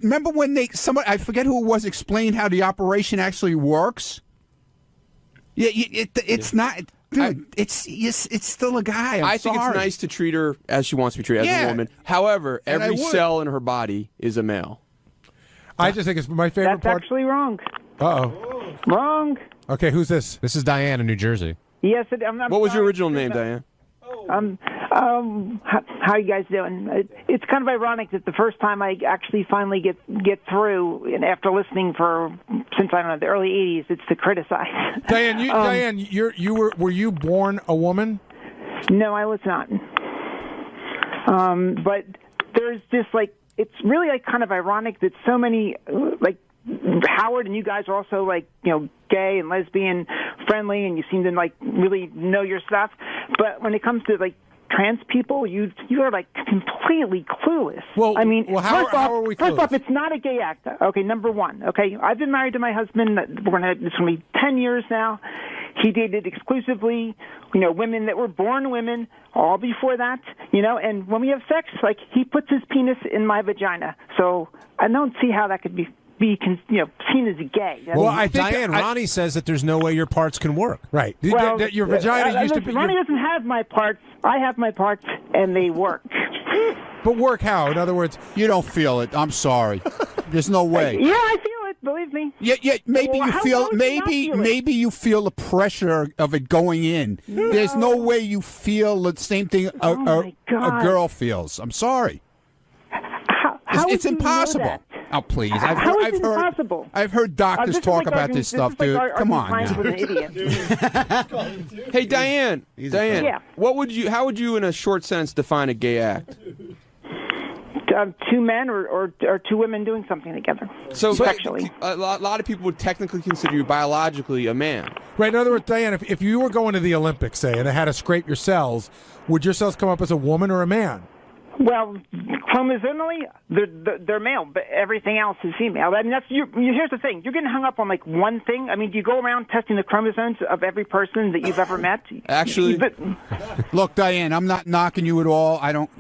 remember when somebody, I forget who it was, explained how the operation actually works? Yeah, it's not, dude. It's still a guy. I think it's nice to treat her as she wants to be treated, as a woman. However, every cell in her body is a male. I just think it's my favorite part. That's actually wrong. Uh-oh. Wrong. Okay, who's this? This is Diane in New Jersey. Yes, what was your original name, Diane? How you guys doing? It's kind of ironic that the first time I actually finally get through, and after listening since I don't know the early '80s, it's to criticize. Diane, were you born a woman? No, I was not. But there's just it's really kind of ironic that so many Howard and you guys are also gay and lesbian friendly, and you seem to really know your stuff. But when it comes to trans people, you are like completely clueless. Well, I mean, how are we first clueless? off, it's not a gay act. Okay, number one. Okay, I've been married to my husband. It's going to be 10 years now. He dated exclusively, women that were born women. All before that, and when we have sex, like he puts his penis in my vagina. So I don't see how that could be seen as gay. Well, I think Diane, Ronnie says that there's no way your parts can work. Right. Well, your vagina used to be. Ronnie doesn't have my parts. I have my parts, and they work. But work how? In other words, you don't feel it. I'm sorry. There's no way. Yeah, I feel it. Believe me. Yeah. Maybe Well, you how feel. would you not feel it? Maybe you feel the pressure of it going in. No. There's no way you feel the same thing a girl feels. I'm sorry. It's impossible. Oh, please. How is it impossible? I've heard doctors talk about this stuff, dude. Come on now. Hey, Diane. Yeah. How would you, in a short sense, define a gay act? Two men or two women doing something together. So sexually. A lot of people would technically consider you biologically a man. Right. In other words, Diane, if you were going to the Olympics, say, and it had to scrape your cells, would your cells come up as a woman or a man? Well, chromosomally, they're male, but everything else is female. I mean, here's the thing: you're getting hung up on like one thing. I mean, do you go around testing the chromosomes of every person that you've ever met? Actually, look, Diane, I'm not knocking you at all. I don't,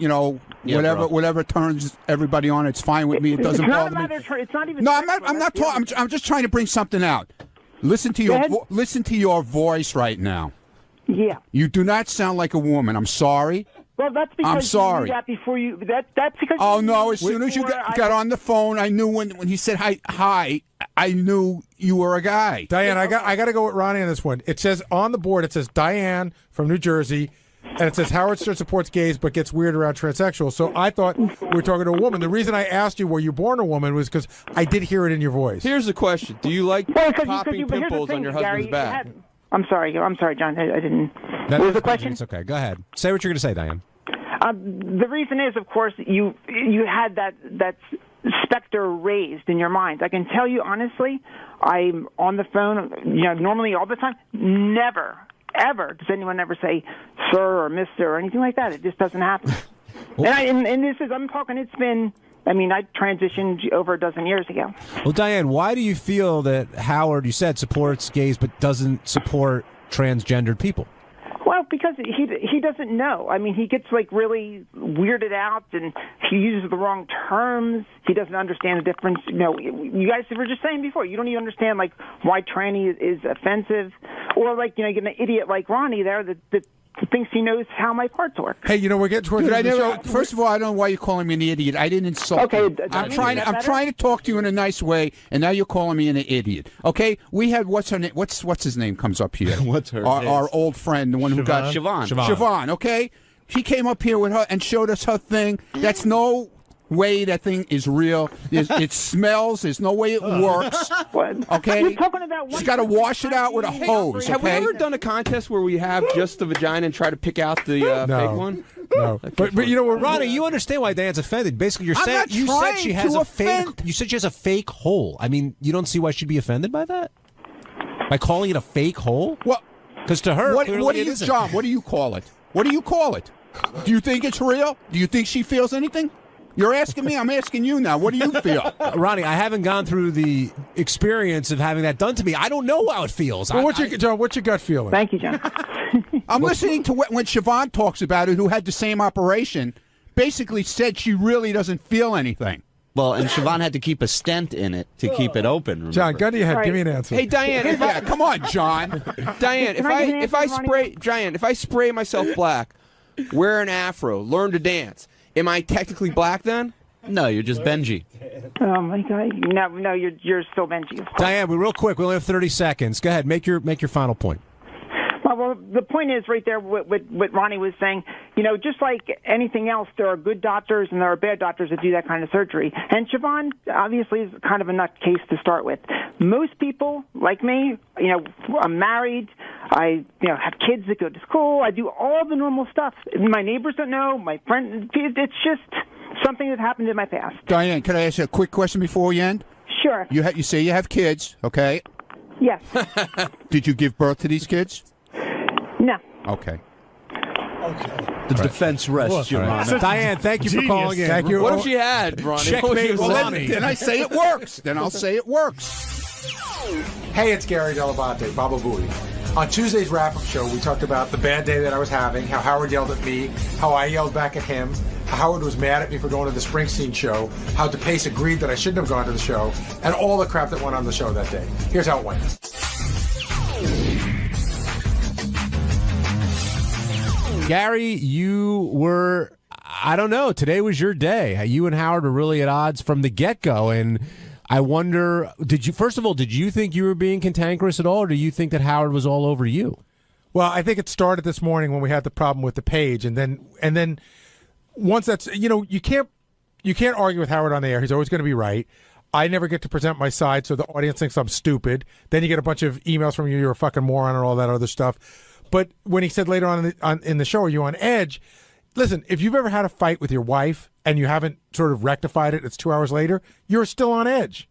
whatever turns everybody on, it's fine with me. It doesn't bother me. It's not even. No, I'm not talking. I'm just trying to bring something out. Listen to your voice right now. Yeah. You do not sound like a woman. I'm sorry. Well, that's because I'm sorry. you knew that before you. That's because. Oh no! As soon as you got on the phone, I knew when he said hi, I knew you were a guy. Diane, I got to go with Ronnie on this one. It says on the board, it says Diane from New Jersey, and it says Howard Stern supports gays but gets weird around transsexuals. So I thought we were talking to a woman. The reason I asked you were you born a woman was because I did hear it in your voice. Here's the question: do you like popping pimples on your husband's back? I'm sorry, John. I didn't. What was the question? It's okay. Go ahead. Say what you're going to say, Diane. The reason is, of course, you had that specter raised in your mind. I can tell you honestly, I'm on the phone, normally all the time. Never, ever does anyone ever say sir or mister or anything like that. It just doesn't happen. And this is, I'm talking. It's been. I mean, I transitioned over a dozen years ago. Well, Diane, why do you feel that Howard, you said, supports gays but doesn't support transgendered people? Well, because he doesn't know. I mean, he gets like really weirded out, and he uses the wrong terms. He doesn't understand the difference. You guys were just saying before, you don't even understand like why tranny is offensive, or like you get an idiot like Ronnie there that thinks he knows how my parts work. Hey, we're getting towards the show. First of all, I don't know why you're calling me an idiot. I didn't insult you. I'm trying to talk to you in a nice way, and now you're calling me an idiot. Okay? We had what's her name? What's his name comes up here? What's her? Our old friend, the one who got Siobhan. Okay? She came up here with her and showed us her thing. That's no way that thing is real. It smells. There's no way it works. Okay? You're talking about She's got to wash it out with a hose. Have we ever done a contest where we have just the vagina and try to pick out the fake one? No. But Ronnie, you understand why Diane's offended. Basically, you're saying you said she has a fake. You said she has a fake hole. I mean, you don't see why she'd be offended by that? By calling it a fake hole? Well, because to her, what clearly do it you, isn't. John? What do you call it? What do you call it? Do you think it's real? Do you think she feels anything? You're asking me. I'm asking you now. What do you feel? Ronnie, I haven't gone through the experience of having that done to me. I don't know how it feels. Well, John, what's your gut feeling? Thank you, John. I'm listening to when Siobhan talks about it, who had the same operation, basically said she really doesn't feel anything. Well, and Siobhan had to keep a stent in it to keep it open. Remember? John, gun to your head. Give me an answer. Hey, Diane, come on, John. Diane, if I spray myself black, wear an afro, learn to dance, am I technically black then? No, you're just Benji. Oh my God! No, you're still Benji. Diane, real quick, we only have 30 seconds. Go ahead, make your final point. Well, the point is right there what Ronnie was saying. Just like anything else, there are good doctors and there are bad doctors that do that kind of surgery. And Siobhan obviously is kind of a nutcase to start with. Most people, like me, I'm married. I have kids that go to school. I do all the normal stuff. My neighbors don't know. My friends. It's just something that happened in my past. Diane, can I ask you a quick question before we end? Sure. You say you have kids, okay? Yes. Did you give birth to these kids? No. Okay. The defense rests, Your Honor. Diane, thank you for calling in. Thank you. What if she had, Ronnie? Checkmate, Ronnie. Then I say it works. Then I'll say it works. Hey, it's Gary Dell'Abate, Baba Booey. On Tuesday's wrap-up show, we talked about the bad day that I was having, how Howard yelled at me, how I yelled back at him, how Howard was mad at me for going to the Springsteen show, how DePace agreed that I shouldn't have gone to the show, and all the crap that went on the show that day. Here's how it went. Gary, you were, I don't know, today was your day. You and Howard were really at odds from the get-go, and I wonder, first of all, did you think you were being cantankerous at all, or do you think that Howard was all over you? Well, I think it started this morning when we had the problem with the page, and then once that's, you can't argue with Howard on the air. He's always going to be right. I never get to present my side, so the audience thinks I'm stupid. Then you get a bunch of emails from you, you're a fucking moron, and all that other stuff. But when he said later on in the show, are you on edge? Listen, if you've ever had a fight with your wife and you haven't sort of rectified it, it's 2 hours later, you're still on edge.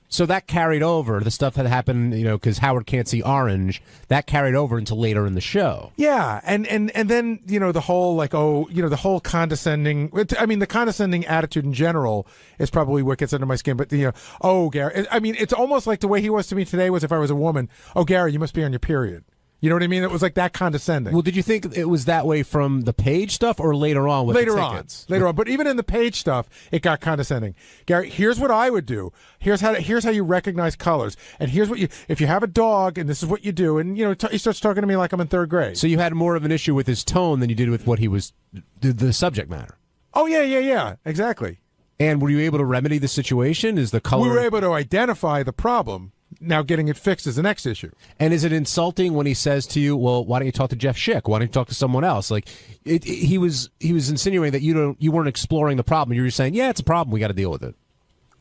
So that carried over, the stuff that happened, because Howard can't see orange, that carried over until later in the show. Yeah, and then, the whole, the whole condescending, the condescending attitude in general is probably what gets under my skin. But, Gary, it's almost like the way he was to me today was if I was a woman, oh, Gary, you must be on your period. You know what I mean? It was like that condescending. Well, did you think it was that way from the page stuff or later on with the tickets? Later on. But even in the page stuff, it got condescending. Gary, here's what I would do. Here's how you recognize colors. And here's what if you have a dog, and this is what you do. And, he starts talking to me like I'm in third grade. So you had more of an issue with his tone than you did with what he was, the subject matter. Oh, yeah. Exactly. And were you able to remedy the situation? Is the color... We were able to identify the problem. Now getting it fixed is the next issue. And is it insulting when he says to you, well, why don't you talk to Jeff Schick? Why don't you talk to someone else? Like, he was insinuating that you weren't exploring the problem. You were saying, yeah, it's a problem. We got to deal with it.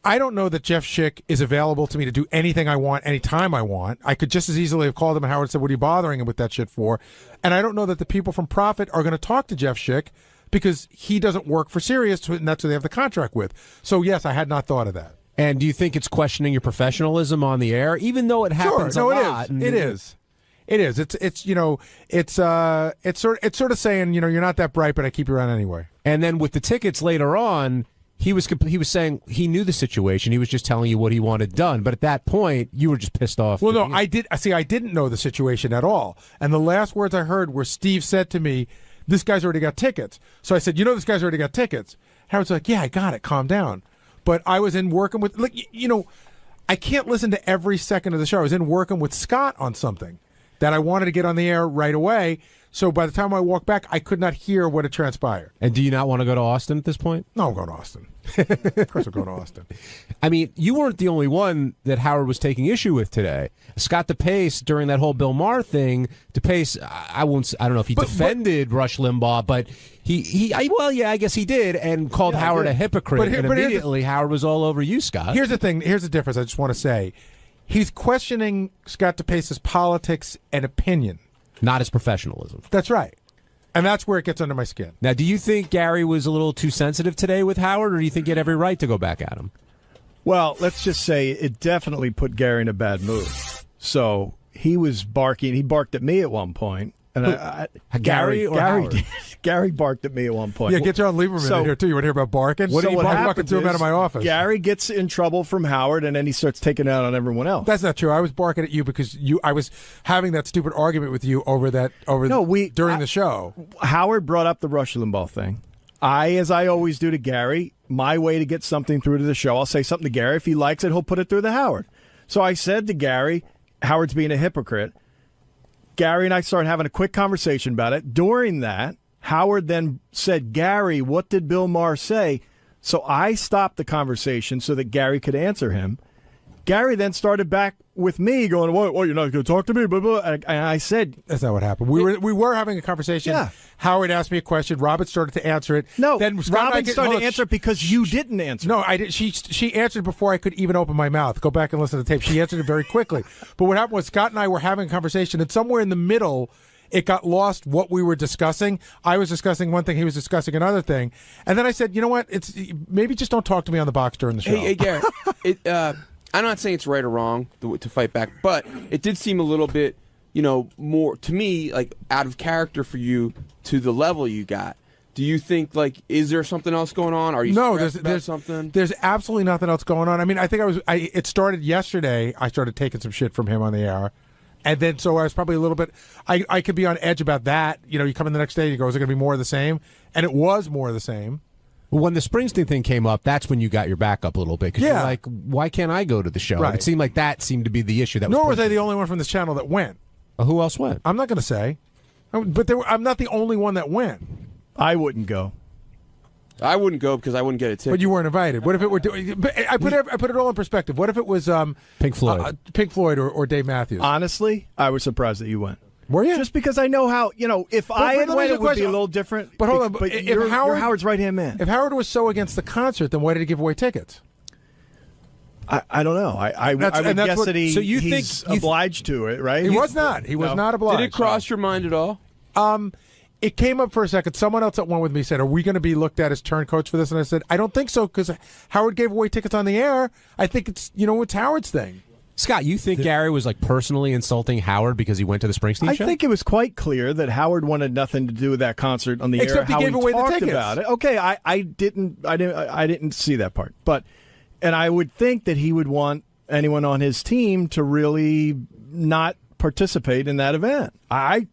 I don't know that Jeff Schick is available to me to do anything I want anytime I want. I could just as easily have called him and Howard and said, what are you bothering him with that shit for? And I don't know that the people from Profit are going to talk to Jeff Schick because he doesn't work for Sirius, and that's who they have the contract with. So, yes, I had not thought of that. And do you think it's questioning your professionalism on the air, even though it happens a lot? It is. It's sort of saying, you're not that bright, but I keep you around anyway. And then with the tickets later on, he was saying he knew the situation. He was just telling you what he wanted done. But at that point, you were just pissed off. Well, no, I didn't know the situation at all. And the last words I heard were Steve said to me, "This guy's already got tickets." So I said, this guy's already got tickets. Howard's like, "Yeah, I got it. Calm down." But I was in working with, I can't listen to every second of the show. I was in working with Scott on something that I wanted to get on the air right away. So by the time I walked back, I could not hear what had transpired. And do you not want to go to Austin at this point? No, I'm going to Austin. Of course I'm going to Austin. I mean, you weren't the only one that Howard was taking issue with today. Scott DePace, during that whole Bill Maher thing, DePace, I don't know if he defended Rush Limbaugh, but I guess he did, and called Howard a hypocrite. And immediately Howard was all over you, Scott. Here's the thing. Here's the difference I just want to say. He's questioning Scott DePace's politics and opinion. Not his professionalism. That's right. And that's where it gets under my skin. Now, do you think Gary was a little too sensitive today with Howard, or do you think he had every right to go back at him? Well, let's just say it definitely put Gary in a bad mood. So he was barking. He barked at me at one point. And Gary Gary barked at me at one point. Yeah, get John Lieberman in here, too. You want to hear about barking? What fucking threw him out of my office? Gary gets in trouble from Howard, and then he starts taking it out on everyone else. That's not true. I was barking at you because I was having that stupid argument with you during the show. Howard brought up the Rush Limbaugh thing. As I always do to Gary, my way to get something through to the show, I'll say something to Gary. If he likes it, he'll put it through to Howard. So I said to Gary, Howard's being a hypocrite. Gary and I started having a quick conversation about it. During that, Howard then said, "Gary, what did Bill Maher say?" So I stopped the conversation so that Gary could answer him. Gary then started back with me going, "What? You're not going to talk to me?" Blah, blah. And I said, "That's not what happened. We were having a conversation. Yeah. Howard asked me a question. Robin started to answer it. No, then Robin started to answer it because you didn't answer. No, I did. She answered before I could even open my mouth. Go back and listen to the tape. She answered it very quickly. But what happened was Scott and I were having a conversation, and somewhere in the middle, it got lost what we were discussing. I was discussing one thing, he was discussing another thing, and then I said, "You know what? It's maybe just don't talk to me on the box during the show." Hey, Gary. I'm not saying it's right or wrong to fight back, but it did seem a little bit, more to me, like out of character for you to the level you got. Do you think, like, is there something else going on? Are you stressed about something? There's absolutely nothing else going on. I mean, I think it started yesterday. I started taking some shit from him on the air. And then, so I was probably a little bit, I could be on edge about that. You come in the next day and you go, is it going to be more of the same? And it was more of the same. Well, when the Springsteen thing came up, that's when you got your back up a little bit. Because you're like, why can't I go to the show? Right. It seemed like that seemed to be the issue. Nor was I the only one from this channel that went. Who else went? I'm not going to say. But I'm not the only one that went. I wouldn't go. I wouldn't go because I wouldn't get a ticket. But you weren't invited. What if it were? I put it all in perspective. What if it was Pink Floyd, or Dave Matthews? Honestly, I was surprised that you went. Were you? Just because I know how if I had went, it would be a little different. But hold on, but if you're Howard's right hand man. If Howard was so against the concert, then why did he give away tickets? I don't know. I would guess that he's obliged to it, right? He was not. He was not obliged. Did it cross your mind at all? It came up for a second. Someone else that went with me said, are we going to be looked at as turncoats for this? And I said, I don't think so, because Howard gave away tickets on the air. I think it's Howard's thing. Scott, you think Gary was like personally insulting Howard because he went to the Springsteen show? I think it was quite clear that Howard wanted nothing to do with that concert on the air. Except he gave away the tickets about it. Okay, I didn't see that part, and I would think that he would want anyone on his team to really not participate in that event. I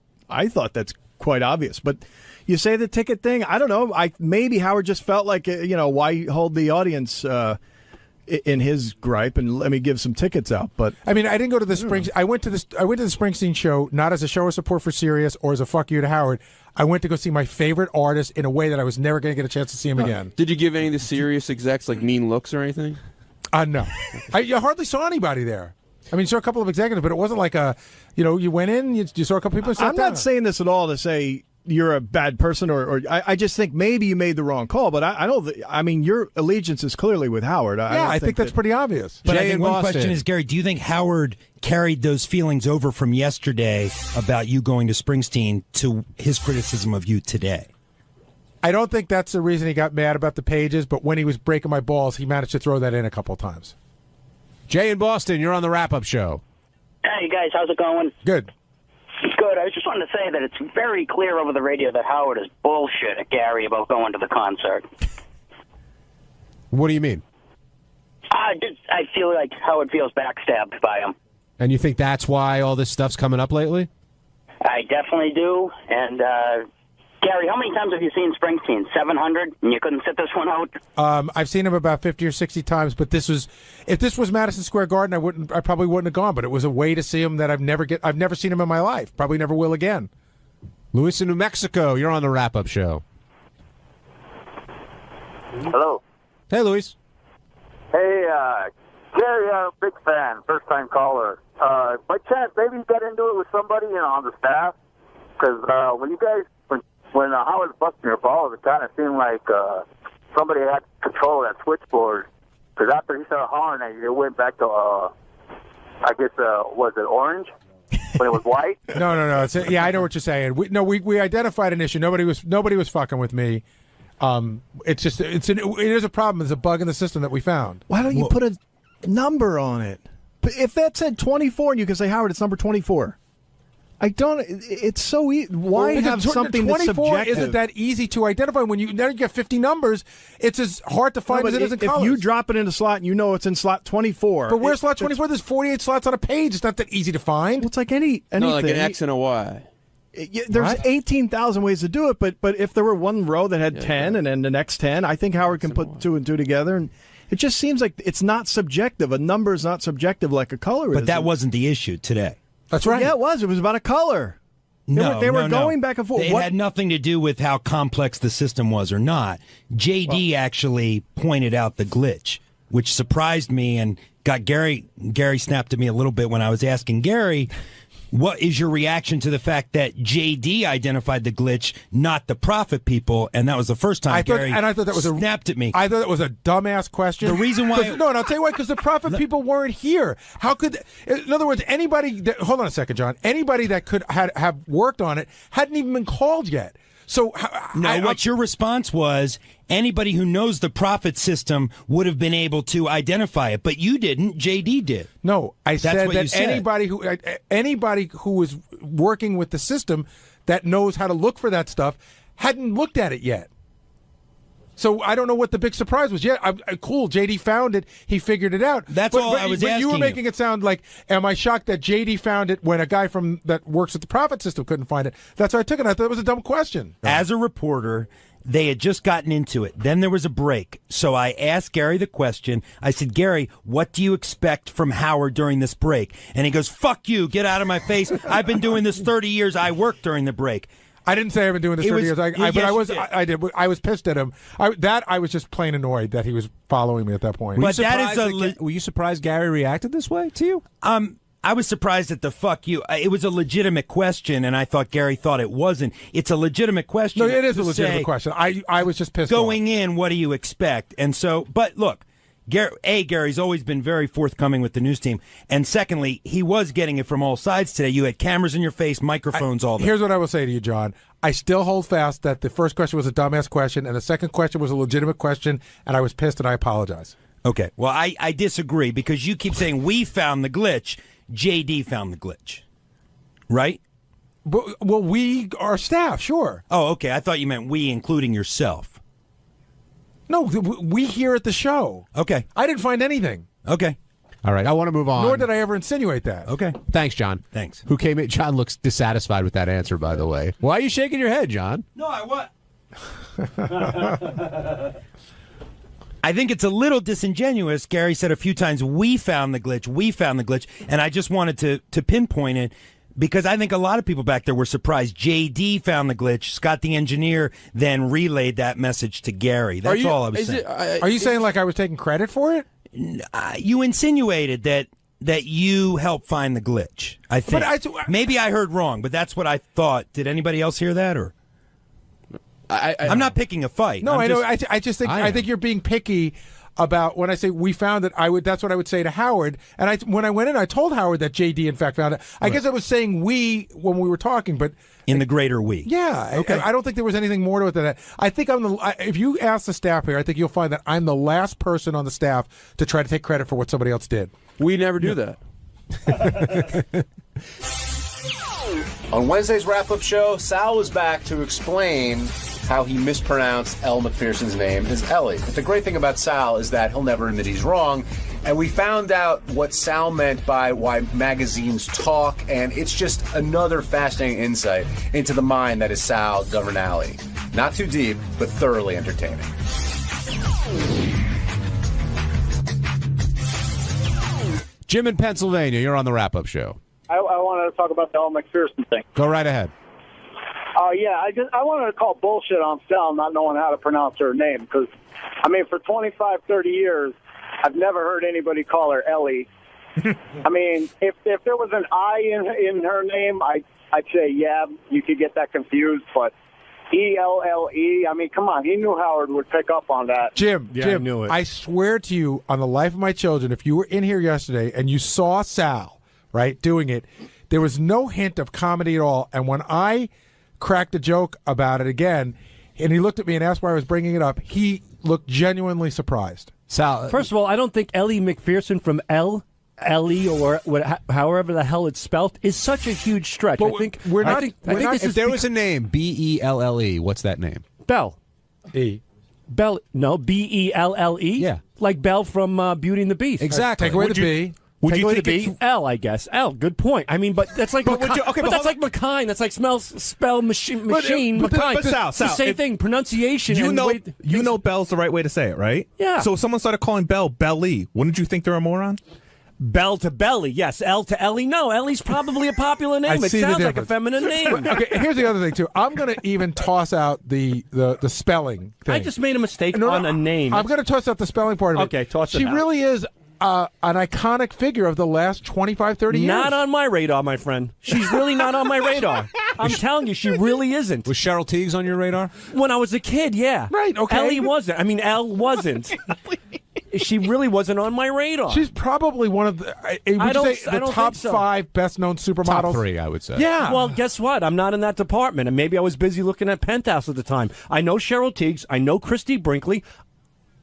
thought that's quite obvious, but you say the ticket thing. I don't know. Maybe Howard just felt like why hold the audience in his gripe and let me give some tickets out. But I mean, I didn't go to the Springsteen. I went to the Springsteen show not as a show of support for Sirius or as a fuck you to Howard. I went to go see my favorite artist in a way that I was never going to get a chance to see him again. Did you give any of the Sirius execs like mean looks or anything? No, I hardly saw anybody there. I mean, saw a couple of executives, but it wasn't like you went in, you saw a couple people. I'm not saying this at all to say you're a bad person, or I just think maybe you made the wrong call. But I don't. I mean, your allegiance is clearly with Howard. I think that's pretty obvious. But I think one question is, Gary, do you think Howard carried those feelings over from yesterday about you going to Springsteen to his criticism of you today? I don't think that's the reason he got mad about the pages, but when he was breaking my balls, he managed to throw that in a couple of times. Jay in Boston, you're on the wrap-up show. Hey, guys, how's it going? Good. Good. I was just wanting to say that it's very clear over the radio that Howard is bullshit at Gary about going to the concert. What do you mean? I feel like Howard feels backstabbed by him. And you think that's why all this stuff's coming up lately? I definitely do. And, Gary, how many times have you seen Springsteen? 700? And you couldn't sit this one out? I've seen him about 50 or 60 times, but if this was Madison Square Garden, I probably wouldn't have gone, but it was a way to see him that I've never seen him in my life. Probably never will again. Luis in New Mexico, you're on the wrap-up show. Hello. Hey, Luis. Hey, Gary, I'm a big fan, first-time caller. By chance, maybe you got into it with somebody on the staff? Because when you guys... When Howard was busting your balls, it kind of seemed like somebody had control of that switchboard. Because after he started hollering at you, it went back to, I guess, was it orange? When it was white? No. I know what you're saying. We identified an issue. Nobody was fucking with me. It is a problem. It's a bug in the system that we found. Why don't you put a number on it? If that said 24, and you can say, Howard, it's number 24. I don't. It's so easy. Why have something that's 24 subjective? isn't that easy to identify? When you get 50 numbers, it's as hard to find as it is in colors. If you drop it in a slot and you know it's in slot 24. But where's slot 24? There's 48 slots on a page. It's not that easy to find. Well, it's like anything. No, like an X and a Y. There's 18,000 ways to do it, but if there were one row that had 10 and then the next 10, I think Howard can put 2 and 2 together. And it just seems like it's not subjective. A number is not subjective like a color is. But that wasn't the issue today. That's right. Yeah, it was. It was about a color. They were going back and forth. It had nothing to do with how complex the system was or not. JD actually pointed out the glitch, which surprised me and got Gary snapped at me a little bit when I was asking Gary, what is your reaction to the fact that JD identified the glitch, not the Prophet people? And that was the first time Gary snapped at me. I thought that was a dumbass question. The reason why... No, and I'll tell you why, because the Prophet people weren't here. How could... In other words, anybody... Hold on a second, John. Anybody that could have worked on it hadn't even been called yet. So what your response was, anybody who knows the profit system would have been able to identify it, but you didn't. JD did. No, I said what you that said. anybody who is working with the system that knows how to look for that stuff hadn't looked at it yet. So I don't know what the big surprise was. Yeah, cool. JD found it. He figured it out. That's all I was but asking you were making it sound like, am I shocked that JD found it when a guy that works at the profit system couldn't find it? That's why I took it. I thought it was a dumb question. As a reporter, they had just gotten into it. Then there was a break. So I asked Gary the question. I said, Gary, what do you expect from Howard during this break? And he goes, fuck you. Get out of my face. I've been doing this 30 years. I worked during the break. I didn't say I've been doing this 30 years. I did. I was pissed at him. I was just plain annoyed that he was following me at that point. Were you surprised Gary reacted this way to you? I was surprised at the fuck you. It was a legitimate question, and I thought Gary thought it wasn't. It's a legitimate question. No, it is a legitimate question. I was just pissed going in, what do you expect? And so, but look, Gary's always been very forthcoming with the news team. And secondly, he was getting it from all sides today. You had cameras in your face, microphones, all that. Here's what I will say to you, John. I still hold fast that the first question was a dumbass question, and the second question was a legitimate question, and I was pissed, and I apologize. Okay. Well, I disagree, because you keep saying we found the glitch. JD found the glitch. Right? Well, we are staff, sure. Oh, okay. I thought you meant we, including yourself. No, we here at the show. Okay. I didn't find anything. Okay. All right. I want to move on. Nor did I ever insinuate that. Okay. Thanks, John. Thanks. Who came in? John looks dissatisfied with that answer, by the way. Why are you shaking your head, John? No, I think it's a little disingenuous. Gary said a few times, we found the glitch, and I just wanted to pinpoint it, because I think a lot of people back there were surprised. JD found the glitch. Scott, the engineer, then relayed that message to Gary. That's all I was saying. Are you saying like I was taking credit for it? You insinuated that you helped find the glitch, I think. Maybe I heard wrong, but that's what I thought. Did anybody else hear that? Or I'm not picking a fight. No, I know. I just think I think you're being picky about when I say we found it. That's what I would say to Howard. And when I went in, I told Howard that JD in fact found it. I guess I was saying we when we were talking, but in the greater we. Yeah. Okay. I don't think there was anything more to it than that. I think if you ask the staff here, I think you'll find that I'm the last person on the staff to try to take credit for what somebody else did. We never do that. On Wednesday's wrap-up show, Sal was back to explain how he mispronounced Elle Macpherson's name as Ellie. But the great thing about Sal is that he'll never admit he's wrong. And we found out what Sal meant by why magazines talk, and it's just another fascinating insight into the mind that is Sal Governale. Not too deep, but thoroughly entertaining. Jim in Pennsylvania, you're on the wrap-up show. I wanted to talk about the Elle Macpherson thing. Go right ahead. I wanted to call bullshit on Sal not knowing how to pronounce her name, because, I mean, for 25, 30 years, I've never heard anybody call her Ellie. I mean, if there was an I in her name, I'd say, yeah, you could get that confused, but E-L-L-E, I mean, come on, he knew Howard would pick up on that. Jim, I knew it. I swear to you, on the life of my children, if you were in here yesterday and you saw Sal, right, doing it, there was no hint of comedy at all, and when I cracked a joke about it again, and he looked at me and asked why I was bringing it up, he looked genuinely surprised. Sal, first of all, I don't think Ellie Macpherson from Ellie or however the hell it's spelt is such a huge stretch. But I think if there was a name, B-E-L-L-E, what's that name? Belle. E. Belle, no, B-E-L-L-E? Yeah. Like Belle from Beauty and the Beast. Exactly. Take away the B. Would you think the B? L, I guess. L. Good point. I mean, but that's like but that's like McKine. That's like spell machine. McKine. But Sal, it's the same thing. Pronunciation. You know Belle's the right way to say it, right? Yeah. So if someone started calling Belle Belly, wouldn't you think they're a moron? Belle to Belly, yes. L to Ellie, no. Ellie's probably a popular name. It sounds like a feminine name. Okay, here's the other thing too. I'm going to even toss out the spelling thing. I just made a mistake on a name. I'm going to toss out the spelling part of it. Okay, toss it out. She really is an iconic figure of the last 25, 30 years. Not on my radar, my friend. She's really not on my radar. I'm telling you, she really isn't. Was Cheryl Tiegs on your radar? When I was a kid, yeah. Right, okay. Ellie wasn't. I mean, Elle wasn't. she really wasn't on my radar. She's probably one of the top 5 best-known supermodels. Top 3, I would say. Yeah. Well, guess what? I'm not in that department, and maybe I was busy looking at Penthouse at the time. I know Cheryl Tiegs. I know Christy Brinkley.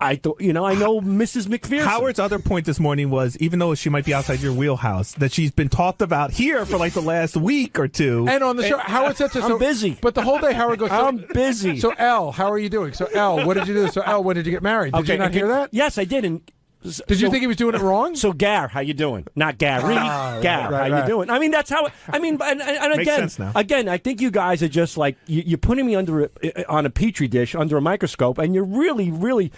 I know Mrs. McPherson. Howard's other point this morning was, even though she might be outside your wheelhouse, that she's been talked about here for like the last week or two. And on the show, Howard said to I'm busy. But the whole day, Howard goes, I'm busy. So, Elle, how are you doing? So, Elle, what did you do? So, Elle, when did you get married? Did you not hear that? Yes, I did. And did you think he was doing it wrong? So, Gar, how you doing? Not Gary. Gar, how you doing? I mean, that's how. And Makes again, sense now. again, I think you guys are just like you're putting me on a petri dish under a microscope, and you're really.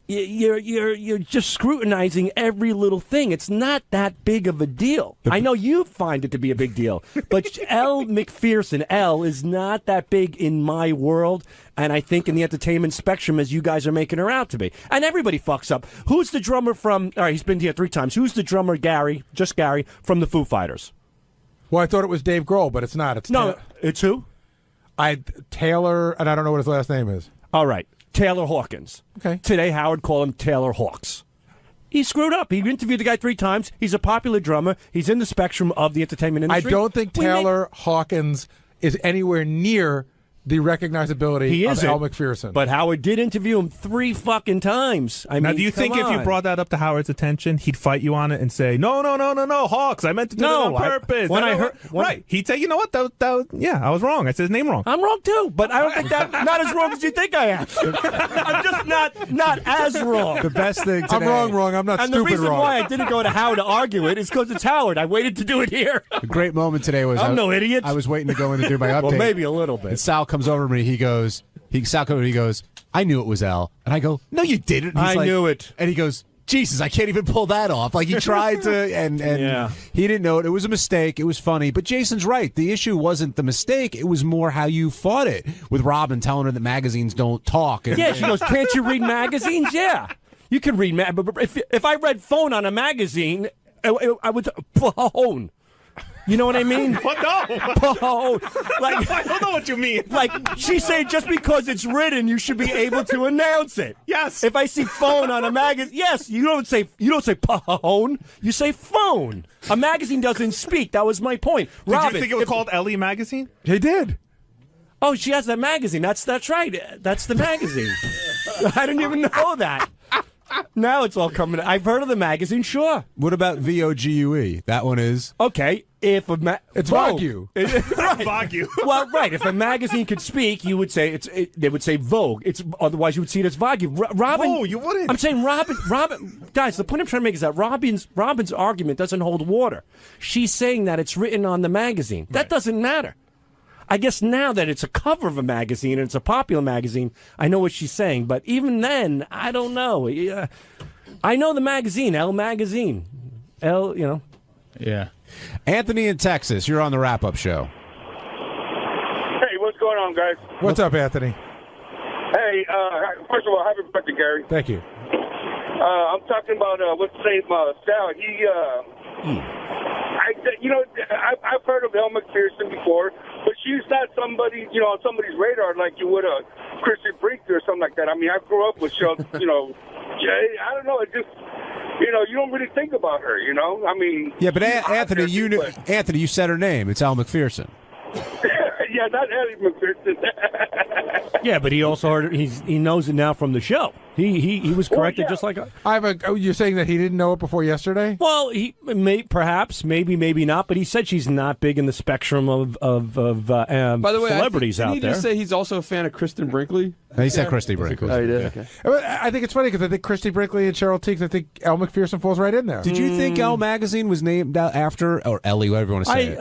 You're just scrutinizing every little thing. It's not that big of a deal. I know you find it to be a big deal, but Elle McPherson, Elle, is not that big in my world, and I think in the entertainment spectrum as you guys are making her out to be. And everybody fucks up. Who's the drummer from? All right, he's been here 3 times. Who's the drummer? Gary, just Gary from the Foo Fighters. Well, I thought it was Dave Grohl, but it's not. It's who? Taylor, and I don't know what his last name is. All right. Taylor Hawkins. Okay. Today, Howard called him Taylor Hawks. He screwed up. He interviewed the guy 3 times. He's a popular drummer. He's in the spectrum of the entertainment industry. I don't think Taylor Hawkins is anywhere near the recognizability of Elle McPherson. But Howard did interview him 3 fucking times. Now, do you think if you brought that up to Howard's attention, he'd fight you on it and say, no, Hawks, I meant to do it on purpose. He'd say, you know what, I was wrong. I said his name wrong. I'm wrong, too, but I don't think that, not as wrong as you think I am. I'm just not as wrong. The best thing today. I'm wrong. I'm not and stupid wrong. And the reason why I didn't go to Howard to argue it is because it's Howard. I waited to do it here. A great moment today was I'm no idiot. I was waiting to go in and do my update. Well, maybe a little bit. And Sal comes over to me. He goes, I knew it was Elle. And I go, no, you didn't. And he's I knew it. And he goes, Jesus, I can't even pull that off. Like, he tried to, and Yeah. he didn't know it. It was a mistake. It was funny. But Jason's right. The issue wasn't the mistake. It was more how you fought it with Robin telling her that magazines don't talk. And, Yeah, she goes, can't you read magazines? Yeah. You can read but if I read phone on a magazine, I would phone. You know what I mean? What? No. Like, I don't know what you mean. Like, she's saying just because it's written, you should be able to announce it. Yes. If I see phone on a magazine, yes, you don't say phone, you say phone. A magazine doesn't speak. That was my point. Did Robin, you think it was called Ellie Magazine? He did. Oh, she has that magazine. That's right. That's the magazine. I didn't even know that. Now it's all coming. I've heard of the magazine, sure. What about VOGUE? That one is okay. If it's Vogue. Right. Vogue. Well, right. If a magazine could speak, you would say they would say Vogue. Otherwise you would see it as Vogue. Robin. Oh, you wouldn't. I'm saying Robin. Guys, the point I'm trying to make is that Robin's argument doesn't hold water. She's saying that it's written on the magazine. That doesn't matter. I guess now that it's a cover of a magazine and it's a popular magazine, I know what she's saying. But even then, I don't know. I know the magazine, Elle Magazine. Elle, Yeah. Anthony in Texas, you're on the wrap-up show. Hey, what's going on, guys? What's up, Anthony? Hey, first of all, happy birthday, Gary. Thank you. I'm talking about what's the name, Sal. I've heard of Elle McPherson before, but she's not somebody, on somebody's radar like you would a Christy Brinkley or something like that. I mean, I grew up with Jay. I don't know. It just, you don't really think about her. I mean. Yeah, but Anthony, Anthony, you said her name. It's Elle McPherson. Yeah, not Ellie McPherson. Yeah, but he also heard it. He knows it now from the show. He was corrected just like you're saying that he didn't know it before yesterday? Well, he perhaps, maybe not, but he said she's not big in the spectrum of by the way, celebrities out there. Did he just say he's also a fan of Kristen Brinkley? He said Christy Brinkley. Oh, he did? Okay. I think it's funny because I think Christy Brinkley and Cheryl Tiegs, I think Elle McPherson falls right in there. Did you think Elle Magazine was named after, or Ellie, whatever you want to say it?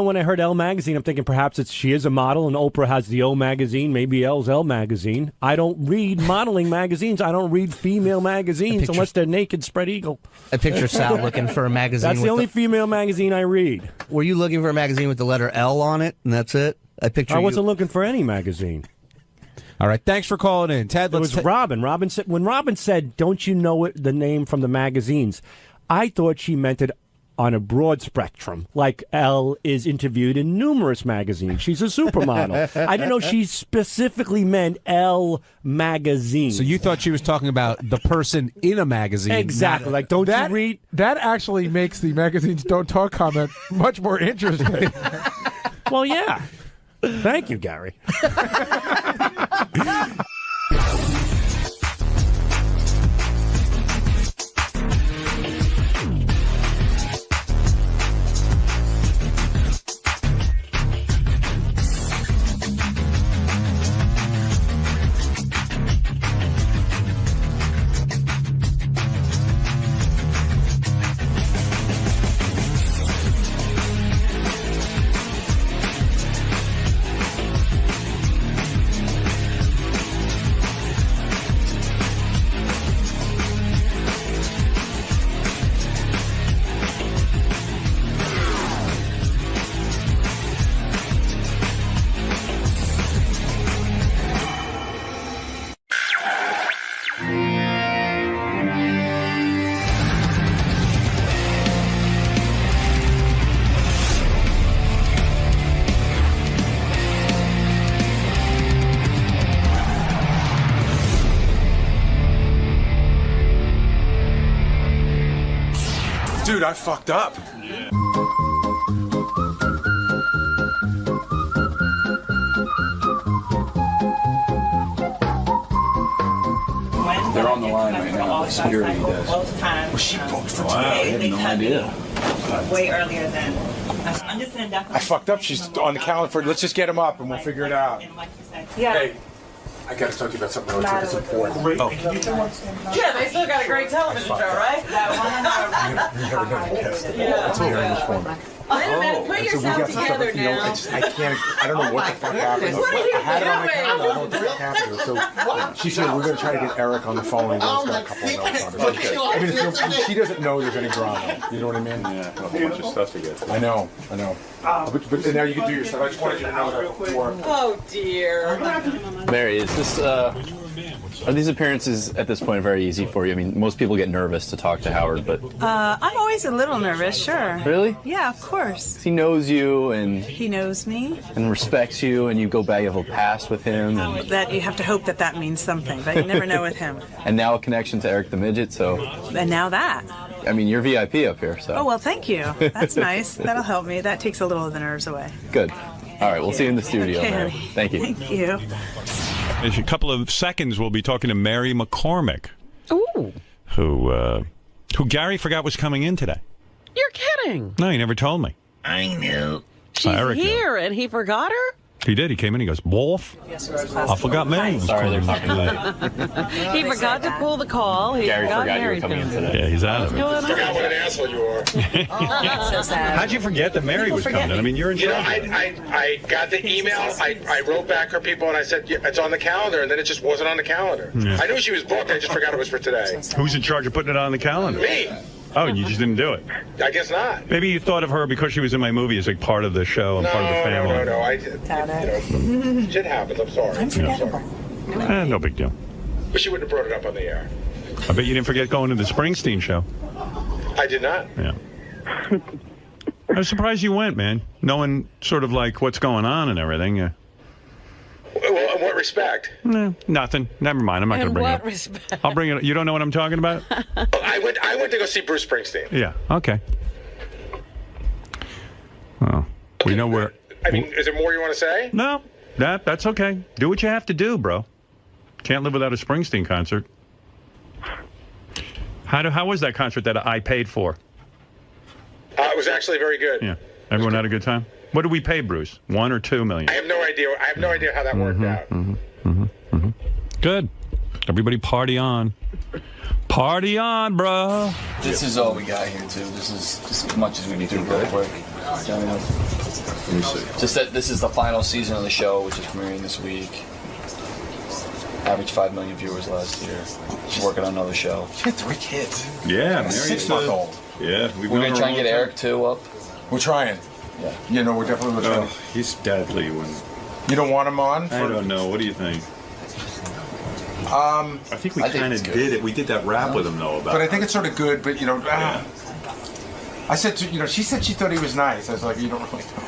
When I heard Elle Magazine, I'm thinking perhaps she is a model and Oprah has the O Magazine, maybe Elle's Elle Magazine. I don't read modeling magazines. I don't read female magazines unless they're naked spread eagle. I picture Sal looking for a magazine. That's the only female magazine I read. Were you looking for a magazine with the letter L on it, and that's it? I wasn't looking for any magazine. All right, thanks for calling in, Ted. It was Robin. Robin said, when Robin said, "Don't you know the name from the magazines?" I thought she meant it on a broad spectrum. Like Elle is interviewed in numerous magazines. She's a supermodel. I didn't know she specifically meant Elle magazine. So you thought she was talking about the person in a magazine. Exactly. Like, don't you read? That actually makes the magazine's Don't Talk comment much more interesting. Well, yeah. Thank you, Gary. Dude, I fucked up. They're on the line right now. The security desk. Was she booked for today? I had no idea. Way earlier than I'm just saying. I fucked up. She's on the calendar for. Let's just get him up and we'll figure it out. Yeah. Hey, I got to talk to you about something else. It's important. Yeah, they still got a great television show, right? You never know you guessed it. Yeah. That's all right. Wait a minute, put yourself together now. I can't. I don't know what the fuck happened. What are you I had it on my doing? calendar. I don't know what the fuck happened. So she said we're going to try to get Eric on the phone. And he's got a couple of notes on it. I mean, she doesn't know there's any drama. You know what I mean? Yeah, a whole bunch of stuff to get. I know. But now you can do your stuff. I just wanted you to know that before. Oh dear. Mary, is this are these appearances at this point very easy for you? I mean, most people get nervous to talk to Howard, but I'm always a little nervous, sure. really? Yeah, of course. He knows you and He knows me. respects you, and you go back, you have a past with him, and That you have to hope that means something, but you never know with him. now a connection to Eric the Midget, so And now that. I mean, you're VIP up here, so Oh, well, thank you. That's nice. That'll help me. That takes a little of the nerves away. good. All right, we'll see you in the studio, Okay, Mary. honey. Thank you. Thank you. In a couple of seconds, we'll be talking to Mary McCormick, Ooh, who Gary forgot was coming in today. you're kidding. No, he never told me. I knew. She's Eric knew. here, and he forgot her? He did. He came in. He goes, "Wolf, I forgot Mary." Sorry, they're talking about He forgot to pull the call. He Gary forgot you were Mary coming in phone. today. Yeah, he's out of it. What's going on? What an asshole you are. So sad. How'd you forget that Mary was coming in? I mean, you're in You know, charge. I got the email. I wrote back her people and I said yeah, it's on the calendar, and then it just wasn't on the calendar. Yeah. I knew she was booked. I just forgot it was for today. Who's in charge of putting it on the calendar? Me. Oh, and you just didn't do it. I guess not. Maybe you thought of her because she was in my movie as like part of the show and No, part of the family. no. Shit happens. I'm sorry. I'm sorry. No big deal. But she wouldn't have brought it up on the air. I bet you didn't forget going to the Springsteen show. I did not. Yeah. I was surprised you went, man. Knowing sort of like what's going on and everything. Yeah. Well, in what respect? Nothing. Never mind. I'm not going to In bring it what up. respect? I'll bring it up. You don't know what I'm talking about? I went to go see Bruce Springsteen. Yeah. Okay. Well, we know where. I mean, is there more you want to say? No, that's okay. Do what you have to do, bro. Can't live without a Springsteen concert. How was that concert that I paid for? It was actually very good. Yeah. Everyone had a good time? What did we pay, Bruce? $1 or $2 million? I have no idea. I have no idea how that worked out. Good. Everybody party on. Party on, bro. This is all we got here, too. This is just as much as we need to do real quick. Just that this is the final season of the show, which is premiering this week. Average 5 million viewers last year. She's working on another show. She had 3 kids. Yeah, Mary's 6 months old. Yeah, we're going to try and get Eric, too, up. We're trying. Yeah. You know, we're definitely trying. Oh, he's deadly. When You don't want him on? I don't know. What do you think? I think we kind of did it. We did that rap with him, though. About But I think it's sort of good, but, you know, I said, she said she thought he was nice. I was like, you don't really know.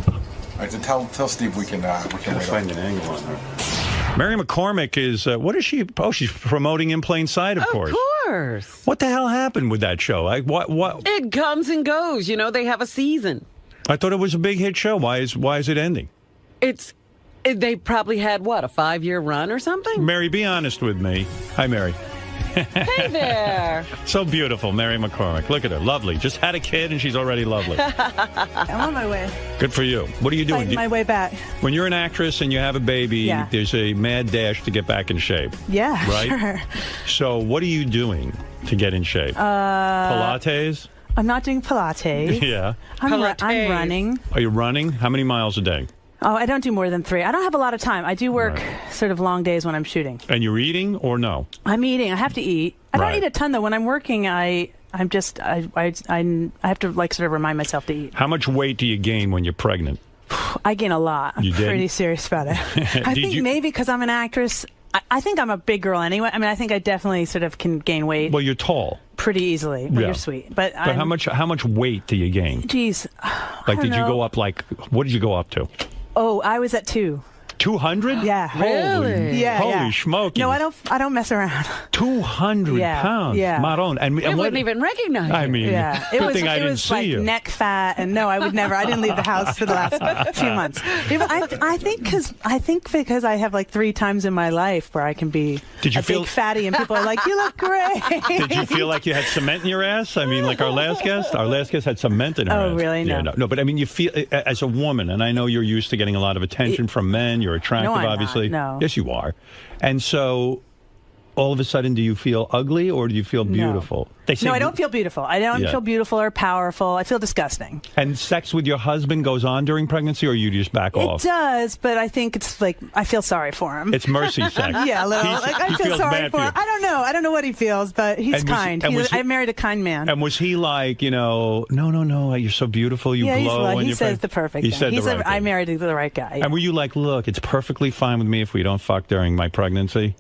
All right, so tell Steve we can find an angle on her. Mary McCormick is, what is she? Oh, she's promoting In Plain Sight, of course. Of course. What the hell happened with that show? What? It comes and goes. They have a season. I thought it was a big hit show. Why is it ending? They probably had, a 5-year run or something? Mary, be honest with me. Hi, Mary. Hey there. So beautiful, Mary McCormick. Look at her. Lovely. Just had a kid and she's already lovely. I'm on my way. Good for you. What are you doing? Fighting my way back. When you're an actress and you have a baby, there's a mad dash to get back in shape. Yeah, right? Sure. So what are you doing to get in shape? Pilates? I'm not doing Pilates. Yeah. I'm running. Are you running? How many miles a day? Oh, I don't do more than 3. I don't have a lot of time. I do work sort of long days when I'm shooting. And you're eating or no? I'm eating. I have to eat. I don't eat a ton though. When I'm working, I have to sort of remind myself to eat. How much weight do you gain when you're pregnant? I gain a lot. I'm pretty serious about it. I think maybe because I'm an actress. I think I'm a big girl anyway. I mean, I think I definitely sort of can gain weight. Well, you're tall. Pretty easily. Well, you're sweet. But how much weight do you gain? Geez. Did you go up what did you go up to? Oh, I was at 2. 200? Yeah. Really? Yeah. Holy smoke! No, I don't mess around. 200 pounds. Yeah. Maron. And you wouldn't even recognize I mean, it good thing I didn't see like you. Neck fat, and no, I would never. I didn't leave the house for the last few months. I think because I have like 3 times in my life where I can be big fatty, and people are like, "You look great." Did you feel like you had cement in your ass? I mean, like our last guest. Our last guest had cement in her ass. Oh, really? No. Yeah, no. But I mean, you feel as a woman, and I know you're used to getting a lot of attention from men. You're attractive, I'm obviously. No. Yes, you are. And so, all of a sudden, do you feel ugly or do you feel beautiful? No, I don't feel beautiful. I don't feel beautiful or powerful. I feel disgusting. And sex with your husband goes on during pregnancy, or you just back off? It does, but I think it's like I feel sorry for him. It's mercy sex. Yeah, a little. I feel sorry for him. I don't know. I don't know what he feels, but he's kind. I married a kind man. And was he like, no, you're so beautiful, you glow. He says the perfect thing. He said I married the right guy. Yeah. And were you like, look, it's perfectly fine with me if we don't fuck during my pregnancy?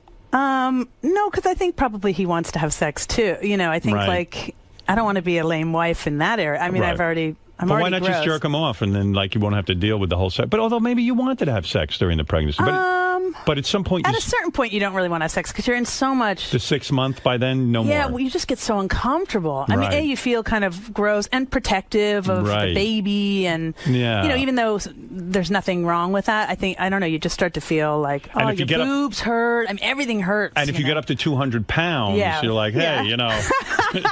No, because I think probably he wants to have sex too. I think like I don't want to be a lame wife in that area. I mean, I'm already why not just jerk him off and then you won't have to deal with the whole sex? But although maybe you wanted to have sex during the pregnancy, but at some point, at a certain point, you don't really want to have sex because you're in so much. The 6 month by then, no more. Yeah, well, you just get so uncomfortable. I mean, you feel kind of gross and protective of the baby, and even though there's nothing wrong with that, I don't know. You just start to feel like, oh, your boobs hurt. I mean, everything hurts. And if you get up to 200 pounds, you're like, hey,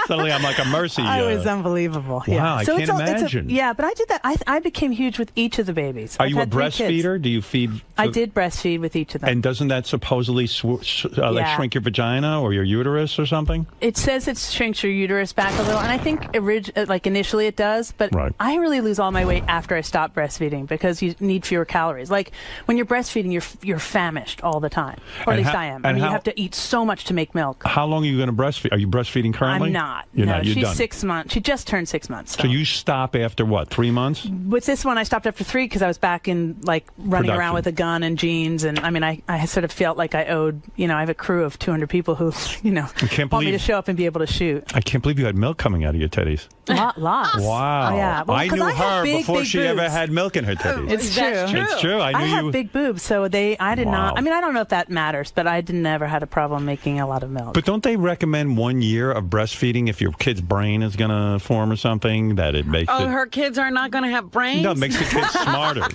suddenly I'm like a mercy. It was unbelievable. Wow, I can't imagine. But I did that. I became huge with each of the babies. Are you a breastfeeder? Do you feed? I did breastfeed with each of them. And doesn't that supposedly shrink your vagina or your uterus or something? It says it shrinks your uterus back a little, and I think initially it does, but I really lose all my weight after I stop breastfeeding because you need fewer calories. Like when you're breastfeeding, you're famished all the time, or at least I am. I mean, you have to eat so much to make milk. How long are you going to breastfeed? Are you breastfeeding currently? I'm not. You're not. You're she's done. 6 months. She just turned 6 months. So you stop after what? 3 months? With this one, I stopped after 3 because I was back in running around with a gun and jeans, and I mean, I sort of felt like I owed. I have a crew of 200 people who, want me to show up and be able to shoot. I can't believe you had milk coming out of your titties. Lots. Wow. Oh, yeah. Well, I knew her before she ever had milk in her titties. It's true. It's true. I have big boobs, so I did not. I mean, I don't know if that matters, but I never had a problem making a lot of milk. But don't they recommend 1 year of breastfeeding if your kid's brain is going to form or something? That it makes her kids are not going to have brains? No, it makes the kids smarter.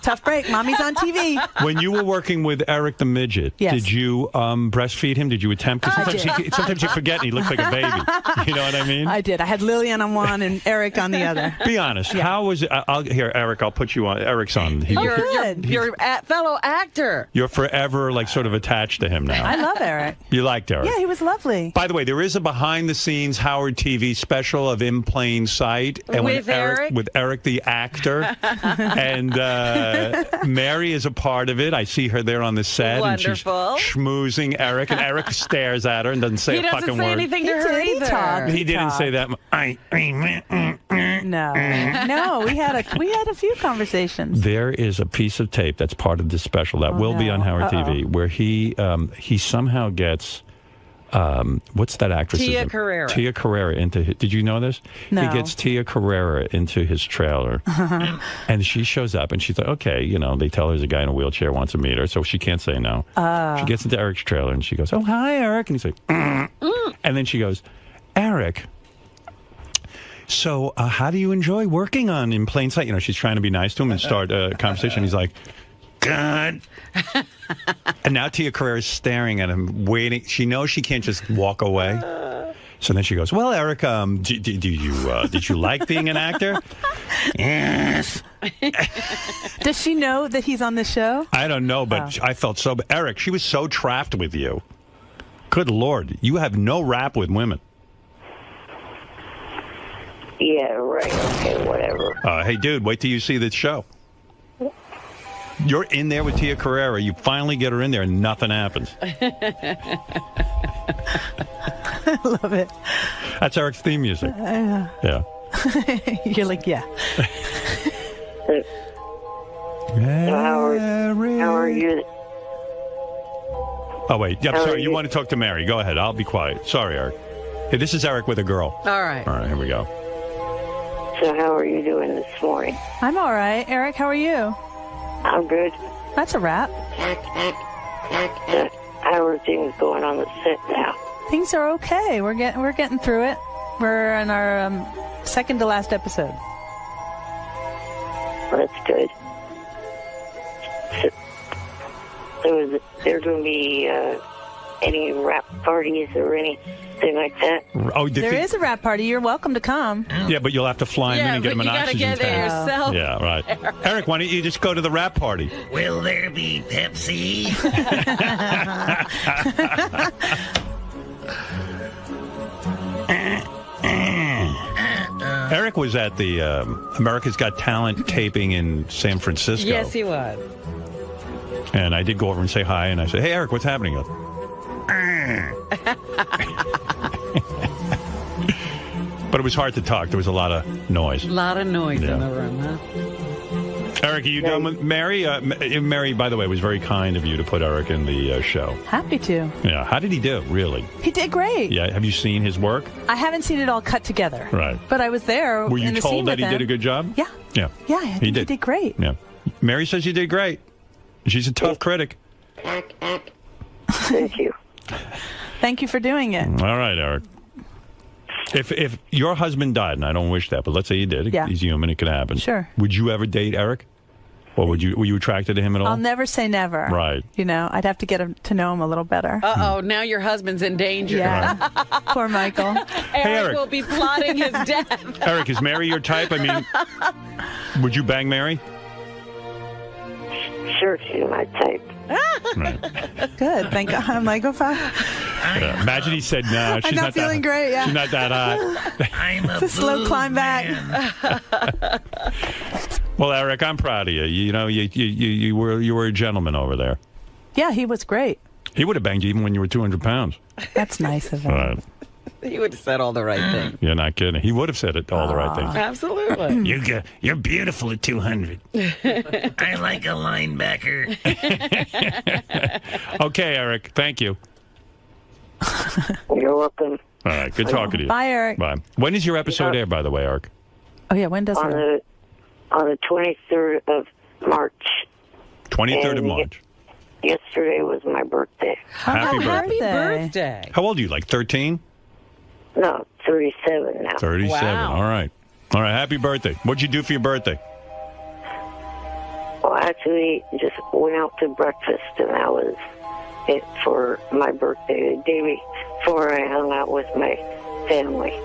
Tough break. Mommy's on TV. When you were working with Eric the Midget, did you breastfeed him? Did you attempt? Because sometimes you forget and he looks like a baby. You know what I mean? I did. I had Lillian on one and Eric on the other. Be honest. Yeah. How was it? Eric, I'll put you on. Eric's on. You're a fellow actor. You're forever sort of attached to him now. I love Eric. You liked Eric? Yeah, he was lovely. By the way, there is a behind-the-scenes Howard TV special of In Plain Sight. And with Eric? With Eric the actor. And Mary is a part of it. I see her there on the set. Wonderful. And she's schmoozing Eric, and Eric stares at her and doesn't say a fucking word. He doesn't say anything to her either. He didn't say that. No, we had a few conversations. There is a piece of tape that's part of this special that will be on Howard TV, where he somehow gets what's that actress? Tia Carrere. Tia Carrere did you know this? No. He gets Tia Carrere into his trailer, and she shows up, and she's like, okay, they tell her there's a guy in a wheelchair wants to meet her, so she can't say no. She gets into Eric's trailer, and she goes, oh, hi, Eric. And he's like, and then she goes, Eric, so how do you enjoy working on In Plain Sight? She's trying to be nice to him and start a conversation. He's like, God. And now Tia Carrere is staring at him, waiting. She knows she can't just walk away. So then she goes, well, Eric, did you like being an actor? Yes. Does she know that he's on the show? I don't know, but I felt so... Eric, she was so trapped with you. Good Lord. You have no rap with women. Yeah, right. Okay, whatever. Hey, dude, wait till you see this show. You're in there with Tia Carrere. You finally get her in there and nothing happens. I love it. That's Eric's theme music. Yeah. You're like, yeah. How are you? Oh, wait. Yeah, I'm sorry. You want to talk to Mary. Go ahead. I'll be quiet. Sorry, Eric. Hey, this is Eric with a girl. All right. All right, here we go. So how are you doing this morning? I'm all right. Eric, how are you? I'm good. That's a wrap. How are things going on the set now? Things are okay. We're getting through it. We're in our second to last episode. Well, that's good. So is there going to be any rap parties or anything like that? Oh, there is a rap party. You're welcome to come. Yeah, but you'll have to fly him in and get him an oxygen tank. You got to get there yourself. Yeah, right. Eric, why don't you just go to the rap party? Will there be Pepsi? Eric was at the America's Got Talent taping in San Francisco. Yes, he was. And I did go over and say hi, and I said, hey, Eric, what's happening? He goes, but it was hard to talk. There was a lot of noise. A lot of noise in the room, huh? Eric, are you done with Mary? Mary, by the way, was very kind of you to put Eric in the show. Happy to. Yeah. How did he do, really? He did great. Yeah. Have you seen his work? I haven't seen it all cut together. Right. But I was there. Were you in the scene told that with he did him. a good job? Yeah. Yeah. Yeah, I think he did great. Yeah. Mary says you did great. She's a tough critic. Thank you. Thank you for doing it. All right, Eric. If your husband died, and I don't wish that, but let's say he did. Yeah. He's human. It could happen. Sure. Would you ever date Eric? Or were you attracted to him at all? I'll never say never. Right. I'd have to get to know him a little better. Uh-oh, now your husband's in danger. Yeah. Poor Michael. Eric will be plotting his death. Eric, is Mary your type? I mean, would you bang Mary? Sure, she's my type. Right. Good. Thank God. I'm like, Yeah. Imagine he said, no, she's I'm not feeling great. Yeah. She's not that hot. It's a slow climb back. Well, Eric, I'm proud of you. You were a gentleman over there. Yeah, he was great. He would have banged you even when you were 200 pounds. That's nice of him. Right. He would have said all the right things. You're not kidding. He would have said all the right things. Absolutely. You're beautiful at 200. I like a linebacker. Okay, Eric. Thank you. You're welcome. All right. Good talking to you. Bye, Eric. Bye. When is your episode air, by the way, Eric? Oh, yeah. When does it? On the 23rd of March. 23rd of March. Yesterday was my birthday. Happy birthday. How old are you? Like 13? No, 37 now. 37. Wow. All right. All right. Happy birthday. What'd you do for your birthday? Well, actually, just went out to breakfast, and that was it for my birthday. The day before, I hung out with my family.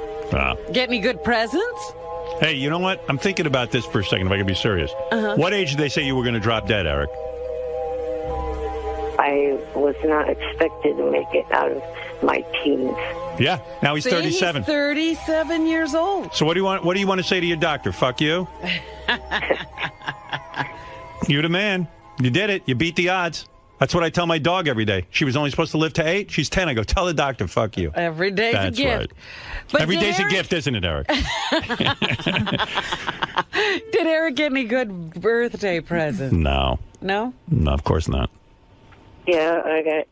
Get any good presents? Hey, you know what? I'm thinking about this for a second, if I can be serious. Uh-huh. What age did they say you were going to drop dead, Eric? I was not expected to make it out of my teens. Yeah. Now he's 37. He's 37 years old. So what do you want to say to your doctor? Fuck you? You're the man. You did it. You beat the odds. That's what I tell my dog every day. She was only supposed to live to 8. She's 10. I go, tell the doctor, fuck you. Every day's That's a gift. Right. But Every day's Eric... a gift, isn't it, Eric? Did Eric get any good birthday presents? No. No? No, of course not. Yeah, I got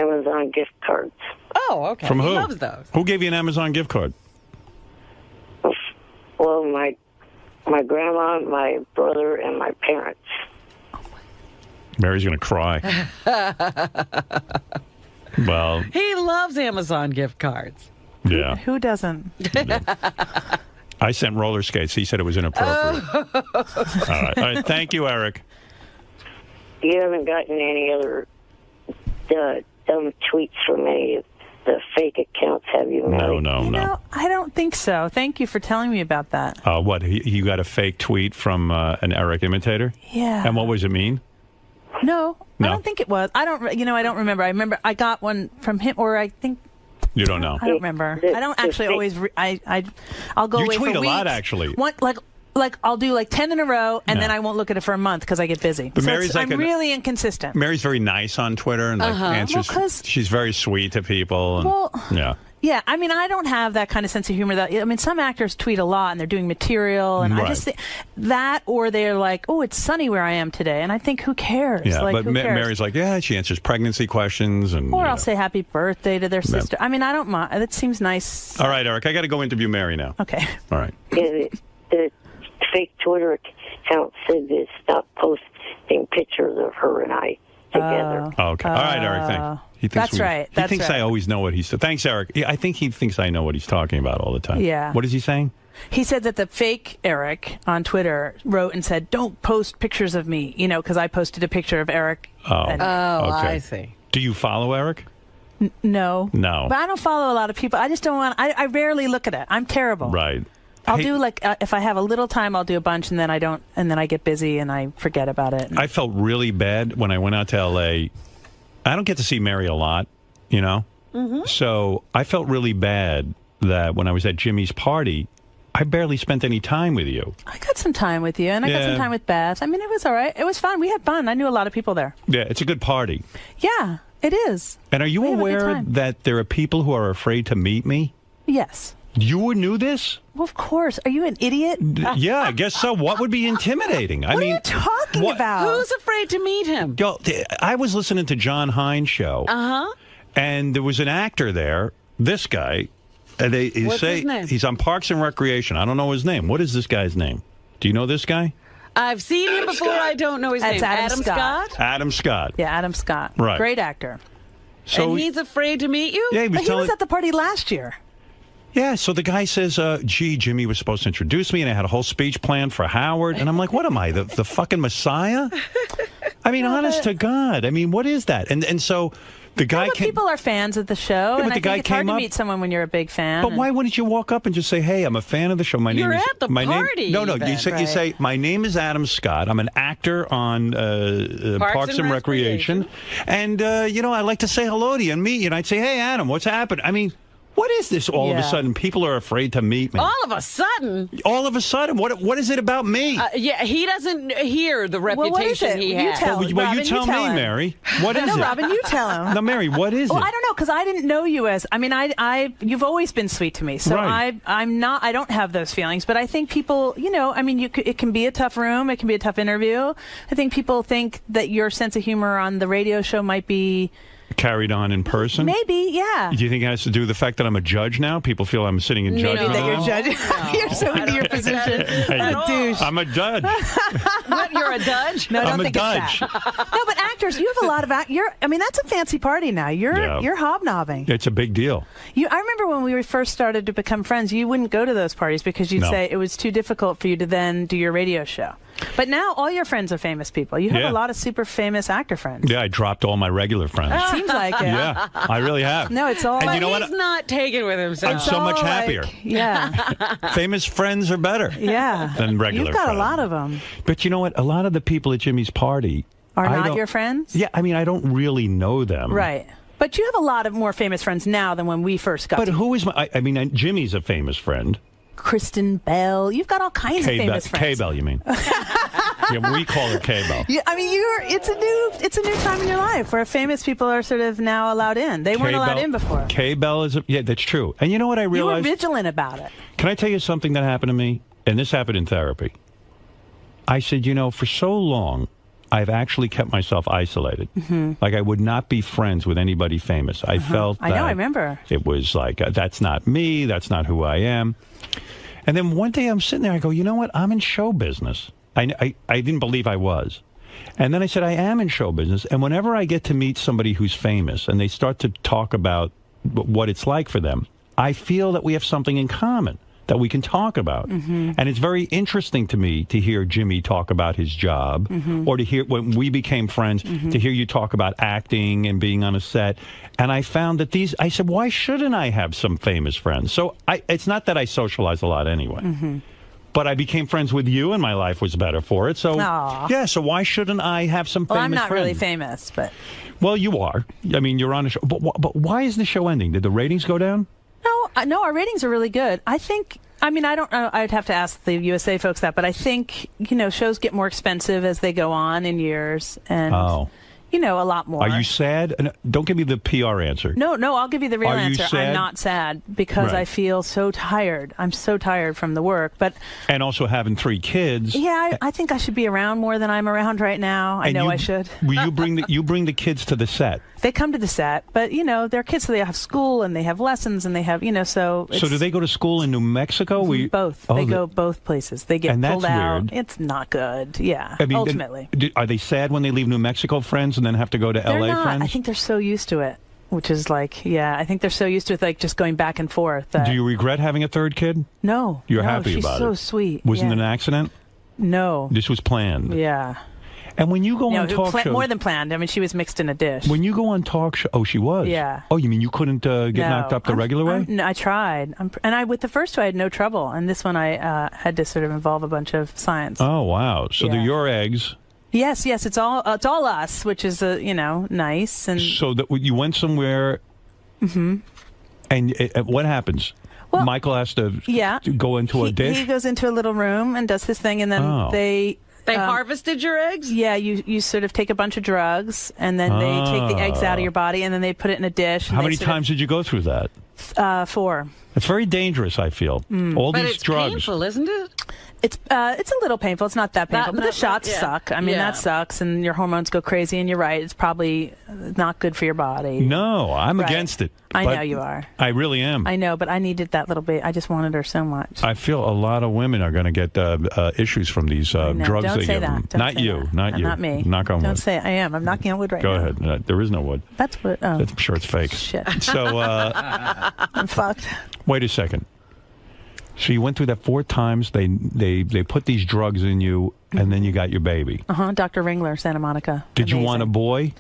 Amazon gift cards. Oh, okay. From who? He loves those. Who gave you an Amazon gift card? Well, my grandma, my brother, and my parents. Mary's going to cry. Well, He loves Amazon gift cards. yeah. Who doesn't? I sent roller skates. He said it was inappropriate. All right. Thank you, Eric. You haven't gotten any other dumb tweets from any of the fake accounts, have you, Mary? No. I don't think so. Thank you for telling me about that. What? You got a fake tweet from an Eric imitator? Yeah. And what was it mean? No, No. I don't think it was. I don't remember. I remember I got one from him, or I think. You don't know. I don't remember. I don't actually always. I'll go You away tweet for a weeks. lot, actually. Like I'll do like 10 in a row, and then I won't look at it for a month because I get busy. But So Mary's I'm really inconsistent. Mary's very nice on Twitter and answers. Well, 'cause- she's very sweet to people. And, Well, yeah. Yeah, I mean, I don't have that kind of sense of humor. Some actors tweet a lot and they're doing material, and I Right. just think that, or they're like, "Oh, it's sunny where I am today," and I think, who cares? Yeah, like, but who cares? Mary's like, yeah, she answers pregnancy questions. And, Or you I'll know. say happy birthday to their sister. I mean, I don't mind. That seems nice. All right, Eric, I got to go interview Mary now. Okay. All right. Yeah, the fake Twitter account said to stop posting pictures of her and I together. Oh, okay. All right, Eric, thanks. He thinks That's right. He That's thinks right. I always know what he's... Thanks, Eric. Yeah, I think he thinks I know what he's talking about all the time. Yeah. What is he saying? He said that the fake Eric on Twitter wrote and said, "Don't post pictures of me," because I posted a picture of Eric. Oh, and- okay. I see. Do you follow Eric? No. No. But I don't follow a lot of people. I just don't want. I rarely look at it. I'm terrible. Right. I'll Hey, do if I have a little time, I'll do a bunch, and then I don't, and then I get busy and I forget about it. I felt really bad when I went out to L.A. I don't get to see Mary a lot, you know? Mm-hmm. So I felt really bad that when I was at Jimmy's party, I barely spent any time with you. I got some time with you, and I got Yeah. some time with Beth. I mean, it was all right. It was fun. We had fun. I knew a lot of people there. Yeah, it's a good party. Yeah, it is. And are you We had a good aware time. that there are people who are afraid to meet me? Yes. You knew this? Well, of course. Are you an idiot? Yeah, I guess so. What would be intimidating? What are you talking about? Who's afraid to meet him? Yo, I was listening to John Hines' show, Uh-huh. and there was an actor there, this guy, and they What's say his name? he's on Parks and Recreation. I don't know his name. What is this guy's name? Do you know this guy? I've seen him before. I don't know his That's name. Adam Scott. Adam Scott. Yeah, Adam Scott. Right. Great actor. So and he's afraid to meet you? Yeah, he was But he telling- was at the party last year. Yeah, so the guy says, gee, Jimmy was supposed to introduce me, and I had a whole speech planned for Howard. And I'm like, what am I, the fucking Messiah? I mean, honest to God. I mean, what is that? And so the guy But came... people are fans of the show, but and the I guy think it's hard came to up- meet someone when you're a big fan. But why wouldn't you walk up and just say, "Hey, I'm a fan of the show. My You're name is at the my party name." No, you even. say you Right. say, "My name is Adam Scott. I'm an actor on Parks and Recreation, and I like to say hello to you and meet you." And I'd say, "Hey, Adam, what's happened?" I mean, what is this? All of a Yeah. sudden, people are afraid to meet me. All of a sudden. All of a sudden, what is it about me? Yeah, he doesn't hear the Well, what is reputation it? he You has. tell Well, Robin, you tell me, him. Mary. What is no, it? Robin, you tell him. No, Mary, what is Well, it? I don't know, because I didn't know you as. I mean, you've always been sweet to me, so Right. I'm not. I don't have those feelings. But I think people, I mean, it can be a tough room. It can be a tough interview. I think people think that your sense of humor on the radio show might be Carried on in person? maybe, yeah. Do you think it has to do with the fact that I'm a judge now? People feel I'm sitting in Maybe judgment. that you're now? judging. You're so into your position. What a douche. I'm a judge. What, you're a judge? No, I don't I'm a think judge. it's that. No, but actors, you have a lot of I mean, that's a fancy party now. Yeah. You're hobnobbing. It's a big deal. I remember when we first started to become friends, you wouldn't go to those parties because you'd No. say it was too difficult for you to then do your radio show. But now all your friends are famous people. You have Yeah. a lot of super famous actor friends. Yeah, I dropped all my regular friends. Seems like it. Yeah, I really have. No, it's all. And you know He's what? not taken with himself. I'm so much happier. Yeah. Famous friends are better Yeah. than regular You've got friends. a lot of them. But you know what? A lot of the people at Jimmy's party Are I not don't- your friends? Yeah, I mean, I don't really know them. Right. But you have a lot of more famous friends now than when we first got But to who is my? I mean, Jimmy's a famous friend. Kristen Bell. You've got all kinds of famous friends. K-Bell, you mean? Yeah, we call her K-Bell. Yeah, I mean, it's a new time in your life where famous people are sort of now allowed in. They weren't allowed in before. K-Bell is, yeah, that's true. And you know what I You were realized? vigilant about it. Can I tell you something that happened to me? And this happened in therapy. I said, for so long, I've actually kept myself isolated. Like I would not be friends with anybody famous. I felt that I know, I remember. it was like, that's not me, that's not who I am. And then one day I'm sitting there, I go, you know what? I'm in show business. I didn't believe I was. And then I said, I am in show business. And whenever I get to meet somebody who's famous and they start to talk about what it's like for them, I feel that we have something in common that we can talk about. And it's very interesting to me to hear Jimmy talk about his job, or to hear, when we became friends, to hear you talk about acting and being on a set. And I found that I said, why shouldn't I have some famous friends? So it's not that I socialize a lot anyway. But I became friends with you, and my life was better for it. So, yeah, so why shouldn't I have some famous friends? I'm not really famous, but... Well, you are. I mean, you're on a show. But why is the show ending? Did the ratings go down? No, our ratings are really good. I think, I mean, I don't know, I'd have to ask the USA folks that, but I think, shows get more expensive as they go on in years, and, a lot more. Are you sad? Don't give me the PR answer. No, I'll give you the real answer. Sad? I'm not sad because I feel so tired. I'm so tired from the work, and also having 3 kids. Yeah, I think I should be around more than I'm around right now. I know I should. Will you bring the kids to the set? They come to the set, but they're kids, so they have school and they have lessons and they have So do they go to school in New Mexico? Both. They go both places. They get pulled out. Weird. It's not good. Yeah. I mean, ultimately. Are they sad when they leave New Mexico friends and then have to go to LA friends? I think they're so used to it, which is like, I think they're so used to it, like just going back and forth. Do you regret having a 3rd kid? No. You're happy about it? She's so sweet. Wasn't it an accident? No. This was planned. Yeah. And when you go on talk shows... More than planned. I mean, she was mixed in a dish. When you go on talk shows... Oh, she was? Yeah. Oh, you mean you couldn't get knocked up the regular way? No, I tried. With the first two, I had no trouble. And this one, I had to sort of involve a bunch of science. Oh, wow. So they're your eggs. Yes. It's all us, which is, nice. And so that you went somewhere... And what happens? Well, Michael has to go into a dish? He goes into a little room and does his thing, and then they harvested your eggs? Yeah, you sort of take a bunch of drugs, and then they take the eggs out of your body, and then they put it in a dish. How many times did you go through that? 4. It's very dangerous, I feel. All but these it's drugs. Painful, isn't it? It's a little painful. It's not that painful, but the shots suck. I mean, that sucks, and your hormones go crazy. And you're right; it's probably not good for your body. No, I'm against it. I know you are. I really am. I know, but I needed that little bit. I just wanted her so much. I feel a lot of women are going to get issues from these drugs Don't they say give that. them. Don't Not say you. that. Not you. Not me. Knock on wood. Don't say it. I am. I'm knocking on wood right now. now. Go ahead. There is no wood. That's what. Oh. I'm sure it's fake. Shit. So I'm fucked. Wait a second. So you went through that 4 times. They put these drugs in you, and then you got your baby. Dr. Ringler, Santa Monica. Did you want a boy?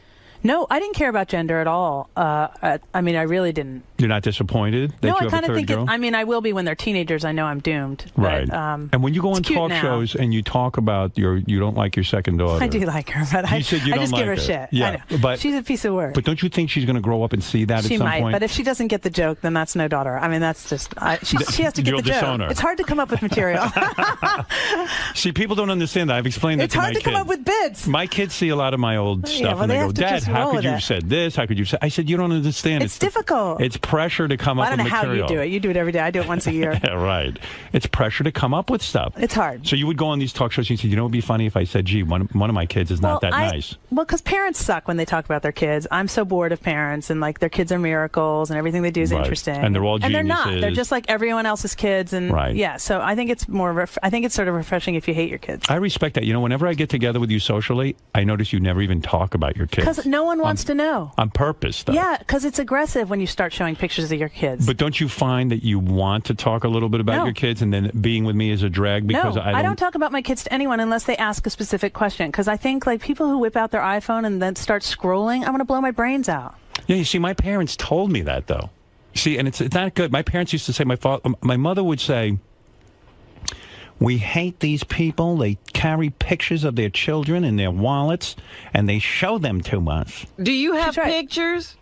No, I didn't care about gender at all. I mean, I really didn't. You're not disappointed that no, you have I kind a of third think. girl? I mean, I will be when they're teenagers. I know I'm doomed. Right. But, and when you go on talk now. shows and you talk about you don't like your second daughter. I do like her, but I just give like her shit. Yeah, I know. but she's a piece of work. But don't you think she's going to grow up and see that she at some might, point? but if she doesn't get the joke, then that's no daughter. I mean, that's just she has to get the joke. It's hard to come up with material. See, people don't understand that. I've explained that it's to my hard to kids. come up with bits. My kids see a lot of my old stuff, well, and they go, have to "Dad, just how roll could with you it." have said this? How could you have said?" I said, "You don't understand. It's difficult. It's pressure to come up with material." I don't know how you do it. You do it every day. I do it once a year. Yeah, right. It's pressure to come up with stuff. It's hard. So you would go on these talk shows and you said, "You know, it would be funny if I said, gee, one of my kids is not that nice." Well, because parents suck when they talk about their kids. I'm so bored of parents, and like their kids are miracles, and everything they do is interesting. And they're all geniuses. And they're not. They're just like everyone else's kids. And yeah, so I think it's more. I think it's sort of refreshing if you hate your kids. I respect that. You know, whenever I get together with you socially, I notice you never even talk about your kids. Because no one wants to know. On purpose, though. Yeah, because it's aggressive when you start showing pictures of your kids. But don't you find that you want to talk a little bit about your kids, and then being with me is a drag? Because I don't talk about my kids to anyone unless they ask a specific question. Because I think like people who whip out their iPhone and then start scrolling, I want to blow my brains out. Yeah, you see, my parents told me that though. See, and it's not good. My parents used to say, my mother would say, "We hate these people. They carry pictures of their children in their wallets, and they show them to us." Do you have pictures?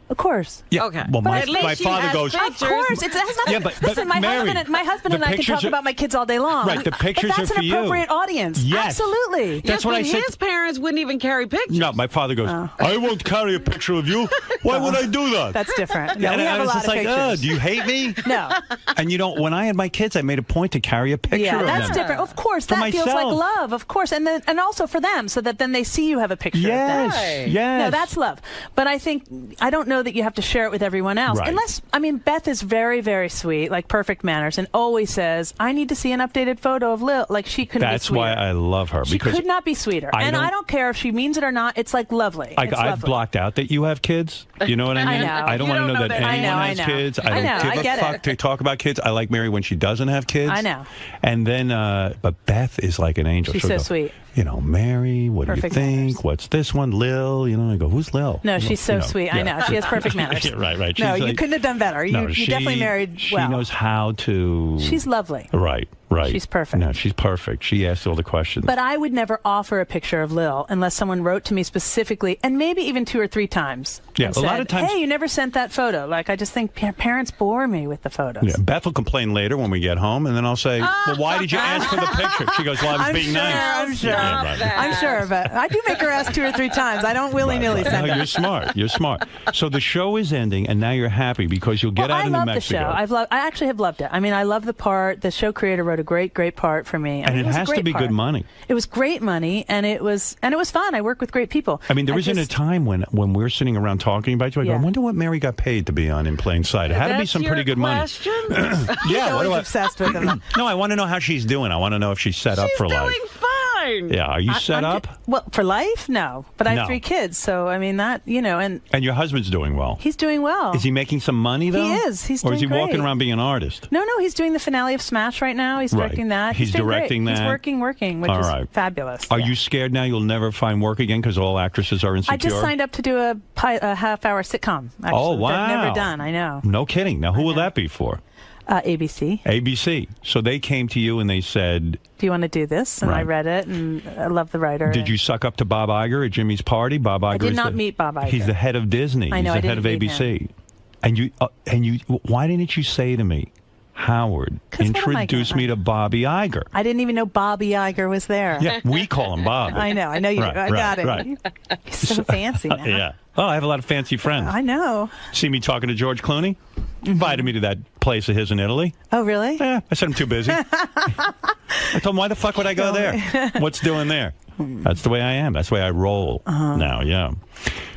Of course. Yeah. Okay. Well, But my at least she father has goes. Of course, it has nothing. Yeah, but listen, my Mary, husband and I can the talk pictures are- about my kids all day long. Right, the pictures but that's are for an you. appropriate audience. Yes. Absolutely. That's what I said. His parents wouldn't even carry pictures. No, my father goes, I won't carry a picture of you. Why would I do that? That's different. No, and we have I a was lot just of like, pictures. do you hate me? No. And you know, when I had my kids, I made a point to carry a picture Yeah, of that's them. different. Of course, For that feels like myself. love. Of course, and also for them, so that then they see you have a picture Yes, of them. Right. yes. No, that's love. But I don't know that you have to share it with everyone else. Right. Unless, Beth is very, very sweet, like perfect manners, and always says, I need to see an updated photo of Lil. Like, she couldn't That's be sweeter. why I love her. She because could not be sweeter. I And don't- I don't care if she means it or not. It's like lovely. It's I've lovely. blocked out that you have kids. You know what I mean? I know. I don't You want to don't know know that that. anyone I has know. kids. I don't know. I give get a fuck it. to talk about kids. I like Mary when she doesn't have kids. I know. And then, but Beth is like an angel. She's She'll so go, sweet. You know, Mary, what Perfect do you think? manners. What's this one? Lil? You know, I go, who's Lil? No, You she's know, so sweet. I know. She has perfect manners. Yeah, right. No, She's you like- couldn't have done better. No, You definitely married She well. knows how to. She's lovely. Right. She's perfect. No, she's perfect. She asks all the questions. But I would never offer a picture of Lil unless someone wrote to me specifically, and maybe even 2 or 3 times. Yeah, and a lot said, of times- Hey, you never sent that photo. Like, I just think parents bore me with the photos. Yeah, Beth will complain later when we get home, and then I'll say, "Well, why did you ask for the picture?" She goes, "Well, I was I'm being sure, nice." I'm sure. Yeah, right. I'm sure, but I do make her ask 2 or 3 times. I don't willy-nilly No, send you're it. smart. You're smart. So the show is ending, and now you're happy because you'll get out I into love Mexico. the show. I actually have loved it. I love the part. The show creator wrote a great part for me. And it was a has to great be part. good money. It was great money, and it was fun. I work with great people. I mean, there isn't a time when we're sitting around talking about you. I go, I Yeah. wonder what Mary got paid to be on In Plain Sight. It had to be some pretty good money. money. Yeah, what do I- obsessed with them. No, I want to know how she's doing. I want to know if she's set up for life. Fine. Yeah, are you set up? Well, for life, no. But I have No. 3 kids, so that and And your husband's doing well. he's doing well. Is he making some money though? He is. He's or is he doing walking great. around being an artist? No, he's doing the finale of Smash right now. He's Right. directing that. He's doing great. directing that. He's working, which All is right. fabulous. Are you scared now you'll never find work again because all actresses are insecure? I just signed up to do a half-hour sitcom. Actually, Oh, that wow. I've never done. I know. No kidding. Now, who will that be for? ABC. ABC. So they came to you and they said, Do you want to do this? And I Right. read it, and I love the writer. did you suck up to Bob Iger at Jimmy's party? Bob Iger I did is not the- meet Bob Iger. He's the head of Disney. I know, He's the I head of didn't meet ABC. And you, why didn't you say to me, Howard, 'Cause what am I introduce gonna- me to Bobby Iger? I didn't even know Bobby Iger was there. Yeah, we call him Bob. I know you Right, do. I right, got it. right. He's so fancy now. Yeah. Oh, I have a lot of fancy friends. I know. See me talking to George Clooney? Invited me to that place of his in Italy. Oh, really? Yeah, I said I'm too busy. I told him, why the fuck would I go there? What's doing there? That's the way I am. That's the way I roll now, yeah.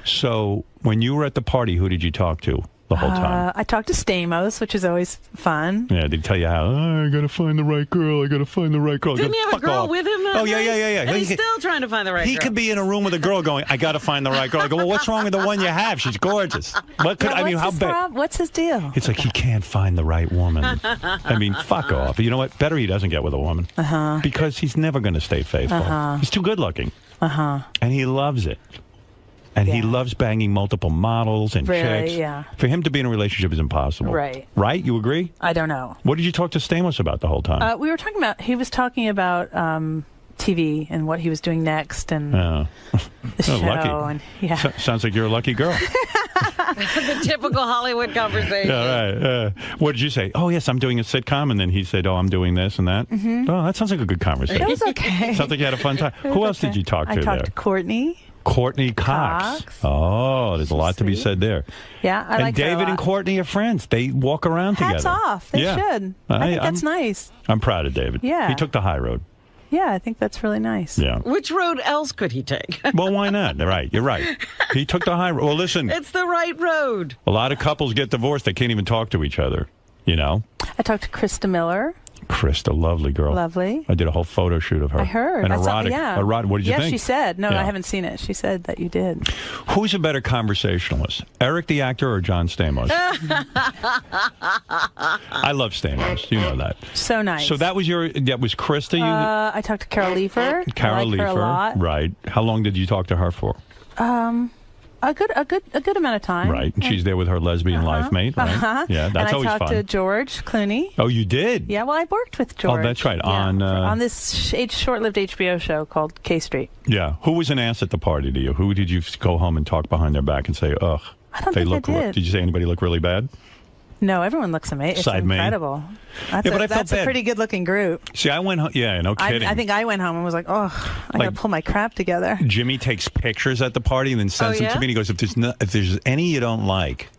So when you were at the party, who did you talk to the whole time? I talked to Stamos, which is always fun. Yeah, did he tell you how, I got to find the right girl, I got to find the right girl. Didn't Go, you have a fuck girl off. with him? That Oh, yeah, night? yeah, yeah, yeah. And he's He- still trying to find the right He girl. could be in a room with a girl going, I got to find the right girl. I go, well, what's wrong with the one you have? She's gorgeous. What could, I mean, how bad? What's his deal? It's like he can't find the right woman. I mean, fuck off. You know what? Better he doesn't get with a woman. Because he's never going to stay faithful. He's too good looking. And he loves it. And he loves banging multiple models and Really, chicks. yeah. For him to be in a relationship is impossible. Right. Right? You agree? I don't know. What did you talk to Stamos about the whole time? We were talking about. He was talking about TV and what he was doing next, and Oh. the show. Lucky. And yeah. Sounds like you're a lucky girl. The typical Hollywood conversation. Yeah, right. What did you say? Oh, yes, I'm doing a sitcom. And then he said, oh, I'm doing this and that. Oh, that sounds like a good conversation. It was okay. Sounds like you had a fun time. It was Who else okay. did you talk to I talked there? to Courtney. Courtney Cox. Oh, there's a lot to be said there. Yeah, I and like her a David and lot. Courtney are friends. They walk around Hats together. off. They Yeah. should. I think that's nice. I'm proud of David. Yeah. He took the high road. Yeah, I think that's really nice. Yeah. Which road else could he take? Well, why not? You're right. He took the high road. Well, listen, It's the right road. a lot of couples get divorced. They can't even talk to each other, you know? I talked to Krista Miller. Krista, lovely girl. Lovely. I did a whole photo shoot of her. I heard. An I saw- erotic. yeah. What did you think? Yes, she said. No, Yeah. I haven't seen it. She said that you did. Who's a better conversationalist, Eric the actor or John Stamos? I love Stamos. You know that. So nice. So that was Krista. You, I talked to Carol Leifer. Carol I like her a Leifer, lot. right? How long did you talk to her for? A good amount of time. Right, and she's there with her lesbian life mate, right? Yeah, that's and I always talked fun. to George Clooney. Oh, you did? Yeah, well, I worked with George. Oh, that's right. Yeah, on this short-lived HBO show called K Street. Yeah. Who was an ass at the party to you? Who did you go home and talk behind their back and say, ugh? I don't They think look. I did. Did you say anybody look really bad? No, everyone looks amazing. It's Side main. incredible. That's, Yeah, but I felt that's a bad. pretty good-looking group. See, I went home. Yeah, no kidding. I think I went home and was like, oh, I got to pull my crap together. Jimmy takes pictures at the party and then sends them yeah? to me. And he goes, if there's any you don't like,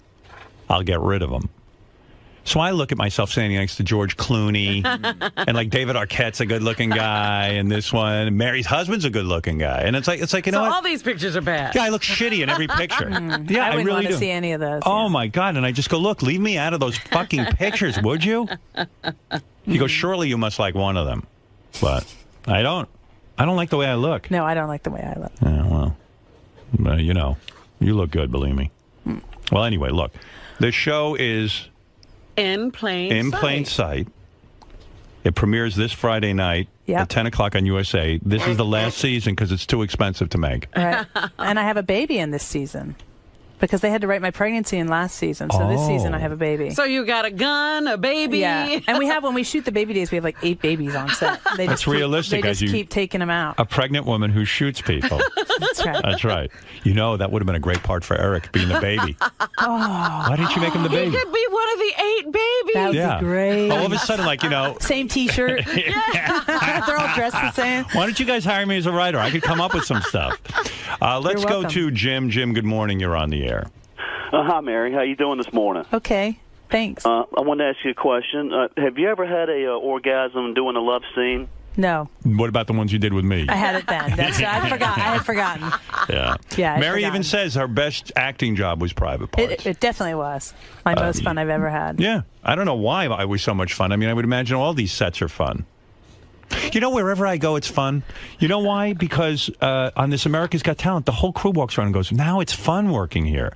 I'll get rid of them. So I look at myself standing next to George Clooney, and like David Arquette's a good-looking guy, and this one, and Mary's husband's a good-looking guy, and it's like you know So what? all these pictures are bad. Yeah, I look shitty in every picture. Yeah, I I wouldn't really want to do. see any of those. Oh my God! And I just go, look, leave me out of those fucking pictures, would you? He goes, surely you must like one of them, but I don't. I don't like the way I look. No, I don't like the way I look. Yeah, well, you know, you look good, believe me. Well, anyway, look, the show is In plain sight. It premieres this Friday night at 10 o'clock on USA. This is the last season because it's too expensive to make. Right. And I have a baby in this season because they had to write my pregnancy in last season. So this season I have a baby. So you got a gun, a baby. Yeah. And when we shoot the baby days, we have like 8 babies on set. They That's just realistic They as just you- keep taking them out. A pregnant woman who shoots people. That's right. That's right. You know, that would have been a great part for Eric, being the baby. Oh. Why didn't you make him the baby? He could be one of the 8 babies. That would Yeah. be great. All of a sudden, like, you know, Same T-shirt. They're all dressed the same. why don't you guys hire me as a writer? I could come up with some stuff. Let's You're go welcome. to Jim. Jim, good morning. You're on the air. Hi, Mary. How you doing this morning? Okay, thanks. I wanted to ask you a question. Have you ever had a orgasm doing a love scene? No. What about the ones you did with me? I had it then. I had forgotten. Yeah. Yeah, I'd Mary forgotten. even says her best acting job was Private Parts. It definitely was my most fun I've ever had. Yeah. I don't know why it was so much fun. I mean, I would imagine all these sets are fun. You know, wherever I go, it's fun. You know why? Because on this America's Got Talent, the whole crew walks around and goes, now it's fun working here.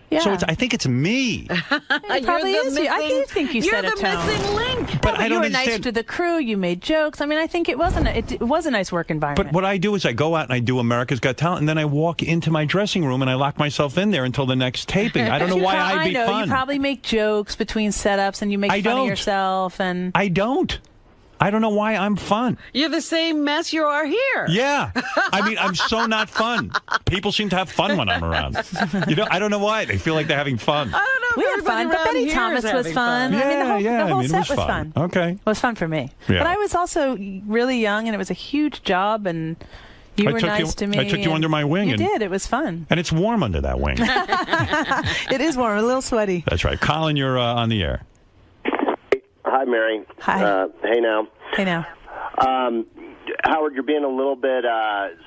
Yeah. So I think it's me. It probably is you. I do think you set a tone. You're the missing link. But I you don't were nice understand. to the crew. You made jokes. I mean, I think it was a nice work environment. But what I do is I go out and I do America's Got Talent, and then I walk into my dressing room and I lock myself in there until the next taping. I don't know why I'd be I know. fun. You probably make jokes between setups, and you make I fun don't. of yourself. And I don't. I don't know why I'm fun. You're the same mess you are here. Yeah. I mean, I'm so not fun. People seem to have fun when I'm around. You know, I don't know why. They feel like they're having fun. I don't know. We had fun, but Betty Thomas was fun. Yeah, I mean, the whole, yeah. the whole I mean, set it was fun. Okay. It was fun for me. Yeah. But I was also really young, and it was a huge job, and you I were took nice you- to me. I took you and under my wing You and- did. It was fun. And it's warm under that wing. It is warm, a little sweaty. That's right. Colin, you're on the air. Hi, Mary. Hi. Hey now. Hey now. Howard, you're being a little bit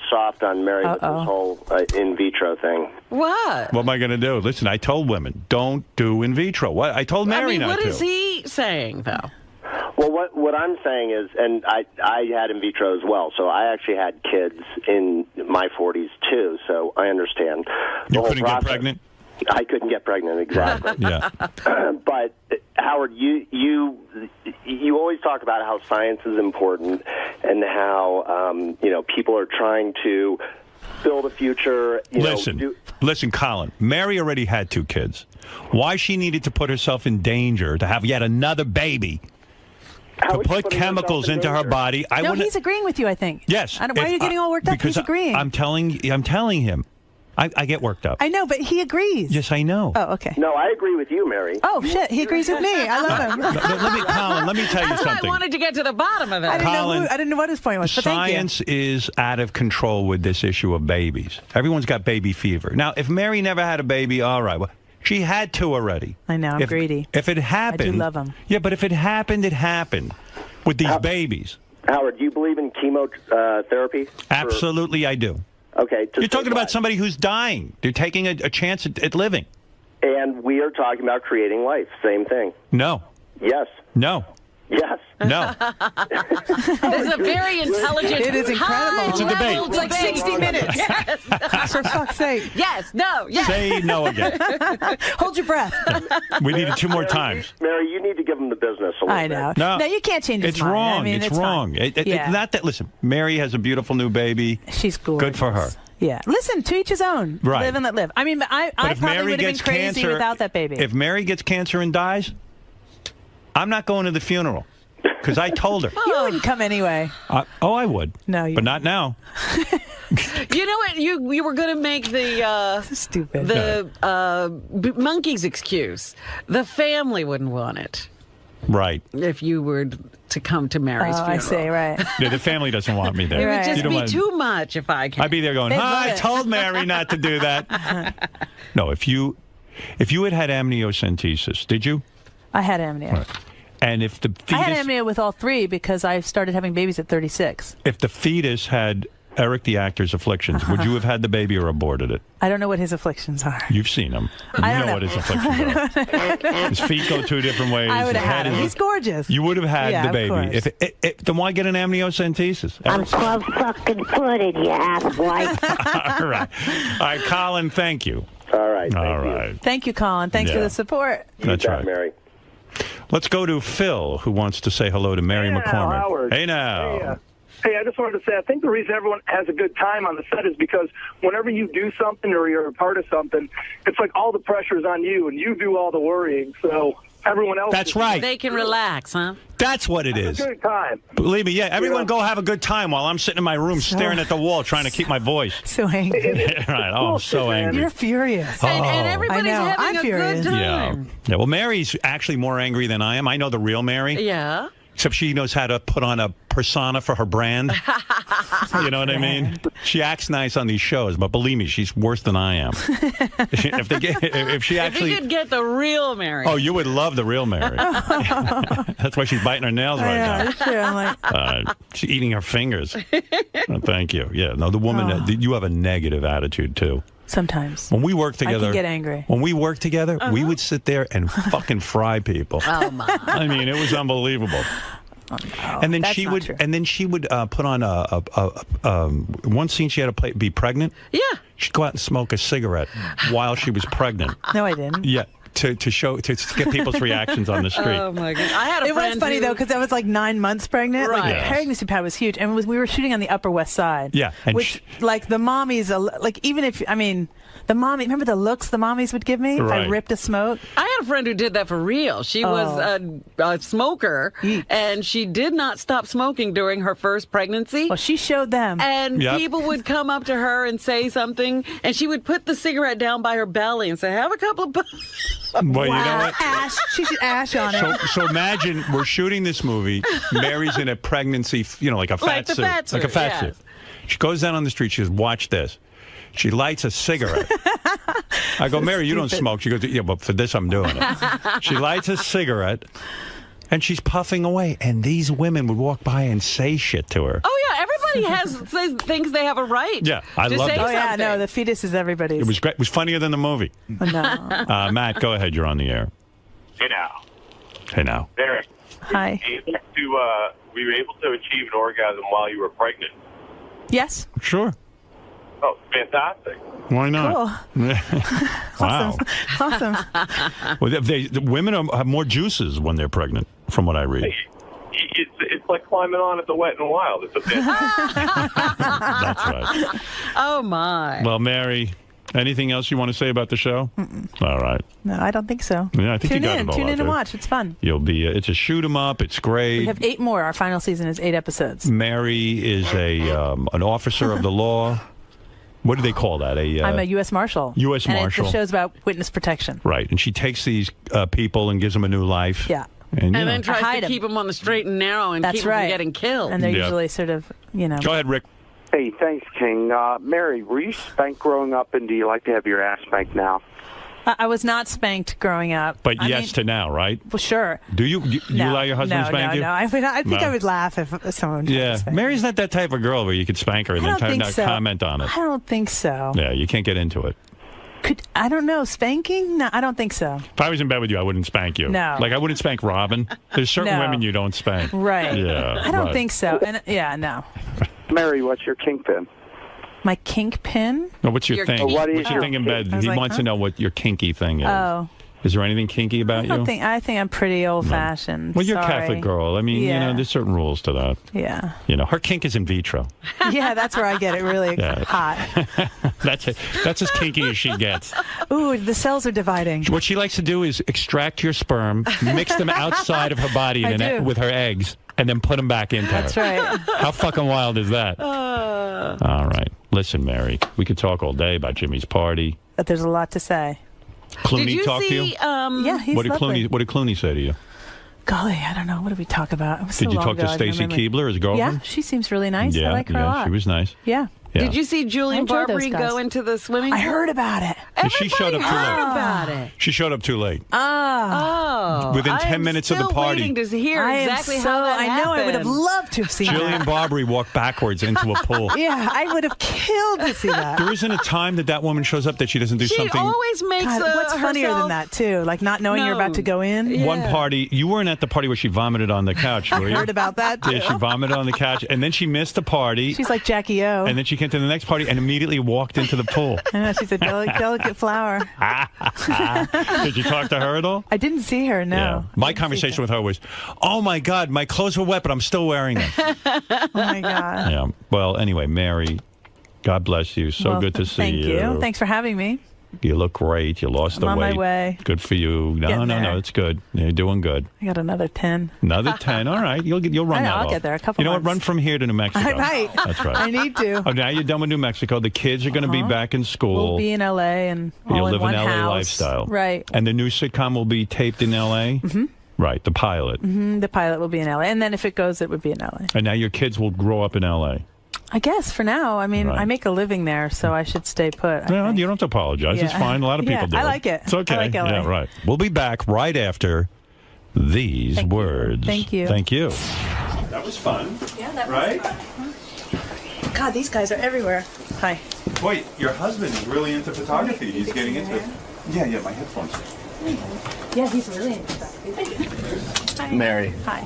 soft on Mary with this whole in vitro thing. What? What am I going to do? Listen, I told women, don't do in vitro. What? I told Mary not what to. is he saying, though? Well, what I'm saying is, and I had in vitro as well, so I actually had kids in my 40s too, so I understand the You whole couldn't process. get pregnant? I couldn't get pregnant, exactly. Yeah. But Howard, you always talk about how science is important and how people are trying to build a future. Listen, Colin. Mary already had 2 kids. Why she needed to put herself in danger to have yet another baby? To put chemicals into her body. I No, wouldn't. he's agreeing with you, I think. Yes. Why are you getting all worked up? Because He's agreeing. I'm telling him. I get worked up. I know, but he agrees. Yes, I know. Oh, okay. No, I agree with you, Mary. Oh, shit. He agrees with me. I love him. Colin, let me tell you That's why I something. wanted to get to the bottom of it. I Colin, didn't know what his point was, but Science is out of control with this issue of babies. Everyone's got baby fever. Now, if Mary never had a baby, all right. Well, she had 2 already. I know. I'm greedy. If it happened, I do love 'em. Yeah, but if it happened, it happened with these babies. Howard, do you believe in chemotherapy? Absolutely, I do. Okay. You're talking about somebody who's dying. They're taking a chance at living. And we are talking about creating life. Same thing. No. Yes. No. Yes. No. This is a very intelligent. It is incredible. It's a debate. It's like 60 minutes. Yes. For fuck's sake. Yes. No. Yes. Say no again. Hold your breath. We need it 2 more times. Mary, you need to give them the business a little I know. bit. No. You can't change his It's mind. wrong. I mean, it's fine. wrong. Yeah. Not that. Listen, Mary has a beautiful new baby. She's gorgeous. Good for her. Yeah. Listen, to each his own. Right. Live and let live. I mean, I But if probably Mary would have been gets crazy cancer, without that baby. If Mary gets cancer and dies, I'm not going to the funeral because I told her. You wouldn't come anyway. I would. No, you but not now. You know what? You were going to make the stupid monkey's excuse. The family wouldn't want it. Right. If you were to come to Mary's funeral. I see, right. Yeah, the family doesn't want me there. It would just You don't be want- too much if I came. I'd be there going, I told Mary not to do that. No, if you had amniocentesis, did you? I had amnio. Right. And if the fetus, I had amnio with all three because I started having babies at 36. if the fetus had Eric the actor's afflictions, would you have had the baby or aborted it? I don't know what his afflictions are. You've seen him. You I don't know what his afflictions are. His feet go two different ways. I would His have had head him. is- He's gorgeous. You would have had Yeah, the of baby. course. Then why get an amniocentesis? I'm 12 fucking footed, you asswipe. All right. All right, Colin, thank you. All right. All right. Thank you, Colin. Thanks for Yeah. the support. That's right. Mary. Let's go to Phil, who wants to say hello to Mary McCormick. Howard. Hey, now. Hey, I just wanted to say, I think the reason everyone has a good time on the set is because whenever you do something or you're a part of something, it's like all the pressure's on you, and you do all the worrying. So everyone else... That's right. They can relax, huh? That's what it is. It's a good time. Believe me, yeah. Everyone go have a good time while I'm sitting in my room staring at the wall trying to keep my voice. So angry. Right. Oh, I'm so angry. You're furious. And everybody's I know. having I'm a furious. good Yeah. time. Yeah. Well, Mary's actually more angry than I am. I know the real Mary. Yeah. Except she knows how to put on a persona for her brand. You know what I mean? She acts nice on these shows, but believe me, she's worse than I am. if she actually... If you could get the real Mary. Oh, you would love the real Mary. That's why she's biting her nails right now. Sure, I'm like, She's eating her fingers. Oh, thank you. Yeah, no, the woman, you have a negative attitude, too. sometimes. When we work together... I can get angry. When we work together, we would sit there and fucking fry people. Oh, my. I mean, it was unbelievable. Oh, no, And then that's she not would, true. and then she would put on one scene. She had to be pregnant. Yeah. She'd go out and smoke a cigarette while she was pregnant. No, I didn't. Yeah, to get people's reactions on the street. Oh my god! I had a It friend was funny who- though because I was like 9 months pregnant. Right. Like Yeah. the pregnancy pad was huge, and we were shooting on the Upper West Side. Yeah, and which like the mommies, like even if I mean the mommy, remember the looks the mommies would give me if I Right. ripped a smoke. I had a friend who did that for real. She was a smoker, and she did not stop smoking during her first pregnancy. Well, she showed them, and Yep. people would come up to her and say something, and she would put the cigarette down by her belly and say, "Have a couple of." Well, you know what? Ash, she should ash on it. So imagine we're shooting this movie. Mary's in a pregnancy, like a fat Like the suit, fat like a suit, fat yes. suit. She goes down on the street. She says, "Watch this." She lights a cigarette. I go, "Mary, you don't smoke." She goes, "Yeah, but for this, I'm doing it." She lights a cigarette, and she's puffing away. And these women would walk by and say shit to her. Oh yeah, everybody thinks they have a right. Yeah, I to love say that. Oh yeah, something. no, the fetus is everybody's. It was great. It was funnier than the movie. No. Matt, go ahead. You're on the air. Hey now, Hey, now. Derek. Hi. Were you able to achieve an orgasm while you were pregnant? Yes. Sure. Oh, fantastic! Why not? Cool. Wow. Awesome. Well, the women have more juices when they're pregnant, from what I read. It's like climbing on at the Wet and Wild. It's a That's right. Oh my. Well, Mary, anything else you want to say about the show? All right. No, I don't think so. Yeah, I think Tune you got in, it all tune out in there. and watch. It's fun. You'll be. It's a shoot 'em up. It's great. We have 8 more. Our final season is 8 episodes. Mary is an officer of the law. What do they call that? I'm a U.S. Marshal. U.S. And Marshal. the show's about witness protection. Right, and she takes these people and gives them a new life. Yeah. And, And then tries hide to 'em. keep them on the straight and narrow and That's keep them right. from getting killed. And they're Yeah. usually sort of, Go ahead, Rick. Hey, thanks, King. Mary, were you spanked growing up, and do you like to have your ass spanked now? I was not spanked growing up. But I yes mean, to now, right? Well, sure. Do you allow your husband to spank you? No, I think No. I would laugh if someone tried Yeah, to spank Mary's not that type of girl where you could spank her and I then don't try think not so. comment on it. I don't think so. Yeah, you can't get into it. I don't know. Spanking? No, I don't think so. If I was in bed with you, I wouldn't spank you. No. Like, I wouldn't spank Robin. There's certain No. women you don't spank. Right. Yeah. I don't right. think so. And yeah, no. Mary, what's your kingpin? My kink pin? No, what's your Your thing? kink- What is What's your your thing in kink? bed? I was He like, wants huh? to know what your kinky thing is. Oh. Is there anything kinky about you? I think I'm pretty old fashioned. Well, you're a Sorry. Catholic girl. I mean, Yeah. there's certain rules to that. Yeah. Her kink is in vitro. Yeah, that's where I get it really Yeah. hot. That's it. That's as kinky as she gets. Ooh, the cells are dividing. What she likes to do is extract your sperm, mix them outside of her body I and do. with her eggs, and then put them back into That's her. right. How fucking wild is that? All right. Listen, Mary, we could talk all day about Jimmy's party. But there's a lot to say. Clooney talk to you? Yeah, he's What did lovely. Clooney say to you? Golly, I don't know. What did we talk about? It was Did so you long talk to ago, I Stacy remember. Keebler, his girlfriend? Yeah, she seems really nice. Yeah, I like her a lot. she was nice. Yeah. Yeah. Did you see I Julian enjoy those Barbary guys. go into the swimming I pool? heard about it. She showed up too late. Heard about it. She showed up too late. Oh. Within 10 I am minutes of the still party. waiting to hear I am exactly so, how that I know. I would have happened. loved to have seen Julian that. Barbary walked backwards into a pool. Yeah, I would have killed to see that. There isn't a time that woman shows up that she doesn't do She something. always makes God, what's funnier than that too? Like not knowing you're about to go in. One party, you weren't at the party where she vomited on the couch, were you? I heard about that too. Yeah, she vomited on the couch, and then she missed the party. She's like Jackie O. And then she came to the next party and immediately walked into the pool. I know, she's a delicate flower. Did you talk to her at all? I didn't see her, no. Yeah. My conversation with her was, "Oh my God, my clothes were wet, but I'm still wearing them." Oh my God. Yeah. Well, anyway, Mary, God bless you. So Well, good to see thank you. you. Thanks for having me. You look great. You lost the I'm on weight. my way. Good for you. No, Getting no, there. it's good. You're doing good. I got another 10. Another 10. All right. You'll run I know, that I'll off. get there. A couple You know what? months. Run from here to New Mexico. Right. That's right. I need to. Oh, now you're done with New Mexico. The kids are going to be back in school. We'll be in LA and all You'll in live one an LA house. lifestyle. Right. And the new sitcom will be taped in LA? Mm-hmm. Right, the pilot. Mm-hmm. The pilot will be in LA. And then if it goes, it would be in LA. And now your kids will grow up in LA. I guess for now. I mean, Right. I make a living there, so I should stay put. No, you don't have to apologize. It's Yeah. fine. A lot of Yeah, people do I like it. It's okay. I like LA. Yeah, right. We'll be back right after these words. Thank you. Thank you. That was fun. Yeah, that right? was fun. God, these guys are everywhere. Hi. Wait, your husband is really into photography. He's getting into it. Yeah, my headphones. Yeah, he's really into photography. Hi. Mary. Hi.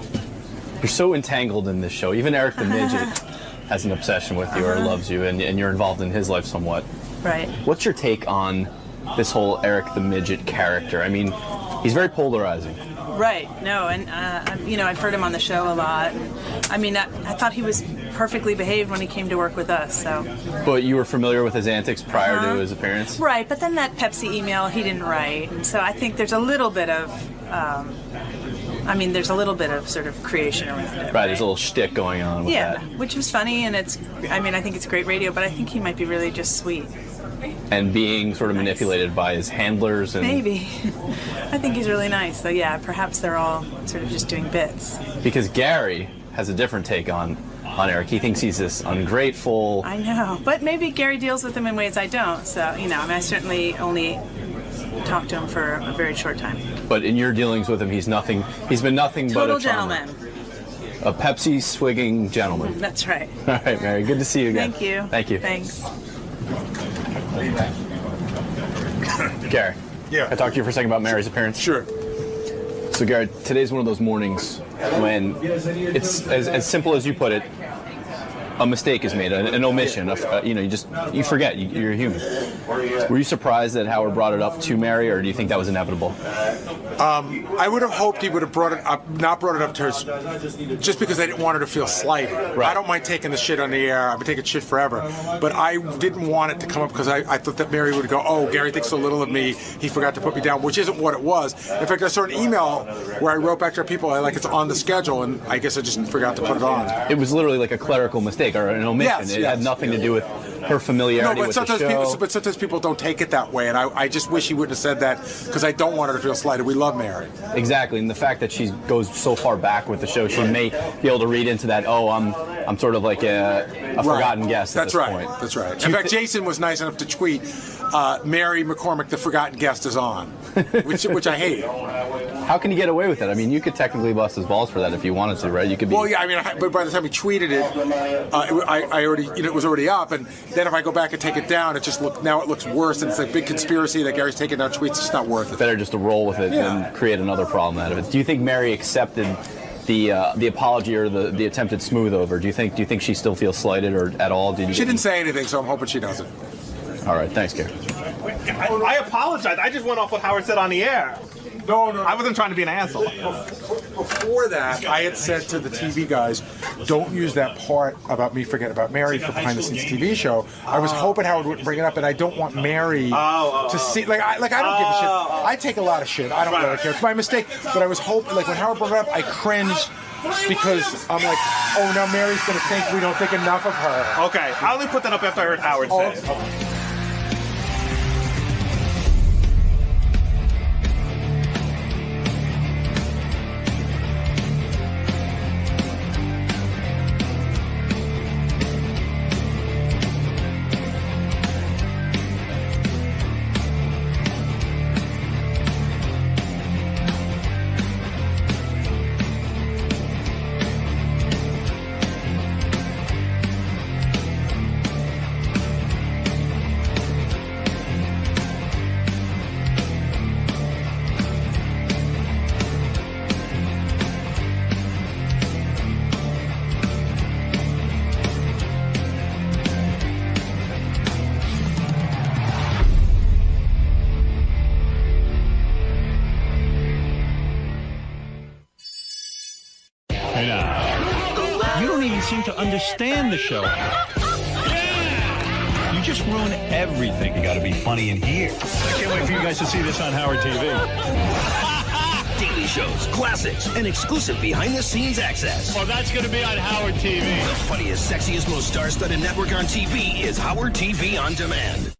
You're so entangled in this show. Even Eric the Midget has an obsession with you or loves you, and you're involved in his life somewhat. Right. What's your take on this whole Eric the Midget character? I mean, he's very polarizing. Right. No, and I've heard him on the show a lot. I mean, I thought he was perfectly behaved when he came to work with us. So. But you were familiar with his antics prior to his appearance? Right, but then that Pepsi email he didn't write, and so I think there's a little bit of, there's a little bit of sort of creation around it. Right, there's a little shtick going on with Yeah, that. which was funny, and I think it's great radio, but I think he might be really just sweet. And being sort of manipulated by his handlers and Maybe. I think he's really nice. So yeah, perhaps they're all sort of just doing bits. because Gary has a different take on Eric. He thinks he's this ungrateful. I know, but maybe Gary deals with him in ways I don't. So I certainly only talked to him for a very short time. But in your dealings with him, he's been nothing but Total a charmer. gentleman. A Pepsi swigging gentleman. That's right. All right, Mary. Good to see you again. Thank you. Thank you. Thanks. Gary. Yeah. Can I talk to you for a second about Mary's appearance? Sure. So, Gary, today's one of those mornings when it's as simple as you put it. A mistake is made, an omission. You forget. You're human. Were you surprised that Howard brought it up to Mary, or do you think that was inevitable? I would have hoped he would have not brought it up to her, just because I didn't want her to feel slighted. Right. I don't mind taking the shit on the air. I've been taking shit forever, but I didn't want it to come up because I thought that Mary would go, "Oh, Gary thinks so little of me. He forgot to put me down," which isn't what it was. In fact, I saw an email where I wrote back to people, it's on the schedule, and I guess I just forgot to put it on. It was literally like a clerical mistake or an omission. Yes, it had nothing to do with her familiarity with the show. But sometimes people don't take it that way, and I just wish he wouldn't have said that because I don't want her to feel slighted. We love Mary. Exactly, and the fact that she goes so far back with the show, she may be able to read into that. Oh, I'm sort of like a forgotten guest at That's this right. point. That's right. In fact, Jason was nice enough to tweet, "Mary McCormick, the forgotten guest, is on," which I hate. How can you get away with it? I mean, you could technically bust his balls for that if you wanted to, right? You could be. Well, yeah. But by the time he tweeted it, I already, it was already up. And then if I go back and take it down, it looks worse. And it's a big conspiracy that Gary's taking down tweets. It's just not worth it. Better just to roll with it than create another problem out of it. Do you think Mary accepted the apology or the attempted smooth over? Do you think she still feels slighted or at all? She didn't say anything, so I'm hoping she doesn't. All right, thanks, Gary. I apologize. I just went off what Howard said on the air. No. I wasn't trying to be an asshole. Before that, I had said to the TV guys, don't use that part about me forgetting about Mary for behind-the-scenes TV show. I was hoping Howard wouldn't bring it up, and I don't want Mary to see. I don't give a shit. I take a lot of shit. I don't really care. It's my mistake. But I was hoping, when Howard brought it up, I cringed because I'm like, Oh, now Mary's going to think we don't think enough of her. Okay, I only put that up after I heard Howard say it. Hey now. You don't even seem to understand the show. You just ruin everything. You got to be funny in here. I can't wait for you guys to see this on Howard TV. Daily shows, classics, and exclusive behind-the-scenes access. Well, that's going to be on Howard TV. The funniest, sexiest, most star-studded network on TV is Howard TV On Demand.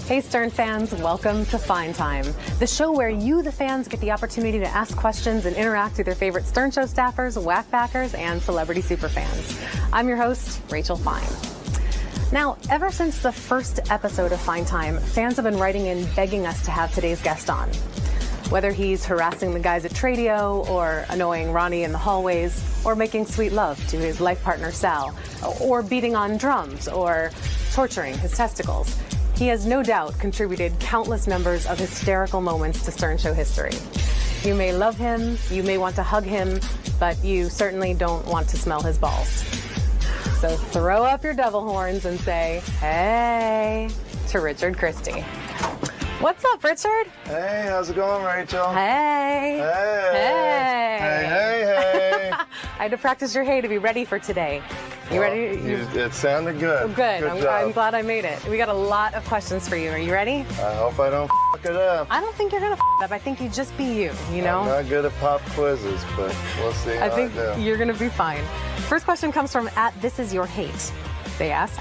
Hey Stern fans, welcome to Fine Time, the show where you, the fans, get the opportunity to ask questions and interact with your favorite Stern Show staffers, whackbackers, and celebrity superfans. I'm your host, Rachel Fine. Now, ever since the first episode of Fine Time, fans have been writing in begging us to have today's guest on. Whether he's harassing the guys at Tradio, or annoying Ronnie in the hallways, or making sweet love to his life partner Sal, or beating on drums, or torturing his testicles, he has no doubt contributed countless numbers of hysterical moments to Stern Show history. You may love him, you may want to hug him, but you certainly don't want to smell his balls. So throw up your devil horns and say, hey, to Richard Christie. What's up, Richard? Hey, how's it going, Rachel? Hey. Hey. Hey. Hey, hey, hey. I had to practice your hey to be ready for today. You ready? It sounded good. Good. Good I'm job. glad I made it. We got a lot of questions for you. Are you ready? I hope I don't fuck it up. I don't think you're going to it up. I think you just be you know? I'm not good at pop quizzes, but we'll see how I think do. you're going to be fine. First question comes from @ThisIsYourHate. They ask,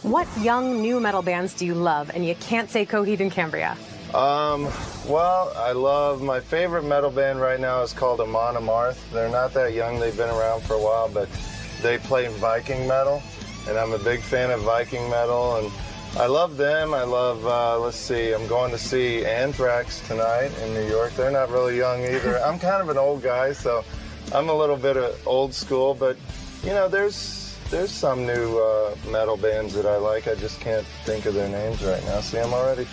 what young new metal bands do you love and you can't say Coheed and Cambria? Well, I love, my favorite metal band right now is called Amon Amarth. They're not that young, they've been around for a while, but they play Viking metal, and I'm a big fan of Viking metal, and I love them. I love, let's see, I'm going to see Anthrax tonight in New York. They're not really young either. I'm kind of an old guy, so I'm a little bit of old school, but, you know, there's some new metal bands that I like. I just can't think of their names right now. See, I'm already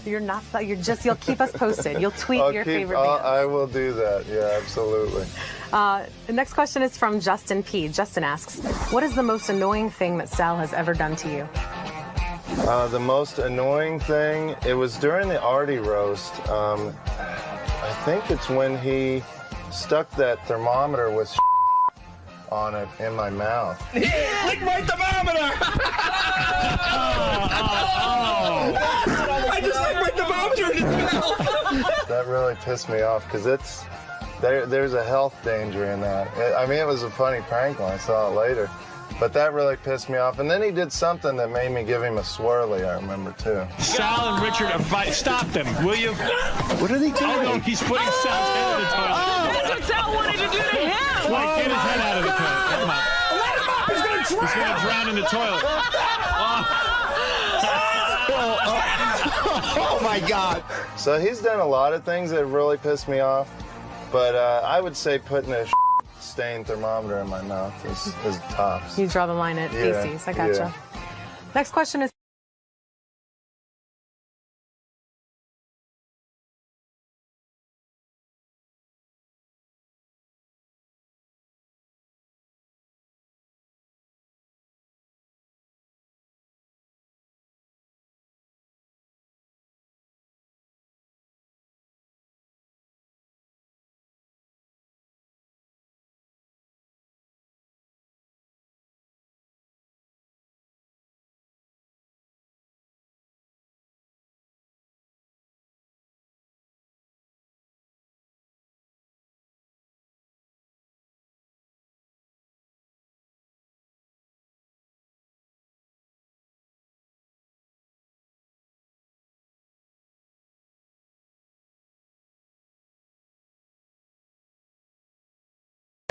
You're not. You'll keep us posted. You'll tweet your favorite bands. I will do that. Yeah, absolutely. The next question is from Justin P. Justin asks, what is the most annoying thing that Sal has ever done to you? The most annoying thing, it was during the Artie roast. I think it's when he stuck that thermometer with on it in my mouth. Lick my thermometer! I just licked my thermometer in his mouth! That really pissed me off because there's a health danger in that. I mean, it was a funny prank when I saw it later, but that really pissed me off. And then he did something that made me give him a swirly, I remember, too. Sal and Richard are fighting. Stop them, will you? What are they doing? Oh, no, he's putting Sal's head in the toilet. That's what Sal wanted to do to him! Like, get his head out of the toilet. Come on. Let him up! He's gonna drown! He's going to drown in the toilet. Oh my God! So he's done a lot of things that really pissed me off, but I would say putting a stained thermometer in my mouth is tops. You draw the line at feces. I gotcha. Yeah. Next question is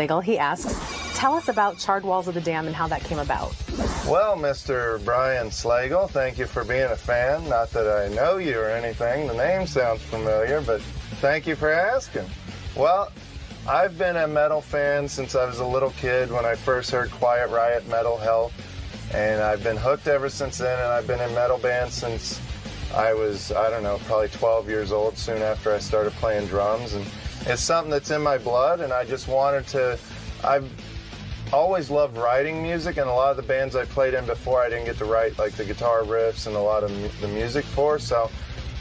Slagle. He asks, tell us about Charred Walls of the Dam and how that came about. Well, Mr. Brian Slagle, thank you for being a fan. Not that I know you or anything. The name sounds familiar, but thank you for asking. Well, I've been a metal fan since I was a little kid when I first heard Quiet Riot Metal Health, and I've been hooked ever since then, and I've been in metal bands since I was, I don't know, probably 12 years old, soon after I started playing drums, and it's something that's in my blood, and I just wanted to, I've always loved writing music, and a lot of the bands I played in before I didn't get to write like the guitar riffs and a lot of the music for, so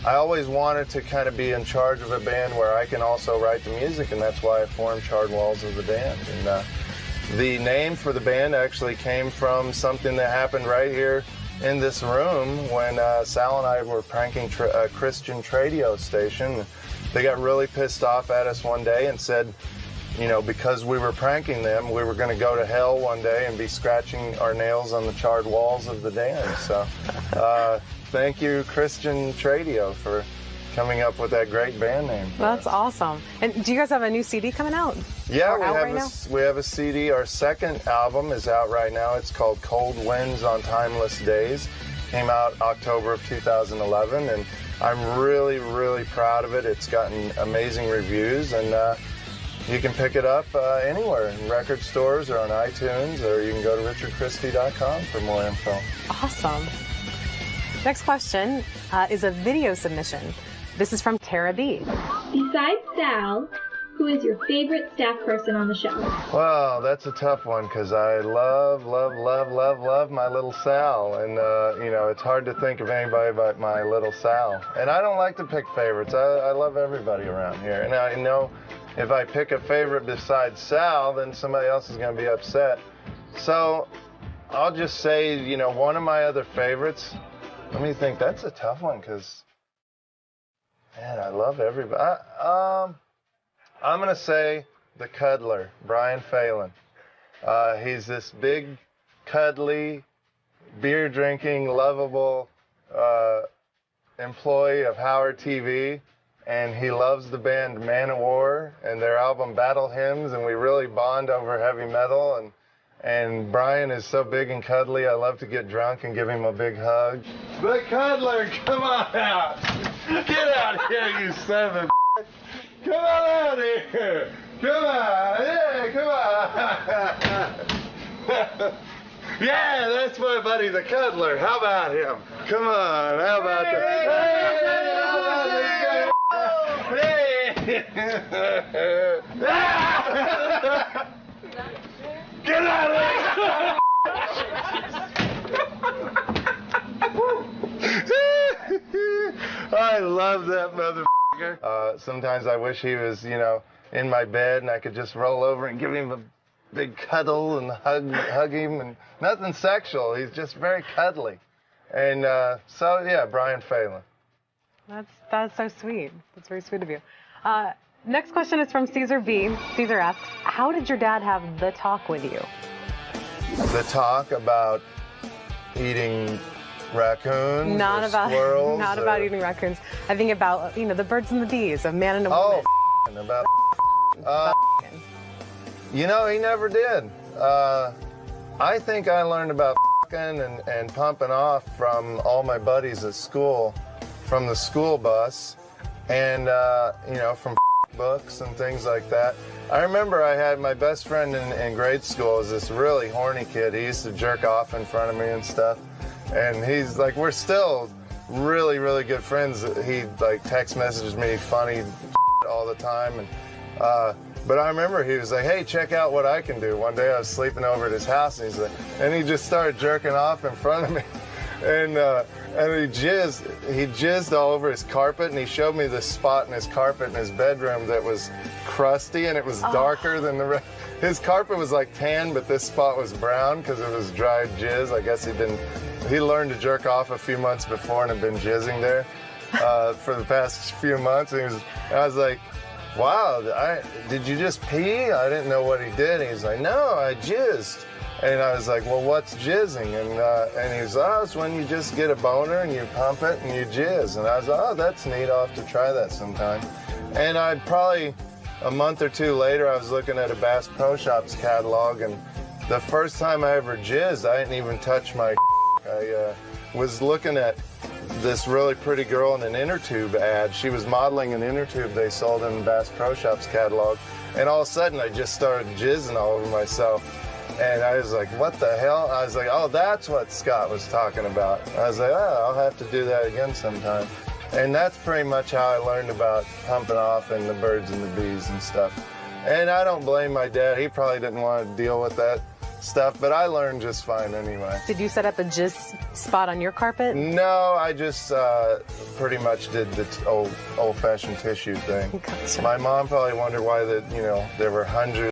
I always wanted to kind of be in charge of a band where I can also write the music, and that's why I formed Charred Walls of the Dam. And the name for the band actually came from something that happened right here in this room when Sal and I were pranking a Christian radio station. They got really pissed off at us one day and said, you know, because we were pranking them, we were going to go to hell one day and be scratching our nails on the charred walls of the dam. So thank you, Christian Radio, for coming up with that great band name. That's awesome. And do you guys have a new CD coming out? Yeah, we have a CD. Our second album is out right now. It's called Cold Winds on Timeless Days. Came out October of 2011, and I'm really, really proud of it. It's gotten amazing reviews, and you can pick it up anywhere, in record stores or on iTunes, or you can go to richardchristie.com for more info. Awesome. Next question is a video submission. This is from Tara B. Besides Sal, who is your favorite staff person on the show? Well, that's a tough one because I love my little Sal. And, you know, it's hard to think of anybody but my little Sal. And I don't like to pick favorites. I love everybody around here. And I know if I pick a favorite besides Sal, then somebody else is going to be upset. So I'll just say, you know, one of my other favorites, let me think, that's a tough one because, man, I love everybody. I'm going to say the cuddler, Brian Phelan. He's this big, cuddly, beer-drinking, lovable employee of Howard TV, and he loves the band Man of War and their album Battle Hymns, and we really bond over heavy metal. And Brian is so big and cuddly, I love to get drunk and give him a big hug. The cuddler, come on out! Get out here, you son of a Come on out here! Come on! Yeah, come on! Yeah, that's my buddy the cuddler. How about him? Come on, how about that? Hey! Get out of here! I love that motherfucker. Sometimes I wish he was, you know, in my bed and I could just roll over and give him a big cuddle and hug him, and nothing sexual. He's just very cuddly. And so, yeah, Brian Phelan. That's so sweet. That's very sweet of you. Next question is from Caesar V. Caesar asks, how did your dad have the talk with you? The talk about eating raccoons, not about squirrels, not about eating raccoons. I think about, you know, the birds and the bees, a man and a woman. About you know, he never did. I think I learned about and pumping off from all my buddies at school, from the school bus, and you know, from books and things like that. I remember I had my best friend in grade school was this really horny kid. He used to jerk off in front of me and stuff. And he's like, we're still really, really good friends. He like text messages me funny all the time. And but I remember he was like, hey, check out what I can do. One day I was sleeping over at his house, and he's like, and he just started jerking off in front of me. And he jizzed all over his carpet, and he showed me this spot in his carpet in his bedroom that was crusty, and it was darker than the rest. His carpet was like tan, but this spot was brown because it was dried jizz. I guess he learned to jerk off a few months before and had been jizzing there for the past few months. And I was like, wow, did you just pee? I didn't know what he did. And he's like, no, I jizzed. And I was like, well, what's jizzing? And he's like, oh, it's when you just get a boner and you pump it and you jizz. And I was like, oh, that's neat. I'll have to try that sometime. And I'd probably a month or two later, I was looking at a Bass Pro Shops catalog, and the first time I ever jizzed, I didn't even touch my I was looking at this really pretty girl in an inner tube ad. She was modeling an inner tube they sold in the Bass Pro Shops catalog, and all of a sudden I just started jizzing all over myself. And I was like, what the hell? I was like, oh, that's what Scott was talking about. I was like, oh, I'll have to do that again sometime. And that's pretty much how I learned about pumping off and the birds and the bees and stuff. And I don't blame my dad. He probably didn't want to deal with that stuff, but I learned just fine anyway. Did you set up a jizz spot on your carpet? No, I just pretty much did the old-fashioned tissue thing. Gotcha. My mom probably wondered why there were hundreds